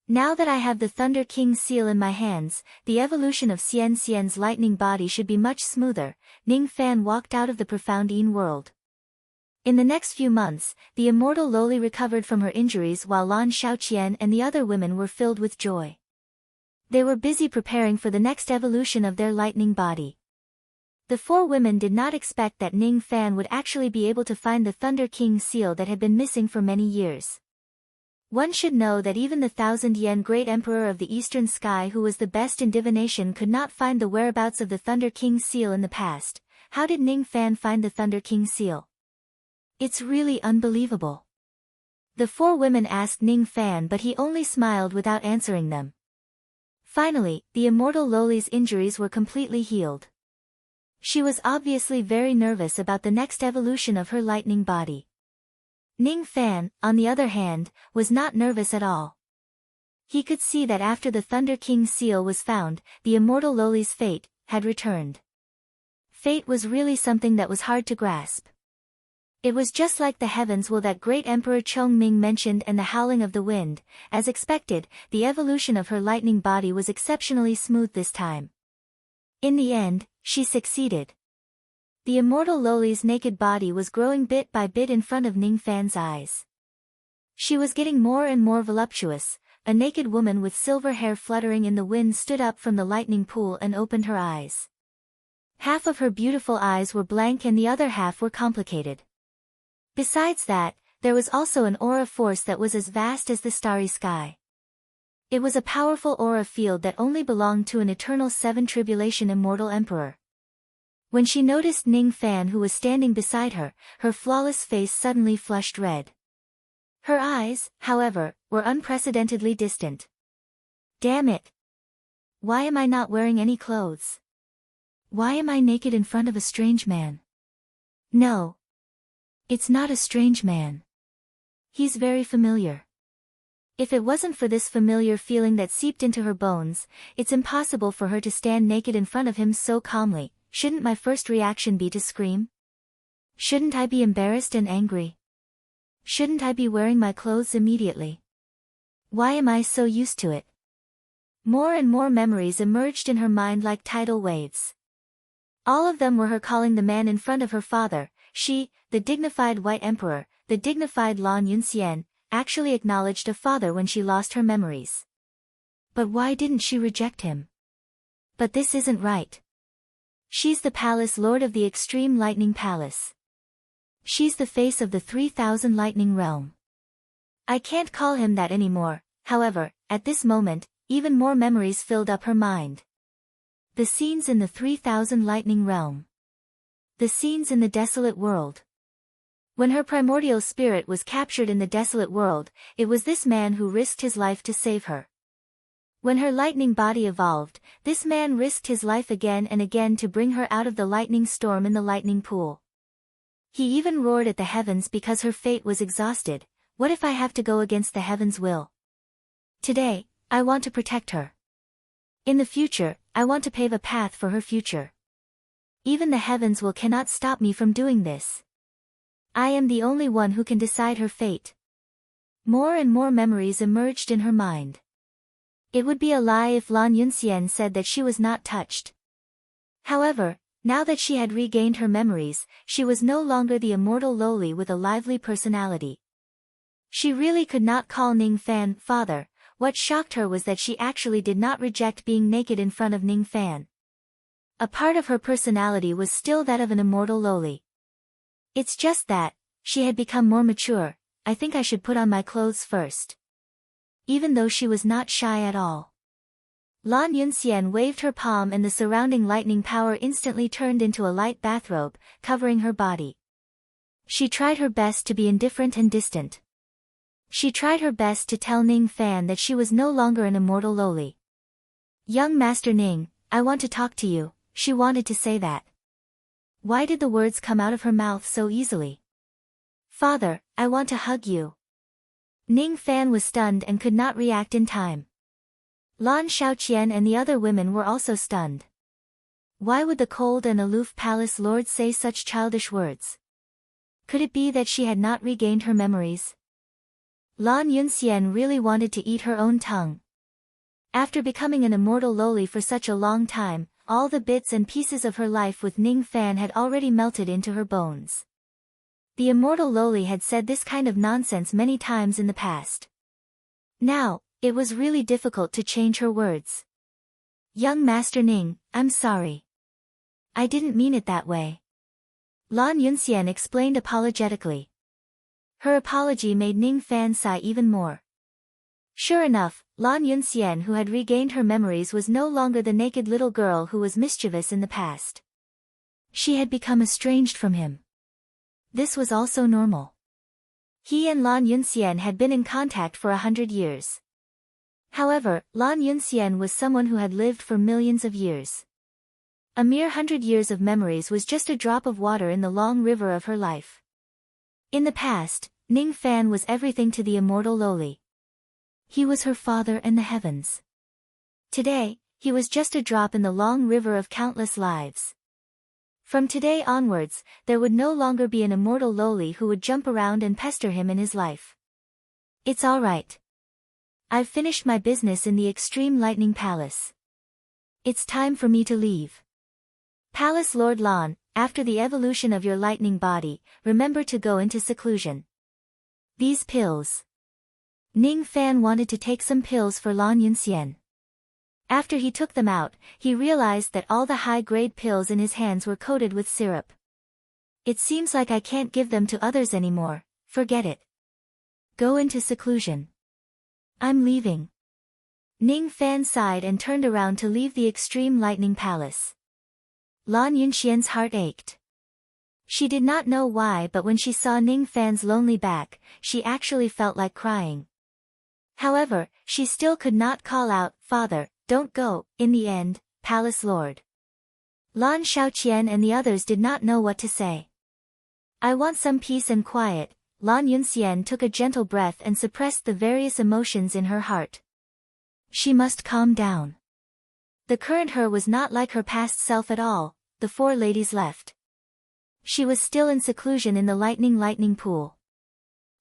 Now that I have the Thunder King seal in my hands, the evolution of Xian Xian's lightning body should be much smoother. Ning Fan walked out of the profound Yin world. In the next few months, the immortal Loli recovered from her injuries while Lan Xiaoqian and the other women were filled with joy. They were busy preparing for the next evolution of their lightning body. The four women did not expect that Ning Fan would actually be able to find the Thunder King seal that had been missing for many years. One should know that even the 1,000-yen Great Emperor of the Eastern Sky who was the best in divination could not find the whereabouts of the Thunder King seal in the past. How did Ning Fan find the Thunder King seal? It's really unbelievable. The four women asked Ning Fan but he only smiled without answering them. Finally, the immortal Loli's injuries were completely healed. She was obviously very nervous about the next evolution of her lightning body. Ning Fan, on the other hand, was not nervous at all. He could see that after the Thunder King seal was found, the immortal Loli's fate had returned. Fate was really something that was hard to grasp. It was just like the heavens will that Great Emperor Chongming mentioned and the howling of the wind. As expected, the evolution of her lightning body was exceptionally smooth this time. In the end, she succeeded. The immortal Loli's naked body was growing bit by bit in front of Ning Fan's eyes. She was getting more and more voluptuous. A naked woman with silver hair fluttering in the wind stood up from the lightning pool and opened her eyes. Half of her beautiful eyes were blank and the other half were complicated. Besides that, there was also an aura force that was as vast as the starry sky. It was a powerful aura field that only belonged to an eternal 7 tribulation immortal emperor. When she noticed Ning Fan, who was standing beside her, her flawless face suddenly flushed red. Her eyes, however, were unprecedentedly distant. Damn it! Why am I not wearing any clothes? Why am I naked in front of a strange man? No. It's not a strange man. He's very familiar. If it wasn't for this familiar feeling that seeped into her bones, it's impossible for her to stand naked in front of him so calmly. Shouldn't my first reaction be to scream? Shouldn't I be embarrassed and angry? Shouldn't I be wearing my clothes immediately? Why am I so used to it? More and more memories emerged in her mind like tidal waves. All of them were her calling the man in front of her father. She, the dignified white emperor, the dignified Lan Yunxian, actually acknowledged a father when she lost her memories. But why didn't she reject him? But this isn't right. She's the palace lord of the extreme lightning palace. She's the face of the 3000 lightning realm. I can't call him that anymore. However, at this moment, even more memories filled up her mind. The scenes in the 3000 lightning realm. The scenes in the desolate world. When her primordial spirit was captured in the desolate world, it was this man who risked his life to save her. When her lightning body evolved, this man risked his life again and again to bring her out of the lightning storm in the lightning pool. He even roared at the heavens because her fate was exhausted. What if I have to go against the heavens' will? Today, I want to protect her. In the future, I want to pave a path for her future. Even the heavens will cannot stop me from doing this. I am the only one who can decide her fate. More and more memories emerged in her mind. It would be a lie if Lan Yunxian said that she was not touched. However, now that she had regained her memories, she was no longer the immortal lowly with a lively personality. She really could not call Ning Fan father. What shocked her was that she actually did not reject being naked in front of Ning Fan. A part of her personality was still that of an immortal lowly. It's just that, she had become more mature. I think I should put on my clothes first. Even though she was not shy at all. Lan Yunxian waved her palm and the surrounding lightning power instantly turned into a light bathrobe, covering her body. She tried her best to be indifferent and distant. She tried her best to tell Ning Fan that she was no longer an immortal lowly. Young Master Ning, I want to talk to you, she wanted to say that. Why did the words come out of her mouth so easily? Father, I want to hug you. Ning Fan was stunned and could not react in time. Lan Xiaoqian and the other women were also stunned. Why would the cold and aloof palace lord say such childish words? Could it be that she had not regained her memories? Lan Yunxian really wanted to eat her own tongue. After becoming an immortal lowly for such a long time, all the bits and pieces of her life with Ning Fan had already melted into her bones. The immortal lowly had said this kind of nonsense many times in the past. Now, it was really difficult to change her words. Young Master Ning, I'm sorry. I didn't mean it that way. Lan Yunxian explained apologetically. Her apology made Ning Fan sigh even more. Sure enough, Lan Yunxian, who had regained her memories, was no longer the naked little girl who was mischievous in the past. She had become estranged from him. This was also normal. He and Lan Yunxian had been in contact for 100 years. However, Lan Yunxian was someone who had lived for millions of years. A mere 100 years of memories was just a drop of water in the long river of her life. In the past, Ning Fan was everything to the immortal lowly. He was her father and the heavens. Today, he was just a drop in the long river of countless lives. From today onwards, there would no longer be an immortal lowly who would jump around and pester him in his life. It's all right. I've finished my business in the Extreme Lightning Palace. It's time for me to leave. Palace Lord Lan, after the evolution of your lightning body, remember to go into seclusion. These pills. Ning Fan wanted to take some pills for Lan Yunxian. After he took them out, he realized that all the high-grade pills in his hands were coated with syrup. It seems like I can't give them to others anymore, forget it. Go into seclusion. I'm leaving. Ning Fan sighed and turned around to leave the extreme lightning palace. Lan Yunxian's heart ached. She did not know why, but when she saw Ning Fan's lonely back, she actually felt like crying. However, she still could not call out, "Father, don't go." In the end, Palace Lord Lan Xiaoqian and the others did not know what to say. "I want some peace and quiet." Lan Yunxian took a gentle breath and suppressed the various emotions in her heart. She must calm down. The current her was not like her past self at all. The four ladies left. She was still in seclusion in the lightning pool.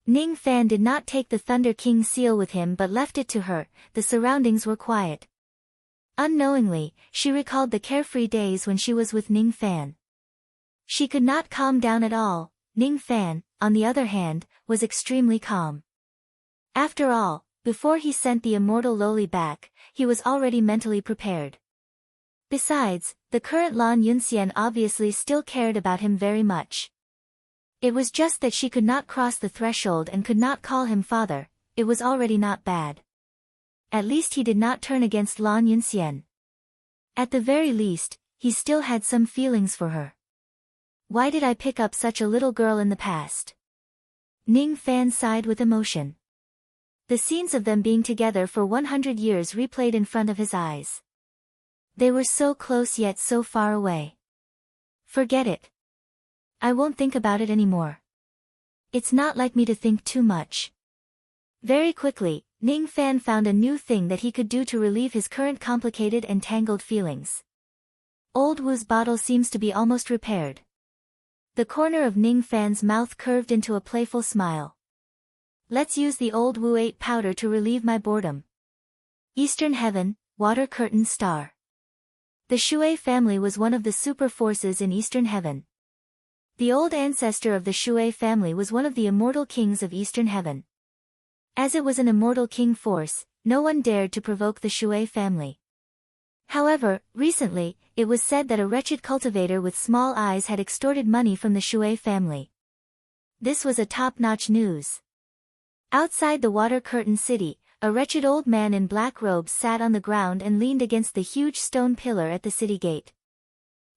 Ning Fan did not take the Thunder King seal with him but left it to her. The surroundings were quiet. Unknowingly, she recalled the carefree days when she was with Ning Fan. She could not calm down at all. Ning Fan, on the other hand, was extremely calm. After all, before he sent the immortal Loli back, he was already mentally prepared. Besides, the current Lan Yunxian obviously still cared about him very much. It was just that she could not cross the threshold and could not call him father. It was already not bad. At least he did not turn against Lan Yunxian. At the very least, he still had some feelings for her. Why did I pick up such a little girl in the past? Ning Fan sighed with emotion. The scenes of them being together for 100 years replayed in front of his eyes. They were so close yet so far away. Forget it. I won't think about it anymore. It's not like me to think too much. Very quickly, Ning Fan found a new thing that he could do to relieve his current complicated and tangled feelings. Old Wu's bottle seems to be almost repaired. The corner of Ning Fan's mouth curved into a playful smile. Let's use the Old Wu 8 powder to relieve my boredom. Eastern Heaven, Water Curtain Star. The Shui family was one of the super forces in Eastern Heaven. The old ancestor of the Shui family was one of the immortal kings of Eastern Heaven. As it was an immortal king force, no one dared to provoke the Shui family. However, recently, it was said that a wretched cultivator with small eyes had extorted money from the Shui family. This was a top-notch news. Outside the Water Curtain City, a wretched old man in black robes sat on the ground and leaned against the huge stone pillar at the city gate.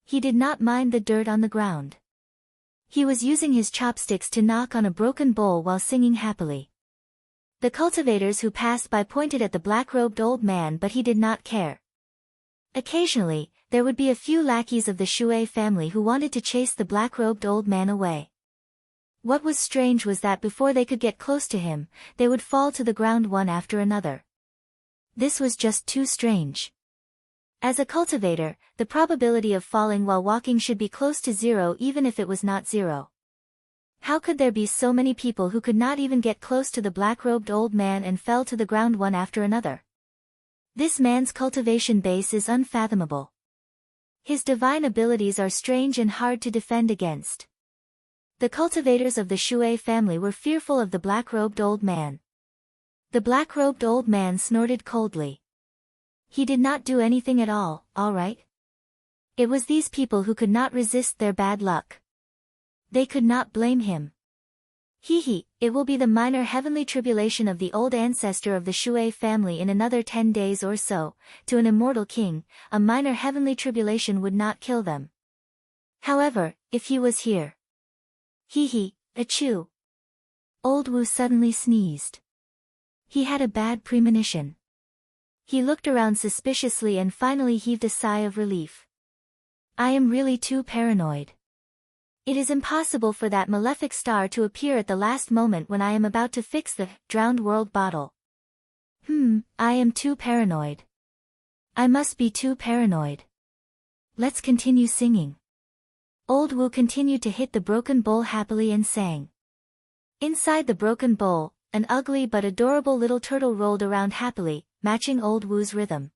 He did not mind the dirt on the ground. He was using his chopsticks to knock on a broken bowl while singing happily. The cultivators who passed by pointed at the black-robed old man, but he did not care. Occasionally, there would be a few lackeys of the Shui family who wanted to chase the black-robed old man away. What was strange was that before they could get close to him, they would fall to the ground one after another. This was just too strange. As a cultivator, the probability of falling while walking should be close to zero even if it was not zero. How could there be so many people who could not even get close to the black-robed old man and fell to the ground one after another? This man's cultivation base is unfathomable. His divine abilities are strange and hard to defend against. The cultivators of the Shui family were fearful of the black-robed old man. The black-robed old man snorted coldly. He did not do anything at all right? It was these people who could not resist their bad luck. They could not blame him. It will be the minor heavenly tribulation of the old ancestor of the Shui family in another 10 days or so. To an immortal king, a minor heavenly tribulation would not kill them. However, if he was here. Achoo. Old Wu suddenly sneezed. He had a bad premonition. He looked around suspiciously and finally heaved a sigh of relief. I am really too paranoid. It is impossible for that malefic star to appear at the last moment when I am about to fix the drowned world bottle. I am too paranoid. I must be too paranoid. Let's continue singing. Old Wu continued to hit the broken bowl happily and sang. Inside the broken bowl, an ugly but adorable little turtle rolled around happily, matching Old Wu's rhythm.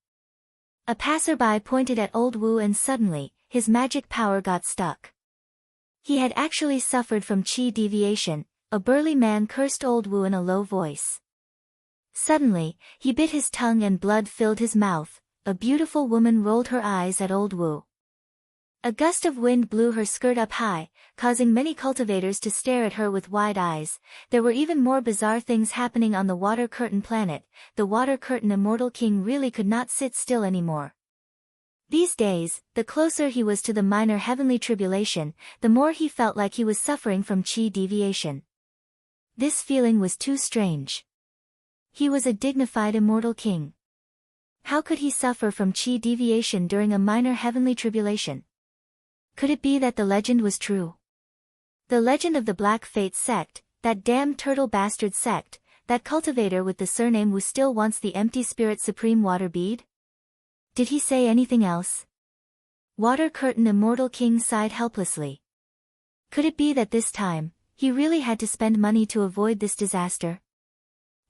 A passerby pointed at Old Wu and suddenly, his magic power got stuck. He had actually suffered from chi deviation. A burly man cursed Old Wu in a low voice. Suddenly, he bit his tongue and blood filled his mouth. A beautiful woman rolled her eyes at Old Wu. A gust of wind blew her skirt up high, causing many cultivators to stare at her with wide eyes. There were even more bizarre things happening on the Water Curtain planet. The Water Curtain Immortal King really could not sit still anymore. These days, the closer he was to the minor heavenly tribulation, the more he felt like he was suffering from chi deviation. This feeling was too strange. He was a dignified immortal king. How could he suffer from chi deviation during a minor heavenly tribulation? Could it be that the legend was true? The legend of the Black Fates sect, that damned turtle bastard sect, that cultivator with the surname who still wants the empty spirit supreme water bead? Did he say anything else? Water Curtain Immortal King sighed helplessly. Could it be that this time, he really had to spend money to avoid this disaster?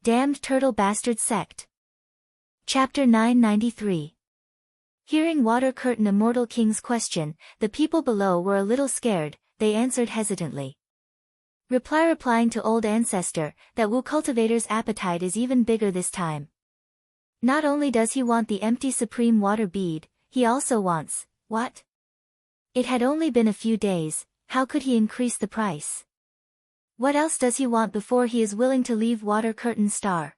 Damned turtle bastard sect. Chapter 993. Hearing Water Curtain Immortal King's question, the people below were a little scared. They answered hesitantly. Replying to Old Ancestor, that Wu Cultivator's appetite is even bigger this time. Not only does he want the empty supreme water bead, he also wants, what? It had only been a few days, how could he increase the price? What else does he want before he is willing to leave Water Curtain Star?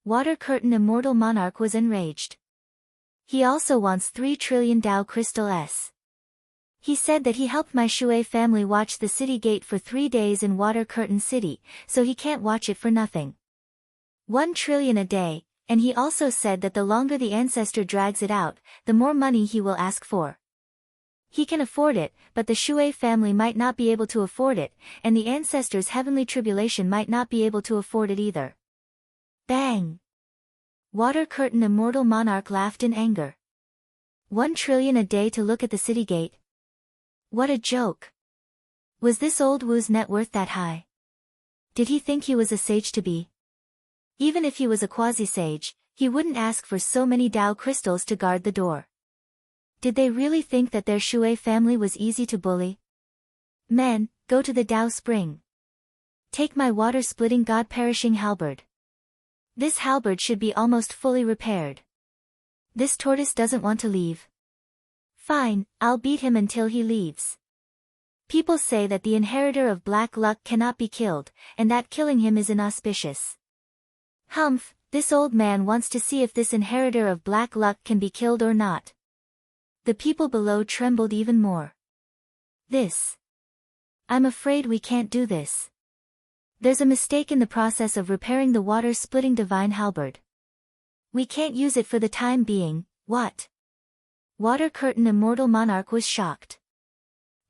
Water Curtain Immortal Monarch was enraged. He also wants 3 trillion Tao Crystal S. He said that he helped my Shui family watch the city gate for 3 days in Water Curtain City, so he can't watch it for nothing. 1 trillion a day, and he also said that the longer the ancestor drags it out, the more money he will ask for. He can afford it, but the Shui family might not be able to afford it, and the ancestor's heavenly tribulation might not be able to afford it either. Bang! Water Curtain Immortal Monarch laughed in anger. 1 trillion a day to look at the city gate? What a joke! Was this old Wu's net worth that high? Did he think he was a sage to be? Even if he was a quasi-sage, he wouldn't ask for so many Tao crystals to guard the door. Did they really think that their Shui family was easy to bully? Men, go to the Tao spring. Take my water-splitting god-perishing halberd. This halberd should be almost fully repaired. This tortoise doesn't want to leave. Fine, I'll beat him until he leaves. People say that the inheritor of black luck cannot be killed, and that killing him is inauspicious. Humph, this old man wants to see if this inheritor of black luck can be killed or not. The people below trembled even more. I'm afraid we can't do this. There's a mistake in the process of repairing the water-splitting divine halberd. We can't use it for the time being. What? Water Curtain Immortal Monarch was shocked.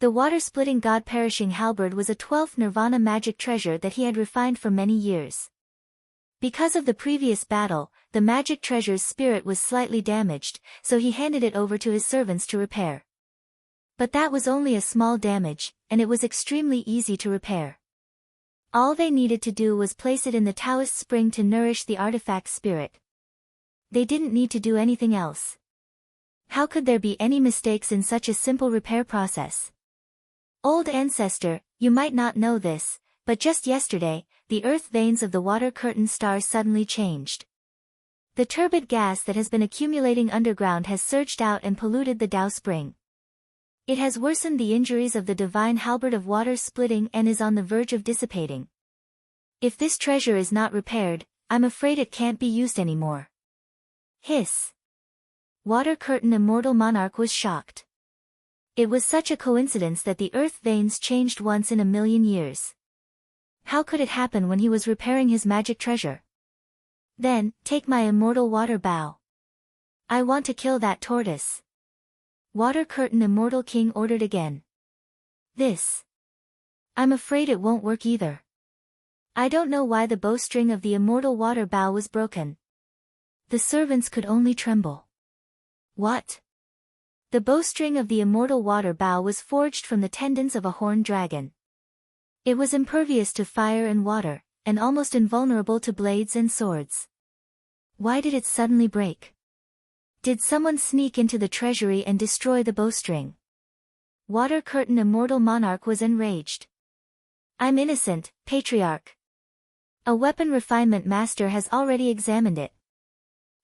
The water-splitting god-perishing halberd was a 12th Nirvana magic treasure that he had refined for many years. Because of the previous battle, the magic treasure's spirit was slightly damaged, so he handed it over to his servants to repair. But that was only a small damage, and it was extremely easy to repair. All they needed to do was place it in the Taoist spring to nourish the artifact spirit. They didn't need to do anything else. How could there be any mistakes in such a simple repair process? Old Ancestor, you might not know this, but just yesterday, the earth veins of the Water Curtain Star suddenly changed. The turbid gas that has been accumulating underground has surged out and polluted the Tao spring. It has worsened the injuries of the divine halberd of water splitting and is on the verge of dissipating. If this treasure is not repaired, I'm afraid it can't be used anymore. Hiss. Water Curtain Immortal Monarch was shocked. It was such a coincidence that the earth veins changed once in a million years. How could it happen when he was repairing his magic treasure? Then, take my immortal water bow. I want to kill that tortoise. Water Curtain Immortal King ordered again. I'm afraid it won't work either. I don't know why the bowstring of the immortal water bow was broken. The servants could only tremble. What? The bowstring of the immortal water bow was forged from the tendons of a horned dragon. It was impervious to fire and water, and almost invulnerable to blades and swords. Why did it suddenly break? Did someone sneak into the treasury and destroy the bowstring? Water Curtain Immortal Monarch was enraged. I'm innocent, Patriarch. A weapon refinement master has already examined it.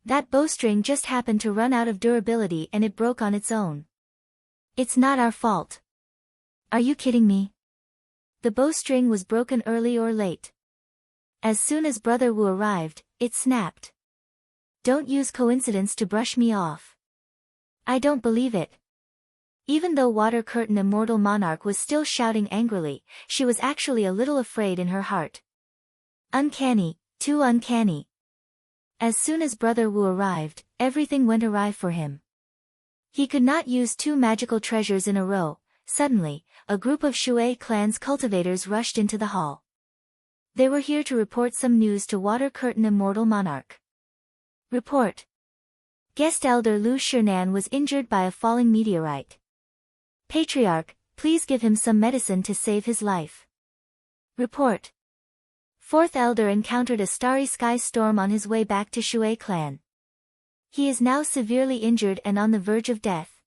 That bowstring just happened to run out of durability and it broke on its own. It's not our fault. Are you kidding me? The bowstring was broken early or late. As soon as Brother Wu arrived, it snapped. Don't use coincidence to brush me off. I don't believe it. Even though Water Curtain Immortal Monarch was still shouting angrily, she was actually a little afraid in her heart. Uncanny, too uncanny. As soon as Brother Wu arrived, everything went awry for him. He could not use two magical treasures in a row. Suddenly, a group of Shui clan's cultivators rushed into the hall. They were here to report some news to Water Curtain Immortal Monarch. Report. Guest Elder Lu Shinan was injured by a falling meteorite. Patriarch, please give him some medicine to save his life. Report. Fourth Elder encountered a starry sky storm on his way back to Shui clan. He is now severely injured and on the verge of death.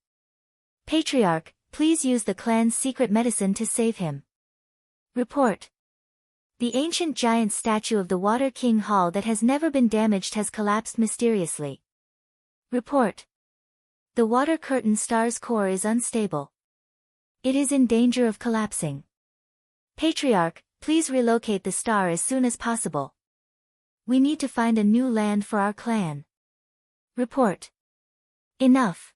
Patriarch, please use the clan's secret medicine to save him. Report. The ancient giant statue of the Water King Hall that has never been damaged has collapsed mysteriously. Report. The Water Curtain Star's core is unstable. It is in danger of collapsing. Patriarch, please relocate the star as soon as possible. We need to find a new land for our clan. Report. Enough.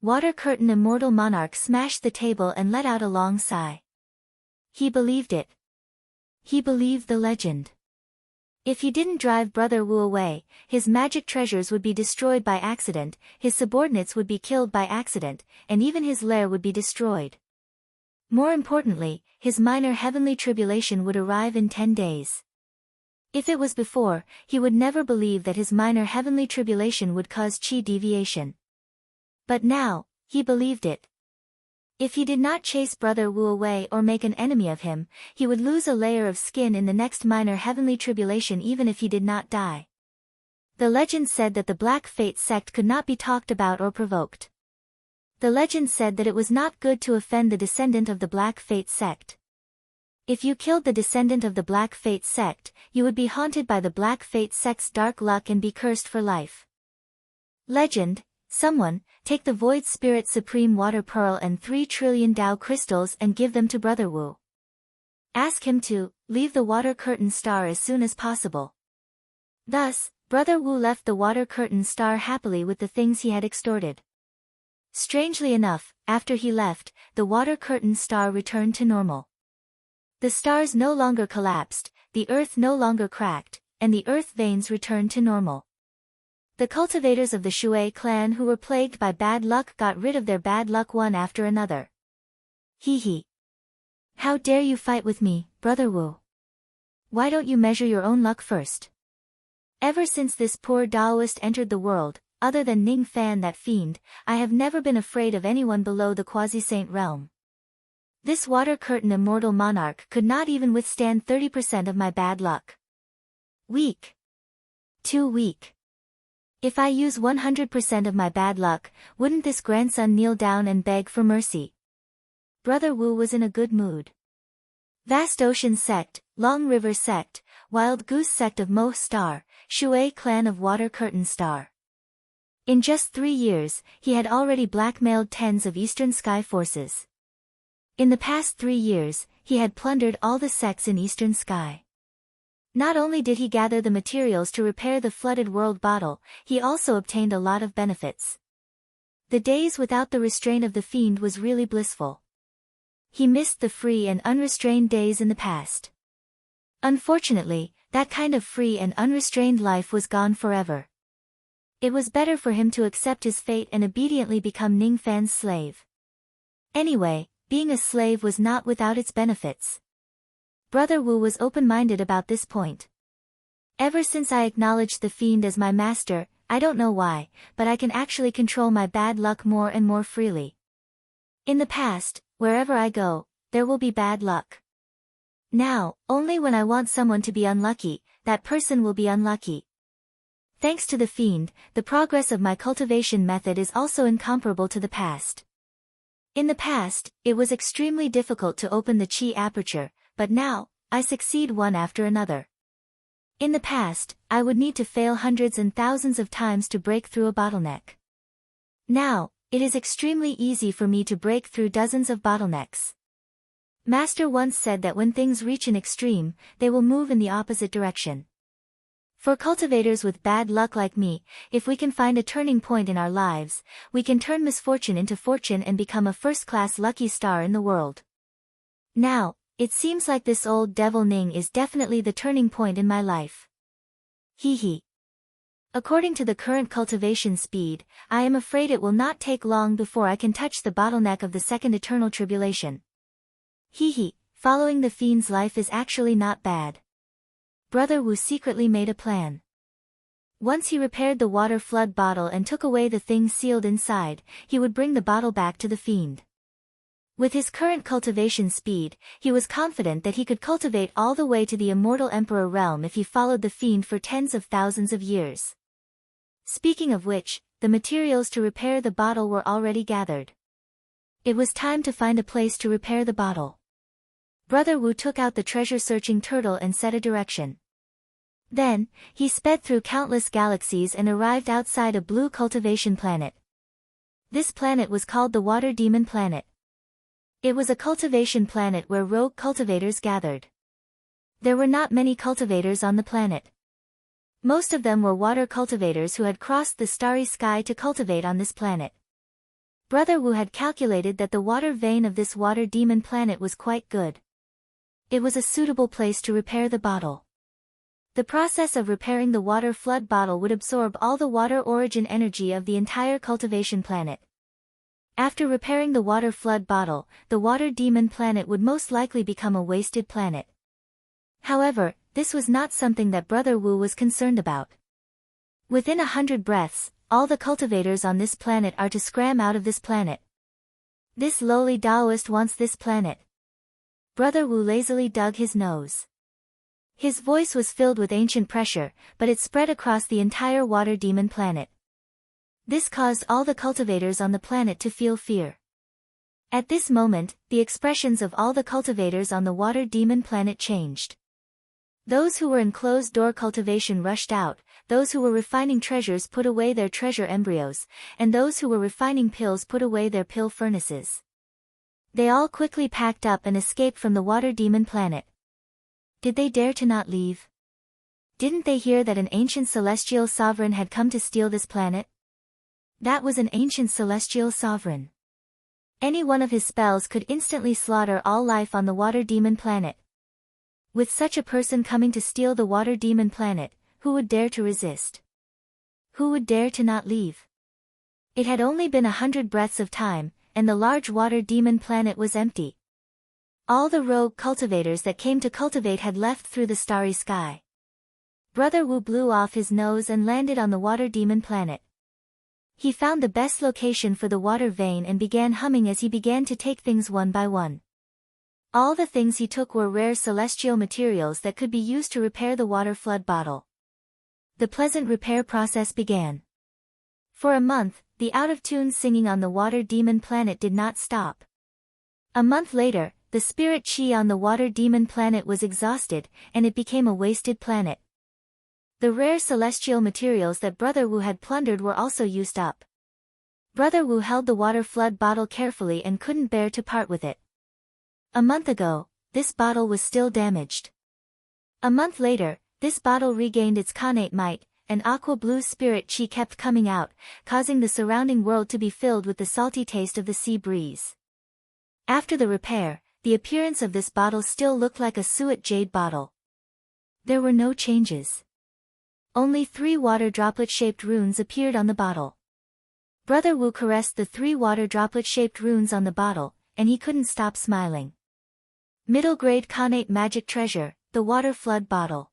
Water Curtain Immortal Monarch smashed the table and let out a long sigh. He believed it. He believed the legend. If he didn't drive Brother Wu away, his magic treasures would be destroyed by accident, his subordinates would be killed by accident, and even his lair would be destroyed. More importantly, his minor heavenly tribulation would arrive in 10 days. If it was before, he would never believe that his minor heavenly tribulation would cause chi deviation. But now, he believed it. If he did not chase Brother Wu away or make an enemy of him, he would lose a layer of skin in the next minor heavenly tribulation even if he did not die. The legend said that the Black Fate sect could not be talked about or provoked. The legend said that it was not good to offend the descendant of the Black Fate sect. If you killed the descendant of the Black Fate sect, you would be haunted by the Black Fate sect's dark luck and be cursed for life. Legend. Someone, take the Void Spirit Supreme Water Pearl and 3 trillion Dao crystals and give them to Brother Wu. Ask him to leave the Water Curtain Star as soon as possible. Thus, Brother Wu left the Water Curtain Star happily with the things he had extorted. Strangely enough, after he left, the Water Curtain Star returned to normal. The stars no longer collapsed, the earth no longer cracked, and the earth veins returned to normal. The cultivators of the Shui clan who were plagued by bad luck got rid of their bad luck one after another. Hee hee. How dare you fight with me, Brother Wu? Why don't you measure your own luck first? Ever since this poor Taoist entered the world, other than Ning Fan that fiend, I have never been afraid of anyone below the quasi-saint realm. This Water Curtain Immortal Monarch could not even withstand 30% of my bad luck. Weak. Too weak. If I use 100% of my bad luck, wouldn't this grandson kneel down and beg for mercy? Brother Wu was in a good mood. Vast Ocean Sect, Long River Sect, Wild Goose Sect of Moh Star, Shui Clan of Water Curtain Star. In just 3 years, he had already blackmailed tens of Eastern Sky forces. In the past 3 years, he had plundered all the sects in Eastern Sky. Not only did he gather the materials to repair the flooded world bottle, he also obtained a lot of benefits. The days without the restraint of the fiend was really blissful. He missed the free and unrestrained days in the past. Unfortunately, that kind of free and unrestrained life was gone forever. It was better for him to accept his fate and obediently become Ning Fan's slave. Anyway, being a slave was not without its benefits. Brother Wu was open-minded about this point. Ever since I acknowledged the fiend as my master, I don't know why, but I can actually control my bad luck more and more freely. In the past, wherever I go, there will be bad luck. Now, only when I want someone to be unlucky, that person will be unlucky. Thanks to the fiend, the progress of my cultivation method is also incomparable to the past. In the past, it was extremely difficult to open the chi aperture, but now, I succeed one after another. In the past, I would need to fail hundreds and thousands of times to break through a bottleneck. Now, It is extremely easy for me to break through dozens of bottlenecks. Master once said that when things reach an extreme, they will move in the opposite direction. For cultivators with bad luck like me, if we can find a turning point in our lives, we can turn misfortune into fortune and become a first-class lucky star in the world. Now, it seems like this old devil Ning is definitely the turning point in my life. Hee hee. According to the current cultivation speed, I am afraid it will not take long before I can touch the bottleneck of the second eternal tribulation. Hee hee, following the fiend's life is actually not bad. Brother Wu secretly made a plan. Once he repaired the water flood bottle and took away the thing sealed inside, he would bring the bottle back to the fiend. With his current cultivation speed, he was confident that he could cultivate all the way to the immortal emperor realm if he followed the fiend for tens of thousands of years. Speaking of which, the materials to repair the bottle were already gathered. It was time to find a place to repair the bottle. Brother Wu took out the treasure-searching turtle and set a direction. Then, he sped through countless galaxies and arrived outside a blue cultivation planet. This planet was called the Water Demon Planet. It was a cultivation planet where rogue cultivators gathered. There were not many cultivators on the planet. Most of them were water cultivators who had crossed the starry sky to cultivate on this planet. Brother Wu had calculated that the water vein of this water demon planet was quite good. It was a suitable place to repair the bottle. The process of repairing the water flood bottle would absorb all the water origin energy of the entire cultivation planet. After repairing the water flood bottle, the water demon planet would most likely become a wasted planet. However, this was not something that Brother Wu was concerned about. Within 100 breaths, all the cultivators on this planet are to scram out of this planet. This lowly Taoist wants this planet. Brother Wu lazily dug his nose. His voice was filled with ancient pressure, but it spread across the entire water demon planet. This caused all the cultivators on the planet to feel fear. At this moment, the expressions of all the cultivators on the water demon planet changed. Those who were in closed-door cultivation rushed out, those who were refining treasures put away their treasure embryos, and those who were refining pills put away their pill furnaces. They all quickly packed up and escaped from the water demon planet. Did they dare to not leave? Didn't they hear that an ancient celestial sovereign had come to steal this planet? That was an ancient celestial sovereign. Any one of his spells could instantly slaughter all life on the water demon planet. With such a person coming to steal the water demon planet, who would dare to resist? Who would dare to not leave? It had only been 100 breaths of time, and the large water demon planet was empty. All the rogue cultivators that came to cultivate had left through the starry sky. Brother Wu blew off his nose and landed on the water demon planet. He found the best location for the water vein and began humming as he began to take things one by one. All the things he took were rare celestial materials that could be used to repair the water flood bottle. The pleasant repair process began. For a month, the out-of-tune singing on the water demon planet did not stop. A month later, the spirit chi on the water demon planet was exhausted, and it became a wasted planet. The rare celestial materials that Brother Wu had plundered were also used up. Brother Wu held the water flood bottle carefully and couldn't bear to part with it. A month ago, this bottle was still damaged. A month later, this bottle regained its connate might, and aqua blue spirit chi kept coming out, causing the surrounding world to be filled with the salty taste of the sea breeze. After the repair, the appearance of this bottle still looked like a suet jade bottle. There were no changes. Only 3 water droplet-shaped runes appeared on the bottle. Brother Wu caressed the 3 water droplet-shaped runes on the bottle, and he couldn't stop smiling. Middle-grade connate magic treasure, the water flood bottle.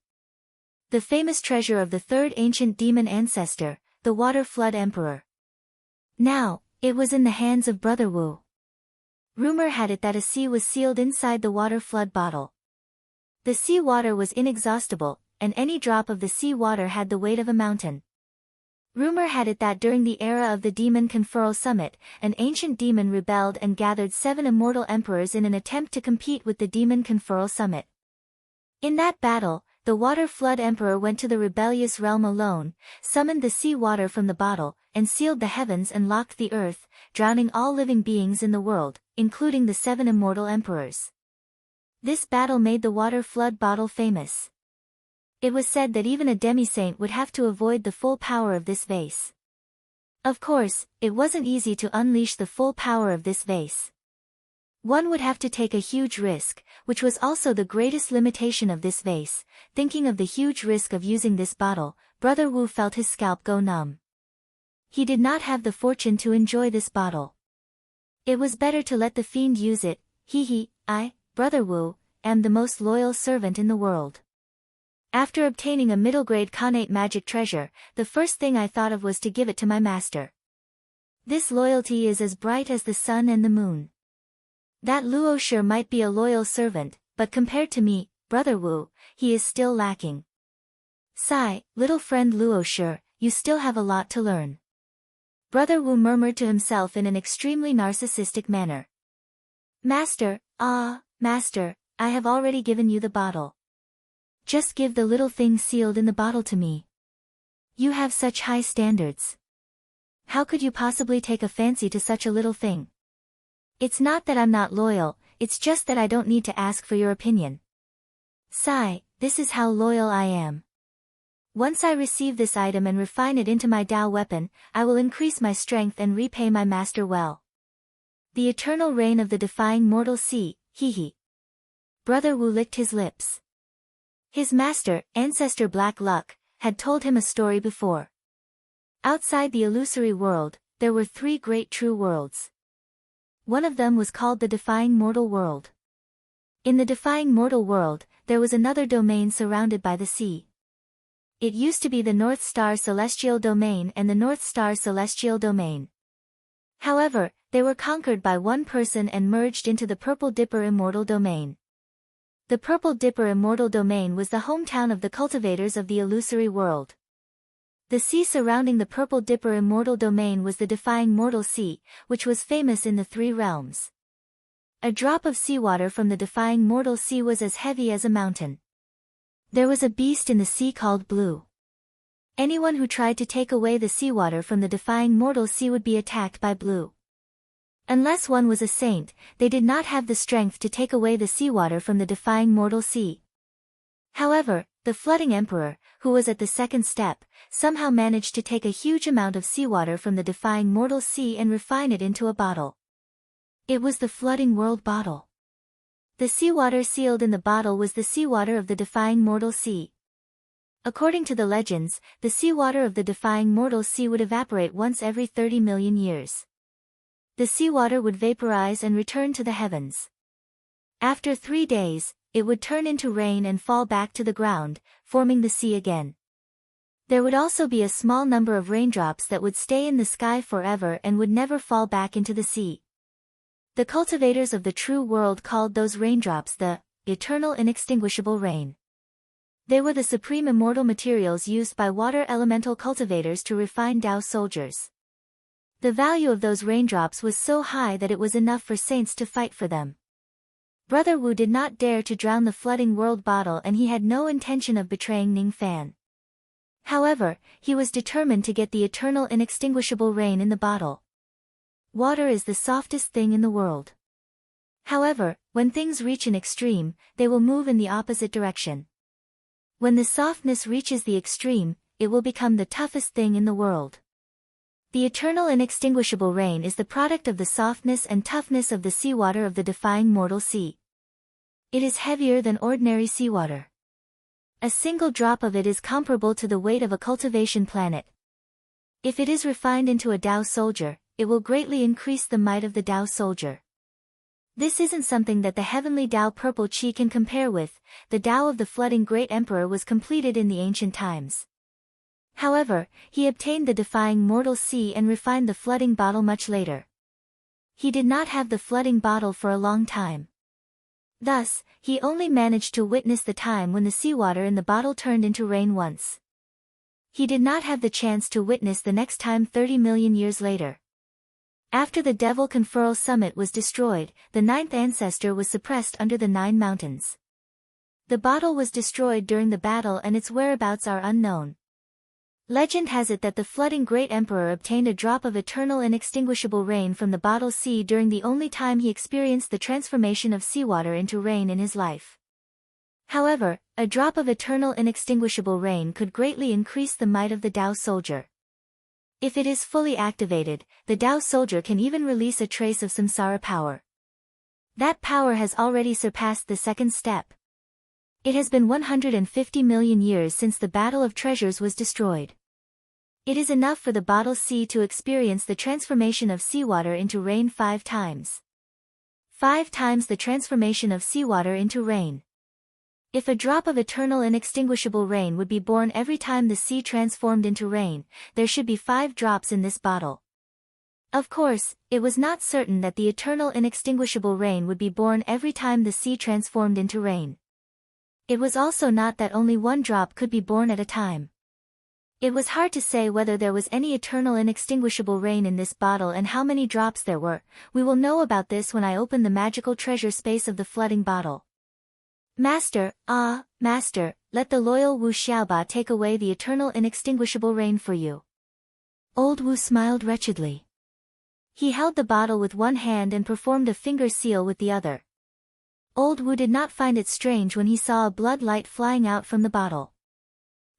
The famous treasure of the 3rd ancient demon ancestor, the water flood emperor. Now, it was in the hands of Brother Wu. Rumor had it that a sea was sealed inside the water flood bottle. The sea water was inexhaustible, and any drop of the sea water had the weight of a mountain. Rumor had it that during the era of the Demon Conferral Summit, an ancient demon rebelled and gathered 7 immortal emperors in an attempt to compete with the Demon Conferral Summit. In that battle, the the water flood emperor went to the rebellious realm alone, summoned the sea water from the bottle, and sealed the heavens and locked the earth, drowning all living beings in the world, including the 7 immortal emperors. This battle made the water flood bottle famous. It was said that even a demi-saint would have to avoid the full power of this vase. Of course, it wasn't easy to unleash the full power of this vase. One would have to take a huge risk, which was also the greatest limitation of this vase. Thinking of the huge risk of using this bottle, Brother Wu felt his scalp go numb. He did not have the fortune to enjoy this bottle. It was better to let the fiend use it. I, Brother Wu, am the most loyal servant in the world. After obtaining a middle-grade connate magic treasure, the first thing I thought of was to give it to my master. This loyalty is as bright as the sun and the moon. That Luo sure might be a loyal servant, but compared to me, Brother Wu, he is still lacking. Sigh, little friend Luo sure, you still have a lot to learn. Brother Wu murmured to himself in an extremely narcissistic manner. Master, Master, I have already given you the bottle. Just give the little thing sealed in the bottle to me. You have such high standards. How could you possibly take a fancy to such a little thing? It's not that I'm not loyal, it's just that I don't need to ask for your opinion. Sigh, this is how loyal I am. Once I receive this item and refine it into my Tao weapon, I will increase my strength and repay my master well. The eternal reign of the defying mortal sea, Brother Wu licked his lips. His master, Ancestor Black Luck, had told him a story before. Outside the illusory world, there were 3 great true worlds. One of them was called the Defying Mortal World. In the Defying Mortal World, there was another domain surrounded by the sea. It used to be the North Star Celestial Domain and the North Star Celestial Domain. However, they were conquered by one person and merged into the Purple Dipper Immortal Domain. The Purple Dipper Immortal Domain was the hometown of the cultivators of the illusory world. The sea surrounding the Purple Dipper Immortal Domain was the Defying Mortal Sea, which was famous in the 3 realms. A drop of seawater from the Defying Mortal Sea was as heavy as a mountain. There was a beast in the sea called Blue. Anyone who tried to take away the seawater from the Defying Mortal Sea would be attacked by Blue. Unless one was a saint, they did not have the strength to take away the seawater from the Defying Mortal Sea. However, the Flooding Emperor, who was at the 2nd step, somehow managed to take a huge amount of seawater from the Defying Mortal Sea and refine it into a bottle. It was the Flooding World Bottle. The seawater sealed in the bottle was the seawater of the Defying Mortal Sea. According to the legends, the seawater of the Defying Mortal Sea would evaporate once every 30 million years. The seawater would vaporize and return to the heavens. After 3 days, it would turn into rain and fall back to the ground, forming the sea again. There would also be a small number of raindrops that would stay in the sky forever and would never fall back into the sea. The cultivators of the true world called those raindrops the eternal inextinguishable rain. They were the supreme immortal materials used by water elemental cultivators to refine Tao soldiers. The value of those raindrops was so high that it was enough for saints to fight for them. Brother Wu did not dare to drown the flooding world bottle and he had no intention of betraying Ning Fan. However, he was determined to get the eternal inextinguishable rain in the bottle. Water is the softest thing in the world. However, when things reach an extreme, they will move in the opposite direction. When the softness reaches the extreme, it will become the toughest thing in the world. The eternal inextinguishable rain is the product of the softness and toughness of the seawater of the Defying Mortal Sea. It is heavier than ordinary seawater. A single drop of it is comparable to the weight of a cultivation planet. If it is refined into a Tao soldier, it will greatly increase the might of the Tao soldier. This isn't something that the heavenly Tao Purple Chi can compare with. The Tao of the flooding great emperor was completed in the ancient times. However, he obtained the Defying Mortal Sea and refined the flooding bottle much later. He did not have the flooding bottle for a long time. Thus, he only managed to witness the time when the seawater in the bottle turned into rain once. He did not have the chance to witness the next time 30 million years later. After the Devil Conferral Summit was destroyed, the 9th ancestor was suppressed under the 9 mountains. The bottle was destroyed during the battle and its whereabouts are unknown. Legend has it that the flooding great emperor obtained a drop of eternal inextinguishable rain from the bottle sea during the only time he experienced the transformation of seawater into rain in his life. However, a drop of eternal inextinguishable rain could greatly increase the might of the Tao soldier. If it is fully activated, the Tao soldier can even release a trace of samsara power. That power has already surpassed the second step. It has been 150 million years since the Battle of Treasures was destroyed. It is enough for the bottle sea to experience the transformation of seawater into rain 5 times. 5 times the transformation of seawater into rain. If a drop of eternal inextinguishable rain would be born every time the sea transformed into rain, there should be 5 drops in this bottle. Of course, it was not certain that the eternal inextinguishable rain would be born every time the sea transformed into rain. It was also not that only 1 drop could be born at a time. It was hard to say whether there was any eternal inextinguishable rain in this bottle and how many drops there were. We will know about this when I open the magical treasure space of the flooding bottle. Master, Master, let the loyal Wu Xiaoba take away the eternal inextinguishable rain for you. Old Wu smiled wretchedly. He held the bottle with one hand and performed a finger seal with the other. Old Wu did not find it strange when he saw a blood light flying out from the bottle.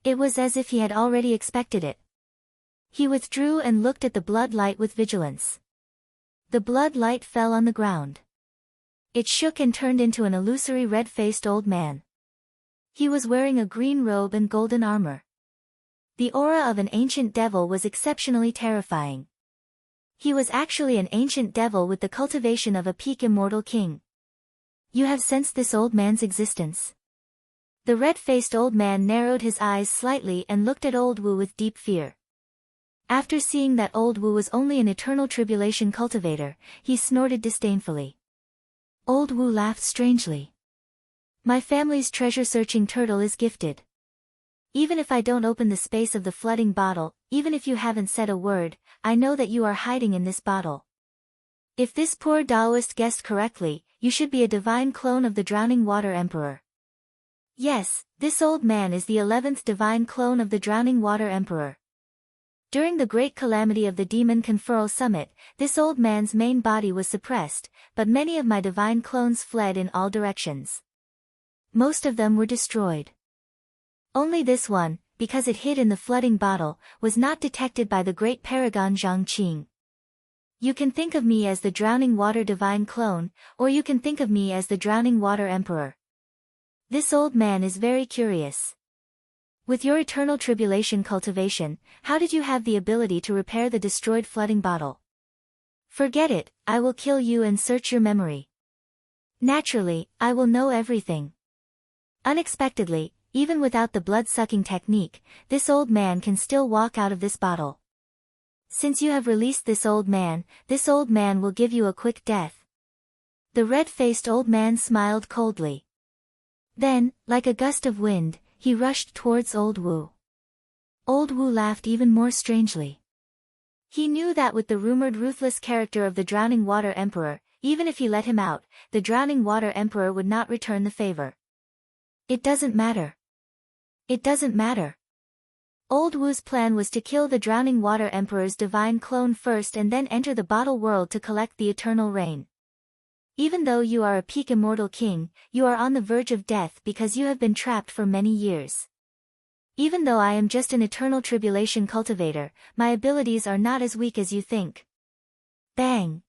It was as if he had already expected it. He withdrew and looked at the blood light with vigilance. The blood light fell on the ground. It shook and turned into an illusory red-faced old man. He was wearing a green robe and golden armor. The aura of an ancient devil was exceptionally terrifying. He was actually an ancient devil with the cultivation of a peak immortal king. You have sensed this old man's existence? The red-faced old man narrowed his eyes slightly and looked at Old Wu with deep fear. After seeing that Old Wu was only an eternal tribulation cultivator, he snorted disdainfully. Old Wu laughed strangely. My family's treasure-searching turtle is gifted. Even if I don't open the space of the flooding bottle, even if you haven't said a word, I know that you are hiding in this bottle. If this poor Taoist guessed correctly, you should be a divine clone of the Drowning Water Emperor. Yes, this old man is the 11th divine clone of the Drowning Water Emperor. During the great calamity of the Demon Conferral Summit, this old man's main body was suppressed, but many of my divine clones fled in all directions. Most of them were destroyed. Only this one, because it hid in the flooding bottle, was not detected by the great paragon Zhang Qing. You can think of me as the Drowning Water Divine Clone, or you can think of me as the Drowning Water Emperor. This old man is very curious. With your eternal tribulation cultivation, how did you have the ability to repair the destroyed flooding bottle? Forget it, I will kill you and search your memory. Naturally, I will know everything. Unexpectedly, even without the blood-sucking technique, this old man can still walk out of this bottle. Since you have released this old man will give you a quick death. The red-faced old man smiled coldly. Then, like a gust of wind, he rushed towards Old Wu. Old Wu laughed even more strangely. He knew that with the rumored ruthless character of the Drowning Water Emperor, even if he let him out, the Drowning Water Emperor would not return the favor. It doesn't matter. It doesn't matter. Old Wu's plan was to kill the Drowning Water Emperor's divine clone first and then enter the bottle world to collect the eternal rain. Even though you are a peak immortal king, you are on the verge of death because you have been trapped for many years. Even though I am just an eternal tribulation cultivator, my abilities are not as weak as you think. Bang!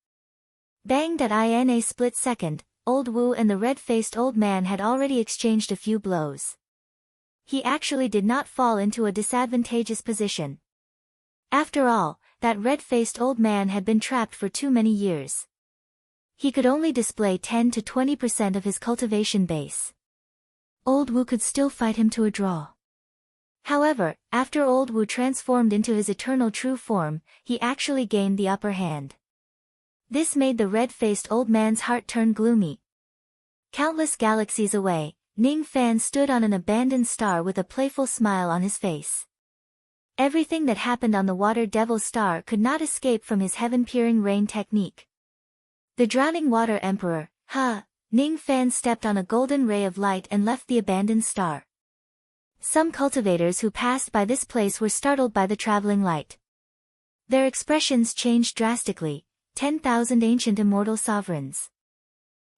Bang! In a split second, Old Wu and the red-faced old man had already exchanged a few blows. He actually did not fall into a disadvantageous position. After all, that red-faced old man had been trapped for too many years. He could only display 10 to 20% of his cultivation base. Old Wu could still fight him to a draw. However, after Old Wu transformed into his eternal true form, he actually gained the upper hand. This made the red-faced old man's heart turn gloomy. Countless galaxies away, Ning Fan stood on an abandoned star with a playful smile on his face. Everything that happened on the Water Devil star could not escape from his heaven-peering rain technique. The Drowning Water Emperor, Ning Fan stepped on a golden ray of light and left the abandoned star. Some cultivators who passed by this place were startled by the traveling light. Their expressions changed drastically. 10,000 ancient immortal sovereigns.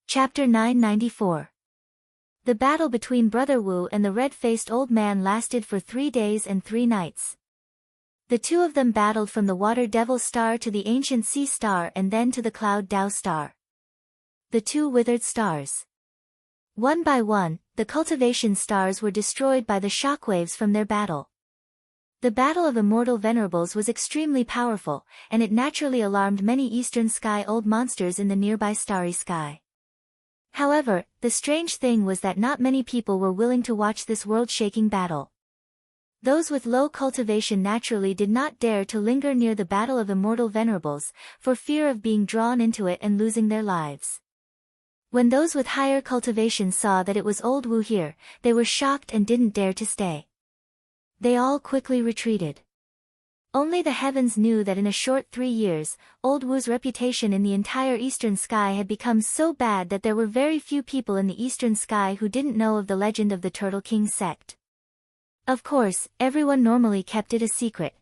Chapter 994. The battle between Brother Wu and the red-faced old man lasted for 3 days and 3 nights. The two of them battled from the Water Devil Star to the Ancient Sea Star and then to the Cloud Dao Star. The two withered stars. One by one, the cultivation stars were destroyed by the shockwaves from their battle. The Battle of Immortal Venerables was extremely powerful, and it naturally alarmed many Eastern Sky old monsters in the nearby starry sky. However, the strange thing was that not many people were willing to watch this world-shaking battle. Those with low cultivation naturally did not dare to linger near the Battle of Immortal Venerables, for fear of being drawn into it and losing their lives. When those with higher cultivation saw that it was old Wu here, they were shocked and didn't dare to stay. They all quickly retreated. Only the heavens knew that in a short 3 years, old Wu's reputation in the entire Eastern Sky had become so bad that there were very few people in the Eastern Sky who didn't know of the legend of the Turtle King sect. Of course, everyone normally kept it a secret.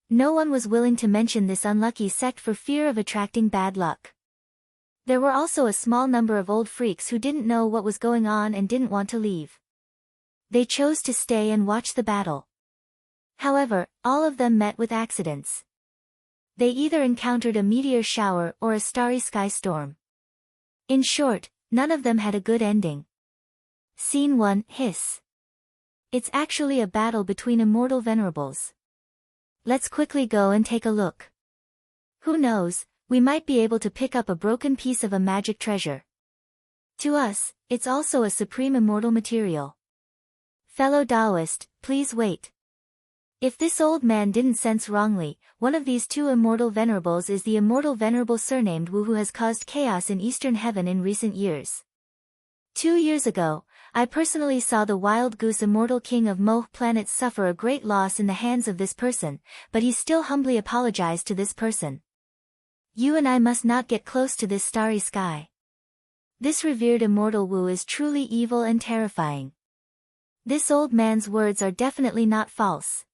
No one was willing to mention this unlucky sect for fear of attracting bad luck. There were also a small number of old freaks who didn't know what was going on and didn't want to leave. They chose to stay and watch the battle. However, all of them met with accidents. They either encountered a meteor shower or a starry sky storm. In short, none of them had a good ending. Scene 1, Hiss. It's actually a battle between immortal venerables. Let's quickly go and take a look. Who knows, we might be able to pick up a broken piece of a magic treasure. To us, it's also a supreme immortal material. Fellow Taoist, please wait. If this old man didn't sense wrongly, one of these two immortal venerables is the immortal venerable surnamed Wu who has caused chaos in Eastern Heaven in recent years. 2 years ago, I personally saw the wild goose immortal king of Moh planet suffer a great loss in the hands of this person, but he still humbly apologized to this person. You and I must not get close to this starry sky. This revered immortal Wu is truly evil and terrifying. This old man's words are definitely not false.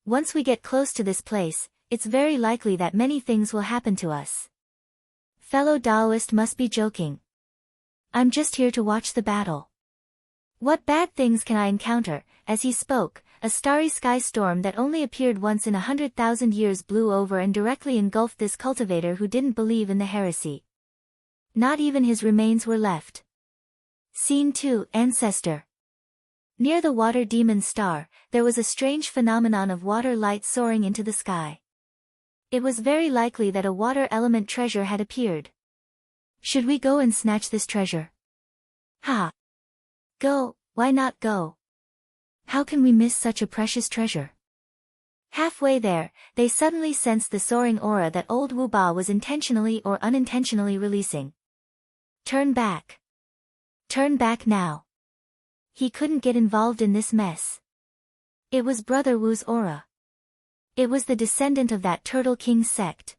Once we get close to this place, it's very likely that many things will happen to us. Fellow Taoist must be joking. I'm just here to watch the battle. What bad things can I encounter? As he spoke, a starry sky storm that only appeared once in 100,000 years blew over and directly engulfed this cultivator who didn't believe in the heresy. Not even his remains were left. Scene 2, Ancestor. Near the water demon star, there was a strange phenomenon of water light soaring into the sky. It was very likely that a water element treasure had appeared. Should we go and snatch this treasure? Ha! Go, why not go? How can we miss such a precious treasure? Halfway there, they suddenly sensed the soaring aura that old Wu Ba was intentionally or unintentionally releasing. Turn back. Turn back now. He couldn't get involved in this mess. It was Brother Wu's aura. It was the descendant of that Turtle King sect.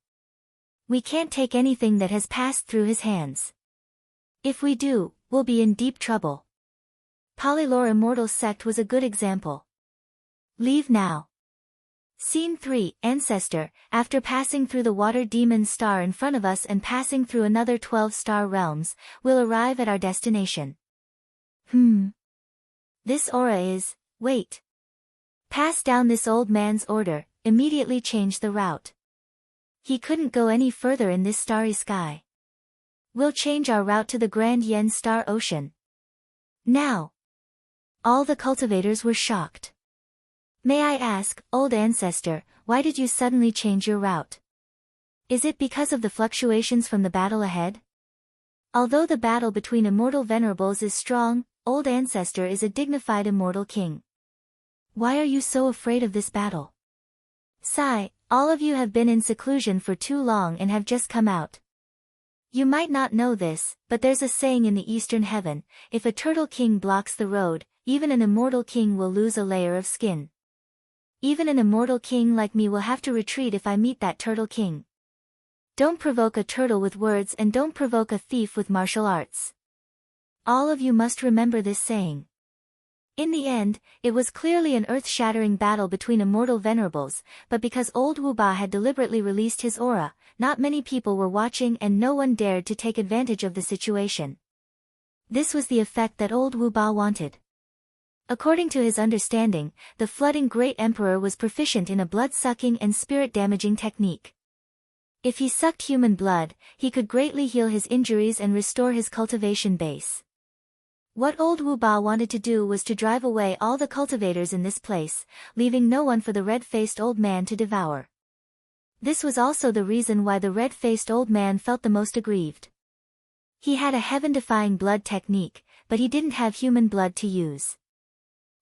We can't take anything that has passed through his hands. If we do, we'll be in deep trouble. Polylore Immortal sect was a good example. Leave now. Scene 3, Ancestor. After passing through the water demon star in front of us and passing through another 12 star realms, we'll arrive at our destination. This aura is, wait. Pass down this old man's order, immediately change the route. He couldn't go any further in this starry sky. We'll change our route to the Grand Yen Star Ocean. Now. All the cultivators were shocked. May I ask, old ancestor, why did you suddenly change your route? Is it because of the fluctuations from the battle ahead? Although the battle between immortal venerables is strong, old ancestor is a dignified immortal king. Why are you so afraid of this battle? Sigh, all of you have been in seclusion for too long and have just come out. You might not know this, but there's a saying in the Eastern Heaven, if a turtle king blocks the road, even an immortal king will lose a layer of skin. Even an immortal king like me will have to retreat if I meet that turtle king. Don't provoke a turtle with words and don't provoke a thief with martial arts. All of you must remember this saying. In the end, it was clearly an earth-shattering battle between immortal venerables, but because old Wu Ba had deliberately released his aura, not many people were watching and no one dared to take advantage of the situation. This was the effect that old Wu Ba wanted. According to his understanding, the flooding great emperor was proficient in a blood-sucking and spirit-damaging technique. If he sucked human blood, he could greatly heal his injuries and restore his cultivation base. What old Wu Ba wanted to do was to drive away all the cultivators in this place, leaving no one for the red-faced old man to devour. This was also the reason why the red-faced old man felt the most aggrieved. He had a heaven-defying blood technique, but he didn't have human blood to use.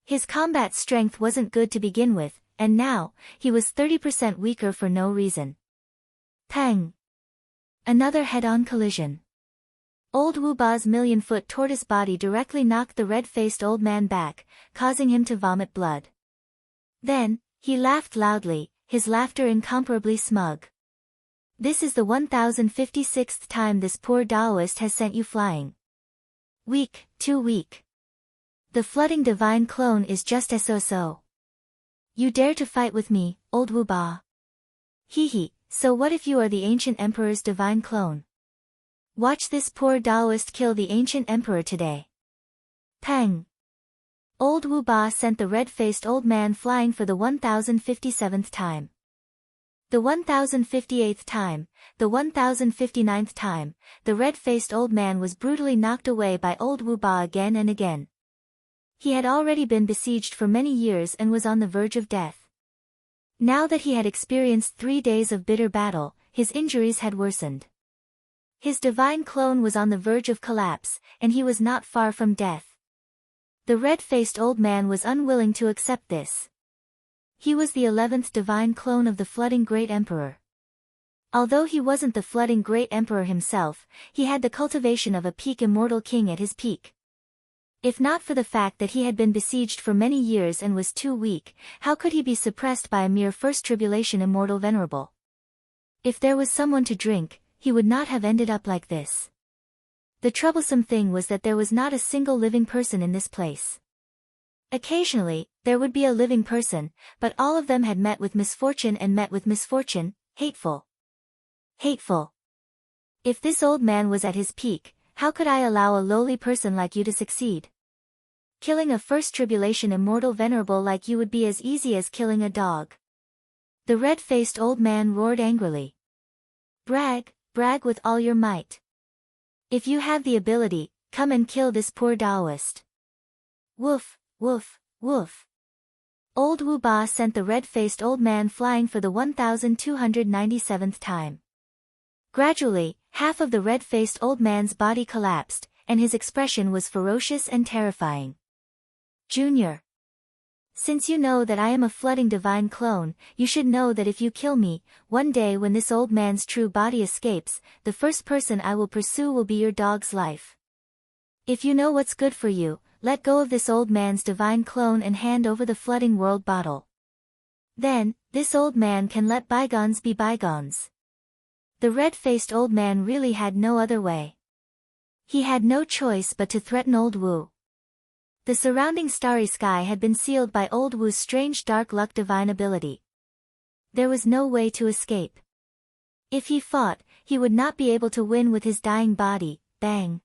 His combat strength wasn't good to begin with, and now, he was 30% weaker for no reason. Pang! Another head-on collision. Old Wu Ba's million-foot tortoise body directly knocked the red-faced old man back, causing him to vomit blood. Then, he laughed loudly, his laughter incomparably smug. This is the 1056th time this poor Taoist has sent you flying. Weak, too weak. The flooding divine clone is just so. You dare to fight with me, old Wu Ba. Hee, so what if you are the ancient emperor's divine clone? Watch this poor Taoist kill the ancient emperor today. Pang! Old Wu Ba sent the red-faced old man flying for the 1057th time. The 1058th time, the 1059th time, the red-faced old man was brutally knocked away by old Wu Ba again and again. He had already been besieged for many years and was on the verge of death. Now that he had experienced 3 days of bitter battle, his injuries had worsened. His divine clone was on the verge of collapse, and he was not far from death. The red-faced old man was unwilling to accept this. He was the 11th divine clone of the flooding great emperor. Although he wasn't the flooding great emperor himself, he had the cultivation of a peak immortal king at his peak. If not for the fact that he had been besieged for many years and was too weak, how could he be suppressed by a mere first tribulation immortal venerable? If there was someone to drink, he would not have ended up like this. The troublesome thing was that there was not a single living person in this place. Occasionally, there would be a living person, but all of them had met with misfortune and met with misfortune, hateful. Hateful. If this old man was at his peak, how could I allow a lowly person like you to succeed? Killing a first tribulation immortal venerable like you would be as easy as killing a dog. The red-faced old man roared angrily. Brag, brag with all your might. If you have the ability, come and kill this poor Taoist. Woof, woof, woof. Old Wu Ba sent the red-faced old man flying for the 1297th time. Gradually, half of the red-faced old man's body collapsed, and his expression was ferocious and terrifying. Junior. Since you know that I am a flooding divine clone, you should know that if you kill me, one day when this old man's true body escapes, the first person I will pursue will be your dog's life. If you know what's good for you, let go of this old man's divine clone and hand over the flooding world bottle. Then, this old man can let bygones be bygones. The red-faced old man really had no other way. He had no choice but to threaten old Wu. The surrounding starry sky had been sealed by old Wu's strange dark luck divine ability. There was no way to escape. If he fought, he would not be able to win with his dying body. Bang.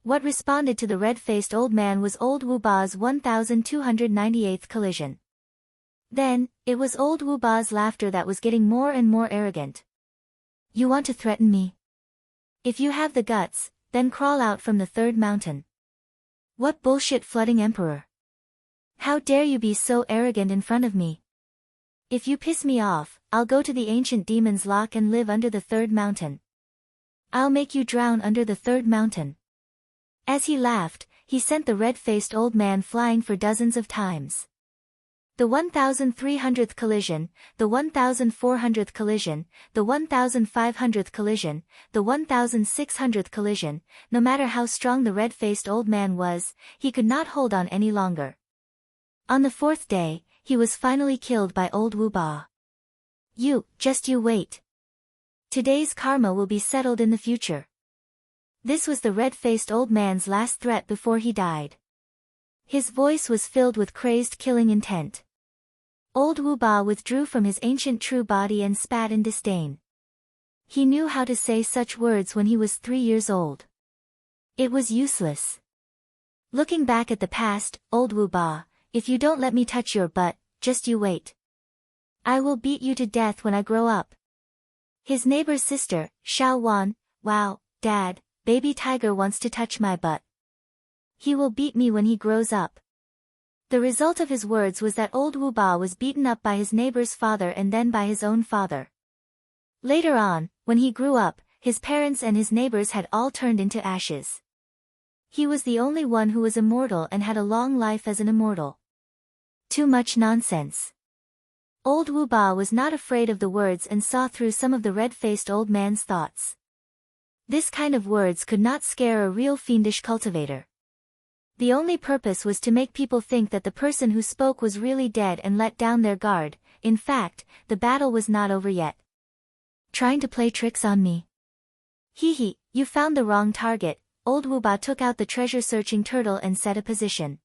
What responded to the red-faced old man was old Wu Ba's 1298th collision. Then, it was old Wu Ba's laughter that was getting more and more arrogant. You want to threaten me? If you have the guts, then crawl out from the third mountain. What bullshit flooding emperor? How dare you be so arrogant in front of me? If you piss me off, I'll go to the ancient demon's lock and live under the third mountain. I'll make you drown under the third mountain. As he laughed, he sent the red-faced old man flying for dozens of times. The 1300th collision, the 1400th collision, the 1500th collision, the 1600th collision, no matter how strong the red-faced old man was, he could not hold on any longer. On the fourth day, he was finally killed by old Wu Ba. You wait. Today's karma will be settled in the future. This was the red-faced old man's last threat before he died. His voice was filled with crazed killing intent. Old Wu Ba withdrew from his ancient true body and spat in disdain. He knew how to say such words when he was 3 years old. It was useless. Looking back at the past, Old Wu Ba, if you don't let me touch your butt, just you wait. I will beat you to death when I grow up. His neighbor's sister, Xiao Wan, wow, Dad, baby tiger wants to touch my butt. He will beat me when he grows up. The result of his words was that Old Wu Ba was beaten up by his neighbor's father and then by his own father. Later on, when he grew up, his parents and his neighbors had all turned into ashes. He was the only one who was immortal and had a long life as an immortal. Too much nonsense. Old Wu Ba was not afraid of the words and saw through some of the red-faced old man's thoughts. This kind of words could not scare a real fiendish cultivator. The only purpose was to make people think that the person who spoke was really dead and let down their guard. In fact, the battle was not over yet. Trying to play tricks on me? Hee, you found the wrong target. Old Wu Ba took out the treasure-searching turtle and set a position.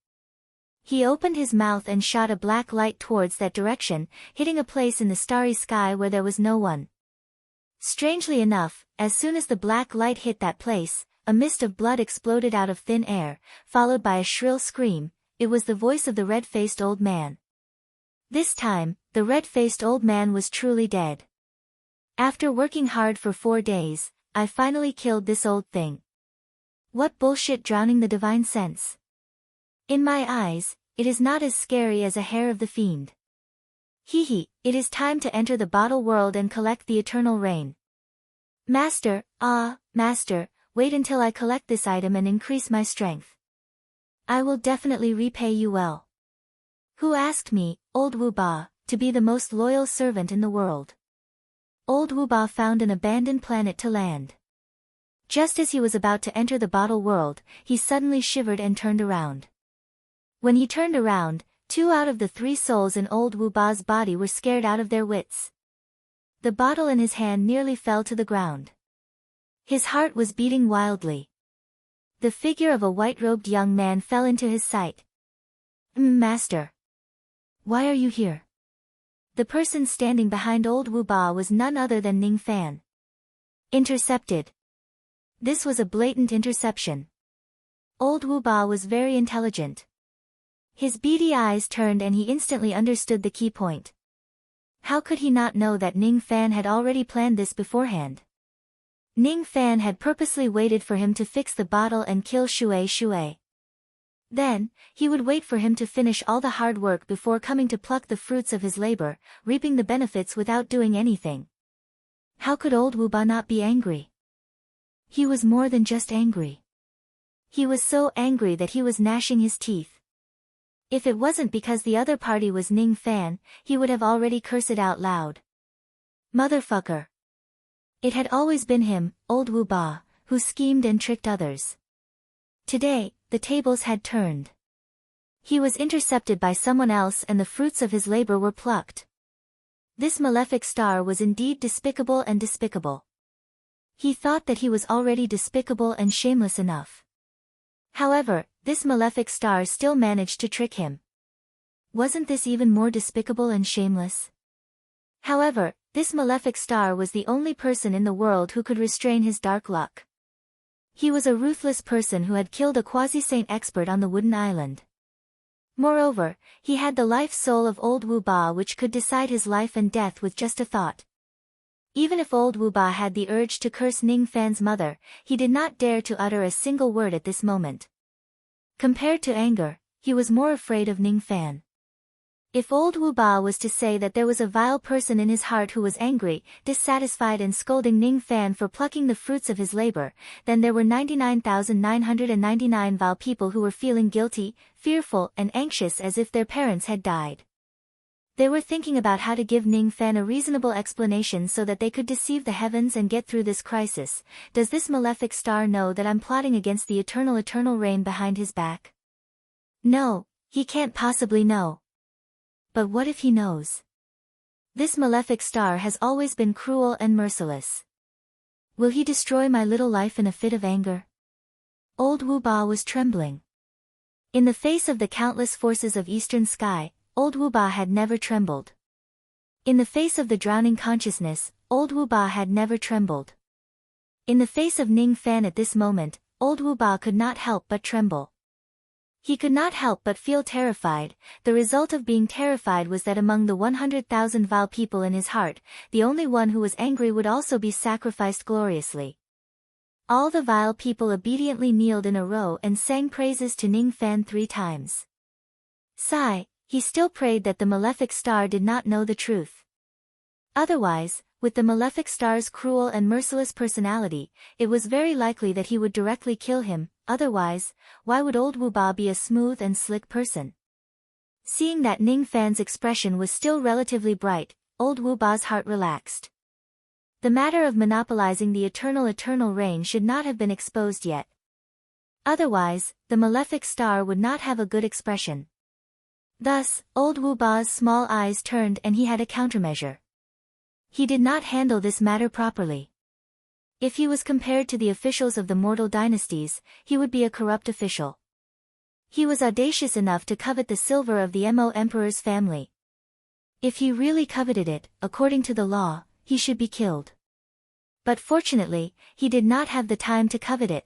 He opened his mouth and shot a black light towards that direction, hitting a place in the starry sky where there was no one. Strangely enough, as soon as the black light hit that place, a mist of blood exploded out of thin air, followed by a shrill scream. It was the voice of the red-faced old man. This time, the red-faced old man was truly dead. After working hard for 4 days, I finally killed this old thing. What bullshit drowning the divine sense. In my eyes, it is not as scary as a hair of the fiend. Hee, it is time to enter the bottle world and collect the eternal rain. Master, Master, wait until I collect this item and increase my strength. I will definitely repay you well. Who asked me, Old Wu Ba, to be the most loyal servant in the world? Old Wu Ba found an abandoned planet to land. Just as he was about to enter the bottle world, he suddenly shivered and turned around. When he turned around, 2 out of the 3 souls in Old Wu Ba's body were scared out of their wits. The bottle in his hand nearly fell to the ground. His heart was beating wildly. The figure of a white-robed young man fell into his sight. Master. Why are you here? The person standing behind Old Wu Ba was none other than Ning Fan. Intercepted. This was a blatant interception. Old Wu Ba was very intelligent. His beady eyes turned and he instantly understood the key point. How could he not know that Ning Fan had already planned this beforehand? Ning Fan had purposely waited for him to fix the bottle and kill Shui. Then, he would wait for him to finish all the hard work before coming to pluck the fruits of his labor, reaping the benefits without doing anything. How could Old Wu Ba not be angry? He was more than just angry. He was so angry that he was gnashing his teeth. If it wasn't because the other party was Ning Fan, he would have already cursed it out loud. Motherfucker. It had always been him, Old Wu Ba, who schemed and tricked others. Today, the tables had turned. He was intercepted by someone else and the fruits of his labor were plucked. This malefic star was indeed despicable and despicable. He thought that he was already despicable and shameless enough. However, this malefic star still managed to trick him. Wasn't this even more despicable and shameless? However, this malefic star was the only person in the world who could restrain his dark luck. He was a ruthless person who had killed a quasi-saint expert on the wooden island. Moreover, he had the life soul of Old Wu Ba which could decide his life and death with just a thought. Even if Old Wu Ba had the urge to curse Ning Fan's mother, he did not dare to utter a single word at this moment. Compared to anger, he was more afraid of Ning Fan. If Old Wu Ba was to say that there was a vile person in his heart who was angry, dissatisfied and scolding Ning Fan for plucking the fruits of his labor, then there were 99,999 vile people who were feeling guilty, fearful and anxious as if their parents had died. They were thinking about how to give Ning Fan a reasonable explanation so that they could deceive the heavens and get through this crisis. Does this malefic star know that I'm plotting against the eternal rain behind his back? No, he can't possibly know. But what if he knows? This malefic star has always been cruel and merciless. Will he destroy my little life in a fit of anger? Old Wu Ba was trembling. In the face of the countless forces of eastern sky, Old Wu Ba had never trembled. In the face of the drowning consciousness, Old Wu Ba had never trembled. In the face of Ning Fan at this moment, Old Wu Ba could not help but tremble. He could not help but feel terrified. The result of being terrified was that among the 100,000 vile people in his heart, the only one who was angry would also be sacrificed gloriously. All the vile people obediently kneeled in a row and sang praises to Ning Fan 3 times. Sigh, he still prayed that the malefic star did not know the truth. Otherwise, with the malefic star's cruel and merciless personality, it was very likely that he would directly kill him. Otherwise, why would Old Wu Ba be a smooth and slick person? Seeing that Ning Fan's expression was still relatively bright, Old Wu Ba's heart relaxed. The matter of monopolizing the eternal reign should not have been exposed yet. Otherwise, the malefic star would not have a good expression. Thus, Old Wu Ba's small eyes turned and he had a countermeasure. He did not handle this matter properly. If he was compared to the officials of the mortal dynasties, he would be a corrupt official. He was audacious enough to covet the silver of the Mo Emperor's family. If he really coveted it, according to the law, he should be killed. But fortunately, he did not have the time to covet it.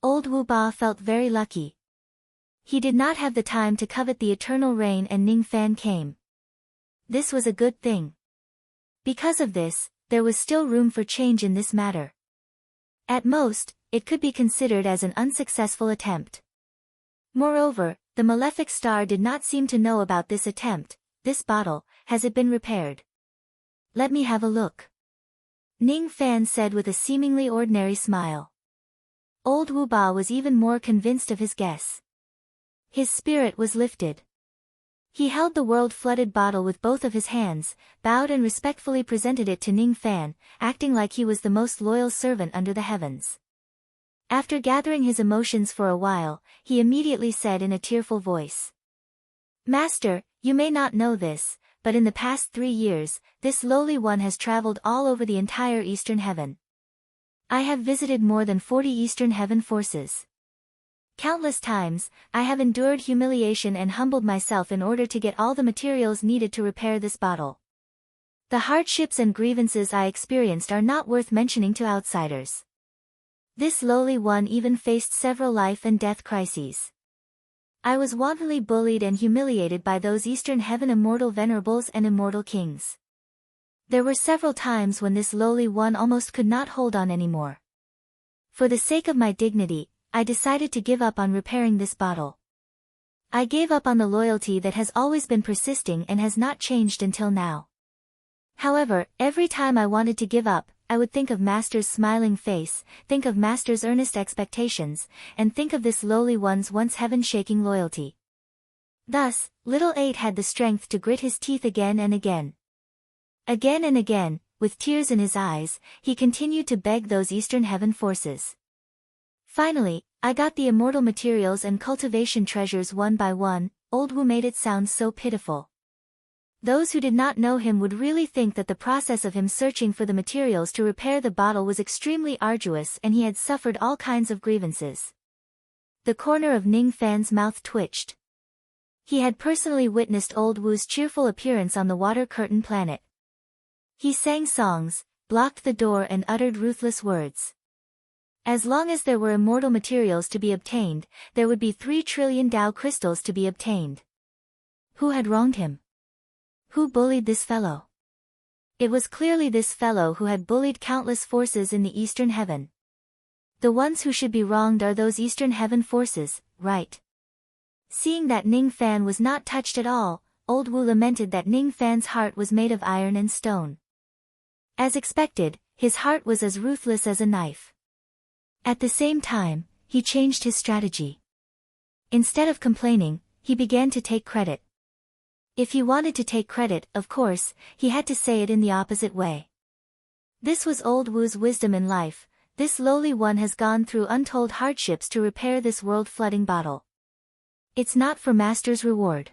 Old Wu Ba felt very lucky. He did not have the time to covet the eternal reign and Ning Fan came. This was a good thing. Because of this, there was still room for change in this matter. At most, it could be considered as an unsuccessful attempt. Moreover, the malefic star did not seem to know about this attempt. This bottle, has it been repaired? Let me have a look. Ning Fan said with a seemingly ordinary smile. Old Wu Ba was even more convinced of his guess. His spirit was lifted. He held the world-flooded bottle with both of his hands, bowed and respectfully presented it to Ning Fan, acting like he was the most loyal servant under the heavens. After gathering his emotions for a while, he immediately said in a tearful voice. Master, you may not know this, but in the past 3 years, this lowly one has traveled all over the entire Eastern Heaven. I have visited more than 40 Eastern Heaven forces. Countless times, I have endured humiliation and humbled myself in order to get all the materials needed to repair this bottle. The hardships and grievances I experienced are not worth mentioning to outsiders. This lowly one even faced several life and death crises. I was wantonly bullied and humiliated by those Eastern Heaven immortal venerables and immortal kings. There were several times when this lowly one almost could not hold on anymore. For the sake of my dignity, I decided to give up on repairing this bottle. I gave up on the loyalty that has always been persisting and has not changed until now. However, every time I wanted to give up, I would think of Master's smiling face, think of Master's earnest expectations, and think of this lowly one's once heaven-shaking loyalty. Thus, little 8 had the strength to grit his teeth again and again. Again and again, with tears in his eyes, he continued to beg those Eastern Heaven forces. Finally, I got the immortal materials and cultivation treasures one by one. Old Wu made it sound so pitiful. Those who did not know him would really think that the process of him searching for the materials to repair the bottle was extremely arduous and he had suffered all kinds of grievances. The corner of Ning Fan's mouth twitched. He had personally witnessed Old Wu's cheerful appearance on the water curtain planet. He sang songs, blocked the door and uttered ruthless words. As long as there were immortal materials to be obtained, there would be 3 trillion Tao crystals to be obtained. Who had wronged him? Who bullied this fellow? It was clearly this fellow who had bullied countless forces in the Eastern Heaven. The ones who should be wronged are those Eastern Heaven forces, right? Seeing that Ning Fan was not touched at all, Old Wu lamented that Ning Fan's heart was made of iron and stone. As expected, his heart was as ruthless as a knife. At the same time, he changed his strategy. Instead of complaining, he began to take credit. If he wanted to take credit, of course, he had to say it in the opposite way. This was Old Wu's wisdom in life. This lowly one has gone through untold hardships to repair this world-flooding bottle. It's not for Master's reward.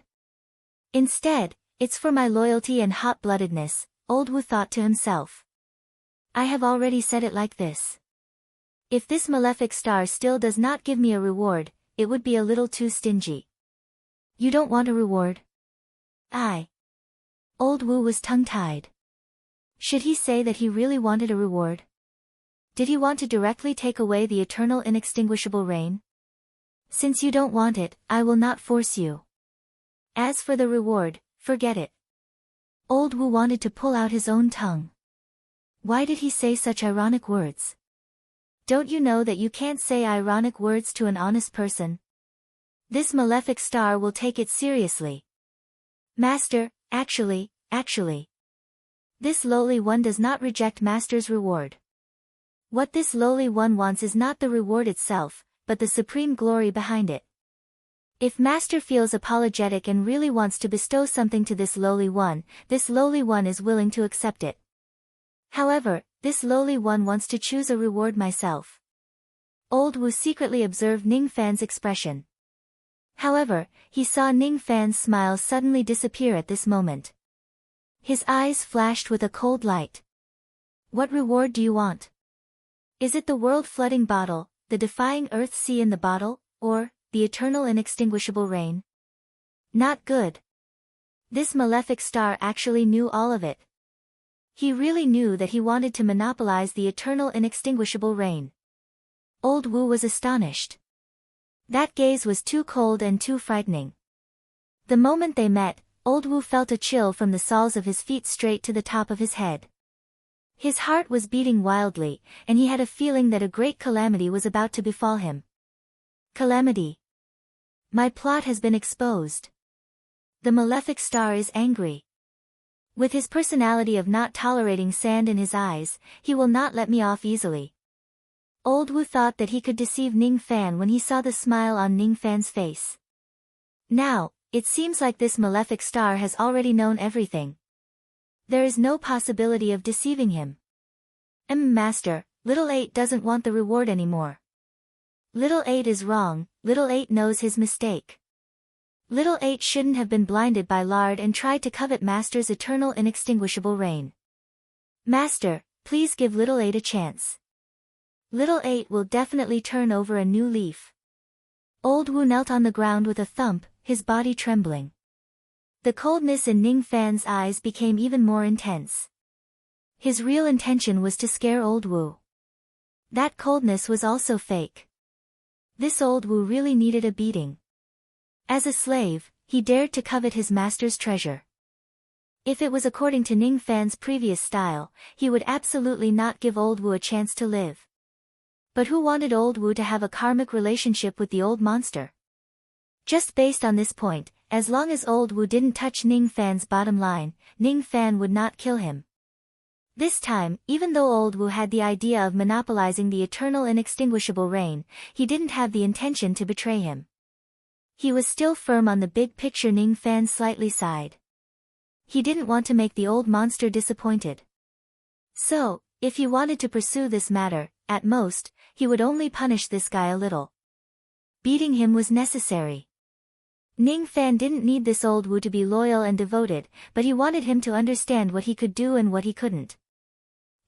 Instead, it's for my loyalty and hot-bloodedness, Old Wu thought to himself. I have already said it like this. If this malefic star still does not give me a reward, it would be a little too stingy. You don't want a reward? Old Wu was tongue-tied. Should he say that he really wanted a reward? Did he want to directly take away the eternal inextinguishable rain? Since you don't want it, I will not force you. As for the reward, forget it. Old Wu wanted to pull out his own tongue. Why did he say such ironic words? Don't you know that you can't say ironic words to an honest person? This malefic star will take it seriously. Master, actually. This lowly one does not reject Master's reward. What this lowly one wants is not the reward itself, but the supreme glory behind it. If Master feels apologetic and really wants to bestow something to this lowly one is willing to accept it. However, this lowly one wants to choose a reward myself. Old Wu secretly observed Ning Fan's expression. However, he saw Ning Fan's smile suddenly disappear at this moment. His eyes flashed with a cold light. What reward do you want? Is it the world-flooding bottle, the defying earth sea in the bottle, or the eternal inextinguishable rain? Not good. This malefic star actually knew all of it. He really knew that he wanted to monopolize the eternal inextinguishable rain. Old Wu was astonished. That gaze was too cold and too frightening. The moment they met, Old Wu felt a chill from the soles of his feet straight to the top of his head. His heart was beating wildly, and he had a feeling that a great calamity was about to befall him. Calamity. My plot has been exposed. The malefic star is angry. With his personality of not tolerating sand in his eyes, he will not let me off easily. Old Wu thought that he could deceive Ning Fan when he saw the smile on Ning Fan's face. Now, it seems like this malefic star has already known everything. There is no possibility of deceiving him. Master, Little 8 doesn't want the reward anymore. Little 8 is wrong, Little 8 knows his mistake. Little 8 shouldn't have been blinded by lard and tried to covet Master's eternal inextinguishable rain. Master, please give Little 8 a chance. Little 8 will definitely turn over a new leaf. Old Wu knelt on the ground with a thump, his body trembling. The coldness in Ning Fan's eyes became even more intense. His real intention was to scare Old Wu. That coldness was also fake. This Old Wu really needed a beating. As a slave, he dared to covet his master's treasure. If it was according to Ning Fan's previous style, he would absolutely not give Old Wu a chance to live. But who wanted Old Wu to have a karmic relationship with the old monster? Just based on this point, as long as Old Wu didn't touch Ning Fan's bottom line, Ning Fan would not kill him. This time, even though Old Wu had the idea of monopolizing the eternal inextinguishable rain, he didn't have the intention to betray him. He was still firm on the big picture. Ning Fan slightly sighed. He didn't want to make the old monster disappointed. So, if he wanted to pursue this matter, at most, he would only punish this guy a little. Beating him was necessary. Ning Fan didn't need this Old Wu to be loyal and devoted, but he wanted him to understand what he could do and what he couldn't.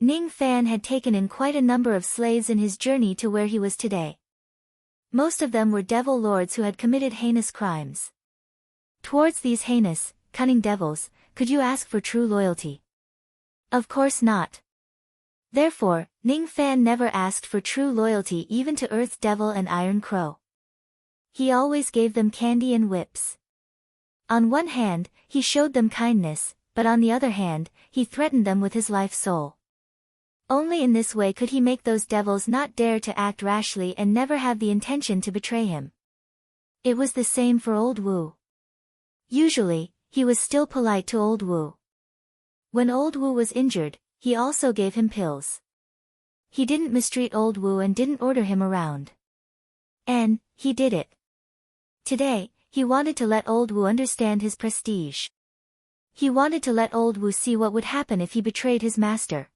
Ning Fan had taken in quite a number of slaves in his journey to where he was today. Most of them were devil lords who had committed heinous crimes. Towards these heinous, cunning devils, could you ask for true loyalty? Of course not. Therefore, Ning Fan never asked for true loyalty even to Earth Devil and Iron Crow. He always gave them candy and whips. On one hand, he showed them kindness, but on the other hand, he threatened them with his life soul. Only in this way could he make those devils not dare to act rashly and never have the intention to betray him. It was the same for Old Wu. Usually, he was still polite to Old Wu. When Old Wu was injured, he also gave him pills. He didn't mistreat Old Wu and didn't order him around. And, he did it. Today, he wanted to let Old Wu understand his prestige. He wanted to let Old Wu see what would happen if he betrayed his master.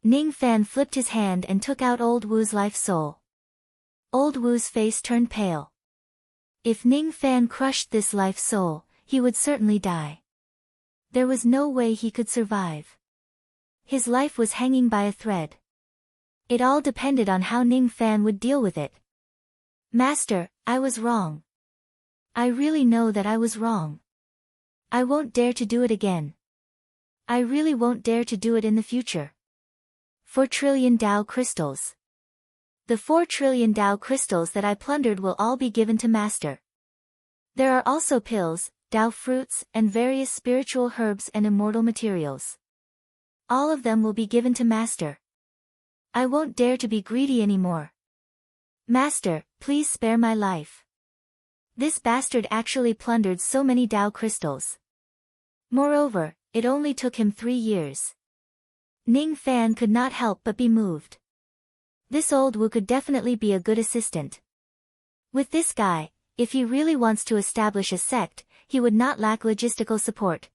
Ning Fan flipped his hand and took out Old Wu's life soul. Old Wu's face turned pale. If Ning Fan crushed this life soul, he would certainly die. There was no way he could survive. His life was hanging by a thread. It all depended on how Ning Fan would deal with it. Master, I was wrong. I really know that I was wrong. I won't dare to do it again. I really won't dare to do it in the future. 4 trillion Tao crystals. The 4 trillion Tao crystals that I plundered will all be given to Master. There are also pills, Tao fruits, and various spiritual herbs and immortal materials. All of them will be given to Master. I won't dare to be greedy anymore. Master, please spare my life. This bastard actually plundered so many Tao crystals. Moreover, it only took him 3 years. Ning Fan could not help but be moved. This old Wu could definitely be a good assistant. With this guy, if he really wants to establish a sect, he would not lack logistical support.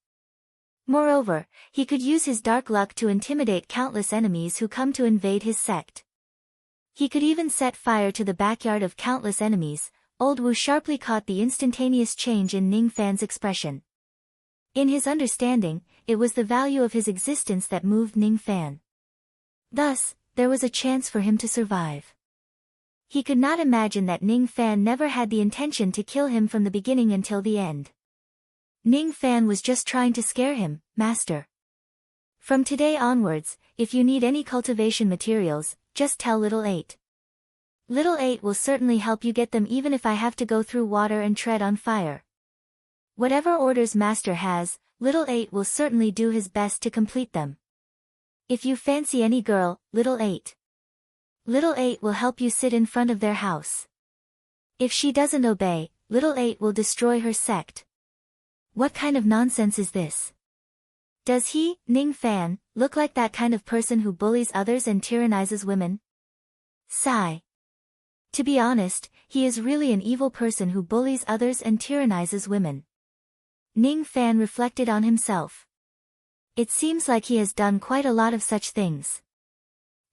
Moreover, he could use his dark luck to intimidate countless enemies who come to invade his sect. He could even set fire to the backyard of countless enemies. Old Wu sharply caught the instantaneous change in Ning Fan's expression. In his understanding, it was the value of his existence that moved Ning Fan. Thus, there was a chance for him to survive. He could not imagine that Ning Fan never had the intention to kill him from the beginning until the end. Ning Fan was just trying to scare him, Master. From today onwards, if you need any cultivation materials, just tell Little 8. Little 8 will certainly help you get them even if I have to go through water and tread on fire. Whatever orders Master has, Little 8 will certainly do his best to complete them. If you fancy any girl, Little 8. Little 8 will help you sit in front of their house. If she doesn't obey, Little 8 will destroy her sect. What kind of nonsense is this? Does he, Ning Fan, look like that kind of person who bullies others and tyrannizes women? Sigh. To be honest, he is really an evil person who bullies others and tyrannizes women. Ning Fan reflected on himself. It seems like he has done quite a lot of such things.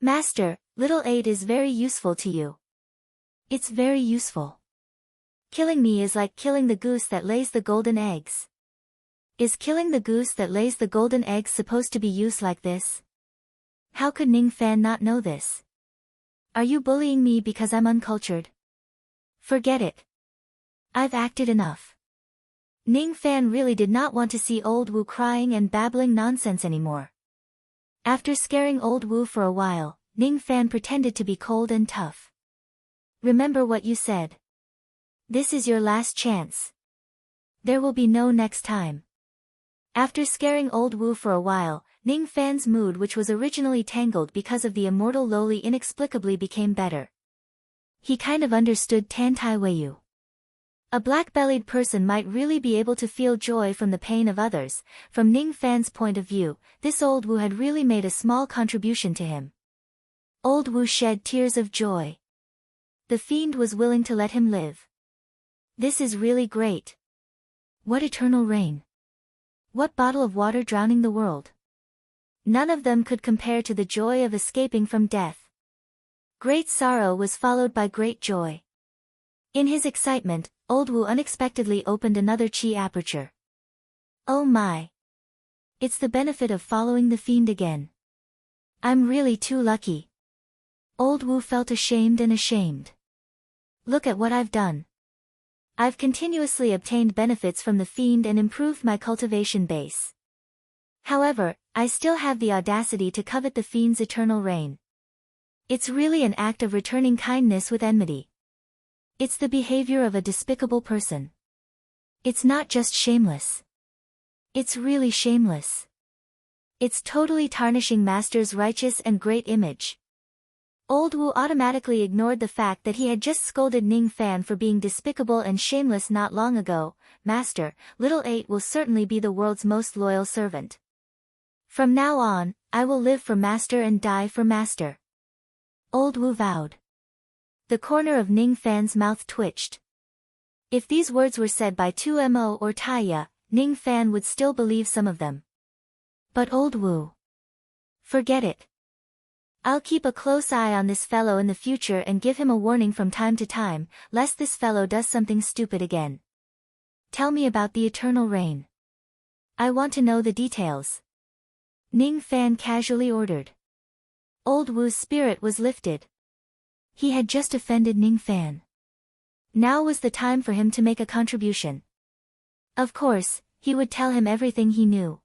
Master, Little 8 is very useful to you. It's very useful. Killing me is like killing the goose that lays the golden eggs. Is killing the goose that lays the golden eggs supposed to be used like this? How could Ning Fan not know this? Are you bullying me because I'm uncultured? Forget it. I've acted enough. Ning Fan really did not want to see old Wu crying and babbling nonsense anymore. After scaring old Wu for a while, Ning Fan pretended to be cold and tough. Remember what you said. This is your last chance. There will be no next time. After scaring old Wu for a while, Ning Fan's mood, which was originally tangled because of the immortal lowly, inexplicably became better. He kind of understood Tantai Weiyu. A black-bellied person might really be able to feel joy from the pain of others. From Ning Fan's point of view, this old Wu had really made a small contribution to him. Old Wu shed tears of joy. The fiend was willing to let him live. This is really great. What eternal rain! What bottle of water drowning the world! None of them could compare to the joy of escaping from death. Great sorrow was followed by great joy. In his excitement, old Wu unexpectedly opened another chi aperture. Oh my! It's the benefit of following the fiend again. I'm really too lucky. Old Wu felt ashamed and ashamed. Look at what I've done. I've continuously obtained benefits from the fiend and improved my cultivation base. However, I still have the audacity to covet the fiend's eternal reign. It's really an act of returning kindness with enmity. It's the behavior of a despicable person. It's not just shameless. It's really shameless. It's totally tarnishing Master's righteous and great image. Old Wu automatically ignored the fact that he had just scolded Ning Fan for being despicable and shameless not long ago. Master, Little 8 will certainly be the world's most loyal servant. From now on, I will live for Master and die for Master. Old Wu vowed. The corner of Ning Fan's mouth twitched. If these words were said by Tu Mo or Taya, Ning Fan would still believe some of them. But Old Wu. Forget it. I'll keep a close eye on this fellow in the future and give him a warning from time to time, lest this fellow does something stupid again. Tell me about the eternal reign. I want to know the details. Ning Fan casually ordered. Old Wu's spirit was lifted. He had just offended Ning Fan. Now was the time for him to make a contribution. Of course, he would tell him everything he knew.